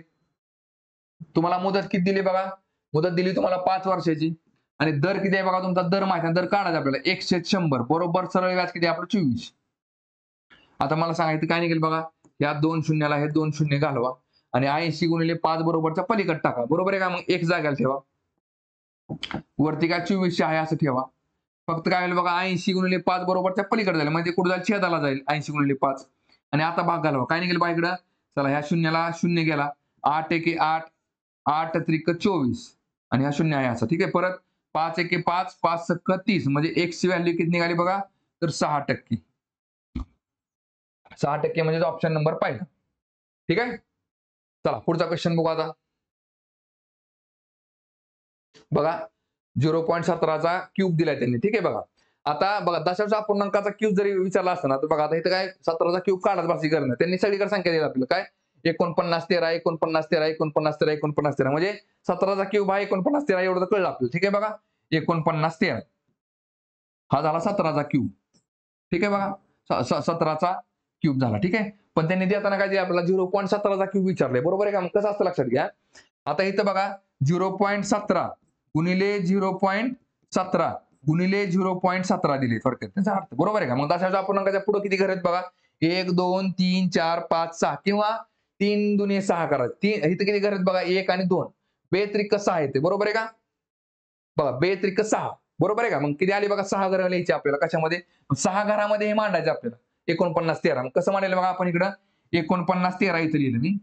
तुम्हाला मुदत किती दिली बघा, मुदत दिली तुम्हाला 5 वर्षाची आणि दर किती आहे बघा तुमचा, दर माहिती आहे, दर काढायचा आपल्याला 1/100 बरोबर सरळ व्याज किती आपलं 24. आता मला सांगायचं काय निघेल बघा, या 2 शून्याला हे 2 शून्य घालवा आणि 80 गुणिले 5 बरोबरच्या पलीकडे टाका. बरोबर आहे का? मग एक जागेला ठेवा, वरती काय 2400 आहे असं ठेवा. फक्त काय होईल बघा, 80 गुणिले 5 बरोबरच्या पलीकडे जाईल म्हणजे कुठे जाईल, छेदाला जाईल 80 गुणिले 5 आणि आता भाग घालवा. काय निघेल बघा इकडं, चला ह्या शून्याला शून्य गेला, 8 एके 8, 8 त्रिक 24 आणि हा शून्य आहे असं. ठीक आहे, परत 5 एके 5, 5 सक्क 30 म्हणजे x ची व्हॅल्यू किती निघाली बघा, तर 6%. 6% म्हणजे ऑप्शन नंबर पहिला. ठीक आहे, चला पुढचा क्वेश्चन बघू आता. बघा 0.17चा क्यूब दिलाय त्यांनी. ठीक आहे बघा, आता बघा दशांश अपूर्णांकाचा क्यूब जरी विचारला असता ना तर बघा आता इथं काय 17चा क्यूब काढत बसायची गरज नाही. त्यांनी सगळीकडे संख्या दिली आपल्याला काय 49 13 49 13 49 13 49 13 म्हणजे 17चा क्यूब हा 49 13 एवढं तर कळलं आपल्याला. ठीक आहे बघा, 49 13 हा झाला 17चा क्यूब. ठीक आहे बघा, 17चा क्यूब झाला. ठीक आहे, पण त्यांनी देताना काय दिलं आपल्याला 0.17चा क्यूब विचारलाय. बरोबर आहे का? मग कसं असतं लक्षात घ्या. आता इथं बघा 0.17 गुणिले 0.17 गुणिले 0.17 दिले थोडक्यात त्याचा अर्थ. बरोबर आहे का? मग दशांश अपूर्णांकाच्या पुढे किती घर आहेत बघा, 1 2 3 4 5 6 किंवा 3 दुने 6 करा. इथं किती घर आहेत बघा, 1 आणि 2 बेत्रिक 6 येते. बरोबर आहे का? बघा बेत्रिक 6 बरोबर आहे का? मग किती आली बघा, 6 घरं लिहायची आपल्याला कशामध्ये, 6 घरामध्ये हे मांडायचं आपल्याला 49 13. मग कसं मांडायला बघा आपण इकडं 49 13 इथं लिहिलं मी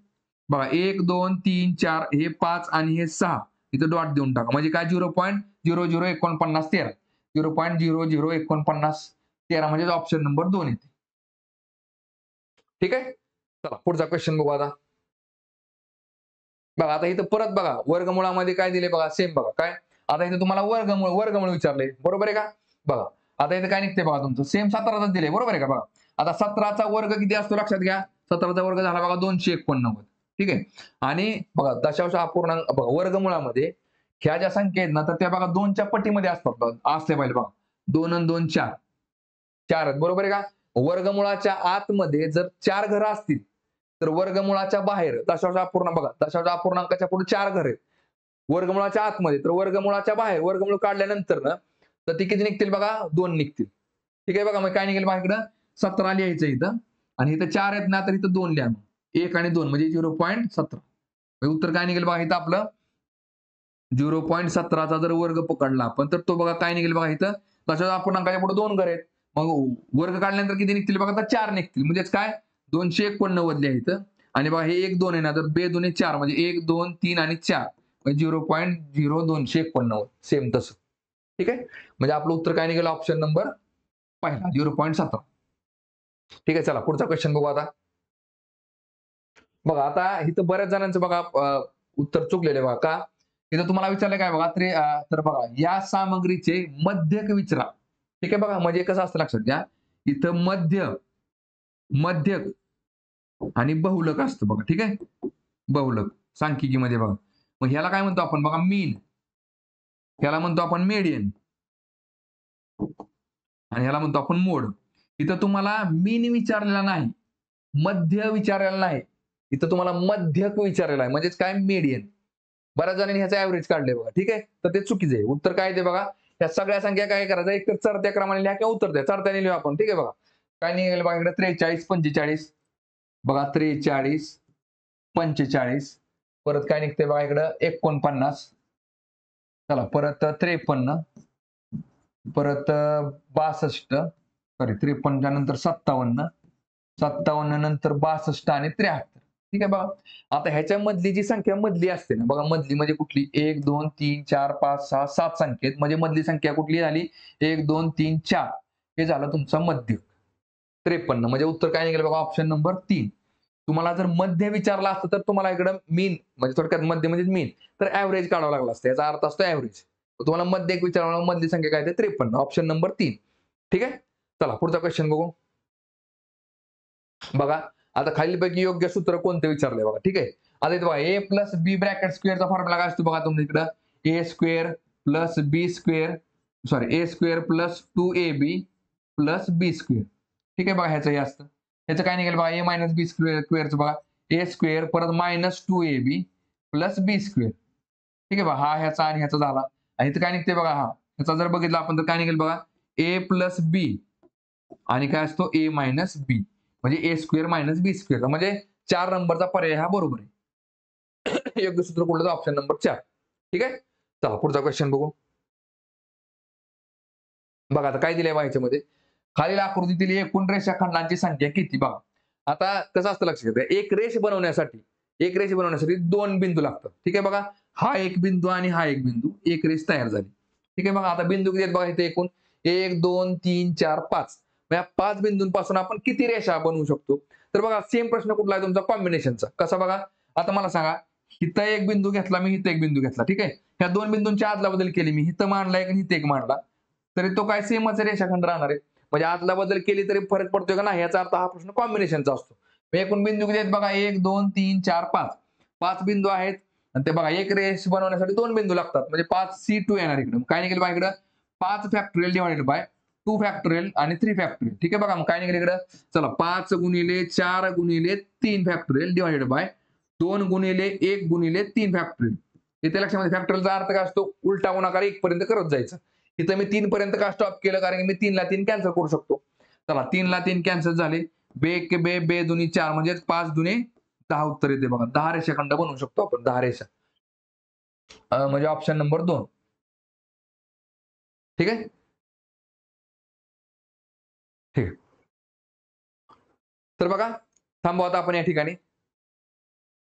बघा, 1 2 3 4 हे 5 आणि हे 6 इथं डॉट देऊन टाका म्हणजे काय 0.0049 13 0.0049 13 म्हणजे ऑप्शन नंबर 2 येते. ठीक आहे, चला पुढचा क्वेश्चन बघू आता. बघा आता इथं परत बघा वर्गमुळामध्ये काय दिले बघा, सेम बघा काय, आता इथे तुम्हाला वर्गमूळ विचारले. बरोबर आहे का? बघा आता इथे काय निघते बघा तुमचं सेम 17च दिले. बरोबर आहे का? बघा आता 17चा वर्ग किती असतो लक्षात घ्या, 17चा वर्ग झाला बघा 289. ठीक आहे, आणि बघा दशांश अपूर्णांक बघा वर्गमुळामध्ये ह्या ज्या संख्या आहेत ना तर त्या बघा 2च्या पटीमध्ये असतात बघा, असले पाहिजे बघा 2 आणि 2 4 4 आहेत. बरोबर आहे का? वर्गमुळाच्या आतमध्ये जर 4 घरं असतील तर वर्गमुळाच्या बाहेर दशांश अपूर्णांक बघा, दशांश अपूर्णांकाच्या पुढे 4 घर आहेत वर्गमुळाच्या आतमध्ये, तर वर्गमुळाच्या बाहेर वर्गमूळ काढल्यानंतर ना तर ती किती निघतील बघा, 2 निघतील. ठीक आहे बघा, मग काय निघेल बघा इकडं 17 लिहायचं इथं आणि इथं 4 आहेत ना तर इथं 2 लिहा, 1 आणि 2 म्हणजे 0.17. उत्तर काय निघेल बघा इथं आपलं 0.17चा जर वर्ग पकडला आपण तर तो बघा काय निघेल बघा इथं दशांश अपूर्णांकाच्या पुढे 2 घर आहेत, मग वर्ग काढल्यानंतर किती निघतील बघा, तर 4 निघतील म्हणजेच काय 289 लिहायचं आणि बघा हे 1 2 आहे ना तर 2 2 4 म्हणजे 1 2 3 आणि 4 म्हणजे 0.0289 सेम तसं. ठीक आहे, म्हणजे आपलं उत्तर काय निघेल ऑप्शन नंबर पहिला 0.17. ठीक आहे, चला पुढचा क्वेश्चन बघू आता. बघा आता इथं बऱ्याच जणांचं बघा उत्तर चुकलेले बघा का, इथं तुम्हाला विचारलं काय बघा तर बघा या सामग्रीचे मध्यक विचारा. ठीक आहे बघा, म्हणजे कसं असतं लक्षात घ्या, इथं मध्यक आणि बहुलक असतं बघा. ठीक आहे, बहुलक सांख्यिकीमध्ये बघा, मग ह्याला काय म्हणतो आपण बघा मीन, ह्याला म्हणतो आपण मीडियन आणि ह्याला म्हणतो आपण मोड. इथं तुम्हाला मीन विचारलेला नाही, मध्य विचारलेला नाही, इथं तुम्हाला मध्यक विचारलेला आहे म्हणजेच काय मीडियन. बऱ्याच जणांनी ह्याचा ऍव्हरेज काढले बघा. ठीक आहे, तर ते चुकीचं आहे. उत्तर काय आहे ते बघा. या सगळ्या संख्या काय करायचं, एक तर चढत्या क्रमाने लिहा किंवा उतरत्या. चढत्याने लिहू आपण. ठीक आहे बघा. काय निघेल बघा इकडे 43, 45 बघा 43, 45 परत काय निघते बघा इकडं 49 चला परत 53 परत 62 सॉरी 53 नंतर 57 57 नंतर 62 आणि 73. ठीक आहे बघा. आता ह्याच्यामधली जी संख्या मधली असते ना बघा, मधली म्हणजे कुठली 1 2 3 4 5 6 7 संख्येत म्हणजे मधली संख्या कुठली झाली 1 2 3 4 हे झालं तुमचं मध्य 53 म्हणजे उत्तर काय निघेल बघा ऑप्शन नंबर 3. तुम्हाला जर मध्य विचारला असतं तर तुम्हाला इकडं मीन म्हणजे थोडक्यात मध्य म्हणजे मीन तर ऍव्हरेज काढावा लागला असतं. याचा अर्थ असतो ऍव्हरेज. तुम्हाला मध्य एक विचारला मधली संख्या काय ते 53 ऑप्शन नंबर 3. ठीक आहे. चला पुढचा क्वेश्चन बघू. बघा आता खालीलपैकी योग्य सूत्र कोणते विचारले बघा. ठीक आहे. आता इथे बघा ए प्लस बी ब्रॅकेट स्क्वेअरचा फॉर्म्युला काय असतो बघा तुमच्या इकडं ए स्क्वेअर प्लस बी स्क्वेअर सॉरी ए स्क्वेअर प्लस 2ab प्लस बी स्क्वेअर. ठीक आहे बघा ह्याचं हे असतं. ह्याचं काय निघेल बघा ए मायनस बी स्क्वेअरचं बघा ए स्क्वेअर परत मायनस 2ab प्लस बी स्क्वेअर. ठीक आहे बघा हा ह्याचा आणि ह्याचा झाला आणि इथं काय निघते बघा हा ह्याचा जर बघितला आपण तर काय निघेल बघा ए प्लस बी आणि काय असतो ए मायनस बी म्हणजे ए स्क्वेअर मायनस बी स्क्वेअर म्हणजे 4 नंबरचा पर्याय हा बरोबर आहे. योग्य सूत्र कुठलं ऑप्शन नंबर 4. ठीक आहे. चला पुढचा क्वेश्चन बघू. बघा आता काय दिलंय बघा याच्यामध्ये खालील आकृतीतील एकूण रेषाखंडांची संख्या किती बघा. आता कसं असतं लक्षात घ्या एक रेष बनवण्यासाठी 2 बिंदू लागतात. ठीक आहे बघा हा एक बिंदू आणि हा एक बिंदू एक रेष तयार झाली. ठीक आहे बघा आता बिंदू किती आहेत बघा इथे एकूण 1 2 3 4 5 या 5 बिंदूंपासून आपण किती रेषा बनवू शकतो. तर बघा सेम प्रश्न कुठला आहे तुमचा कॉम्बिनेशनचा कसा बघा. आता मला सांगा इथं एक बिंदू घेतला मी इथं एक बिंदू घेतला. ठीक आहे ह्या 2 बिंदूंच्या आदला बदल केली मी इथं मांडला एक आणि इथं एक मांडला तरी तो काय सेमच रेषाखंड राहणार आहे. म्हणजे आदला बदल केली तरी फरक पडतोय का नाही याचा अर्थ हा प्रश्न कॉम्बिनेशनचा असतो. एकूण बिंदू किती आहेत बघा 1 2 3 4 5 5 बिंदू आहेत आणि ते बघा एक रेष बनवण्यासाठी 2 बिंदू लागतात म्हणजे 5C2 येणार इकडे काय निघेल बघा इकडे 5 फॅक्टोरियल डिवाइडेड बाय 2 फॅक्टोरियल आणि 3 फॅक्टोरियल. ठीक आहे बघा मग काय निघेल इकडे चला 5 गुणिले 4 गुणिले 3 फॅक्टोरियल डिवाइडेड बाय 2 गुणिले 1 गुणिले 3 फॅक्टोरियल. इथे लक्षामध्ये फॅक्टोरियलचा अर्थ काय असतो उलटा गुणाकार 1 पर्यंत करत जायचं. इथं मी 3 पर्यंत का स्टॉप केलं कारण की मी 3 ला 3 कॅन्सल करू शकतो. चला 3 ला 3 कॅन्सल झाले बे के बे बे दुनी 4 म्हणजे 5 दुने 10 उत्तर येते बघा 10 रेषाखंड बनवू शकतो आपण 10 रेषा म्हणजे ऑप्शन नंबर 2. ठीक आहे. ठीक आहे. तर बघा थांबू आता आपण या ठिकाणी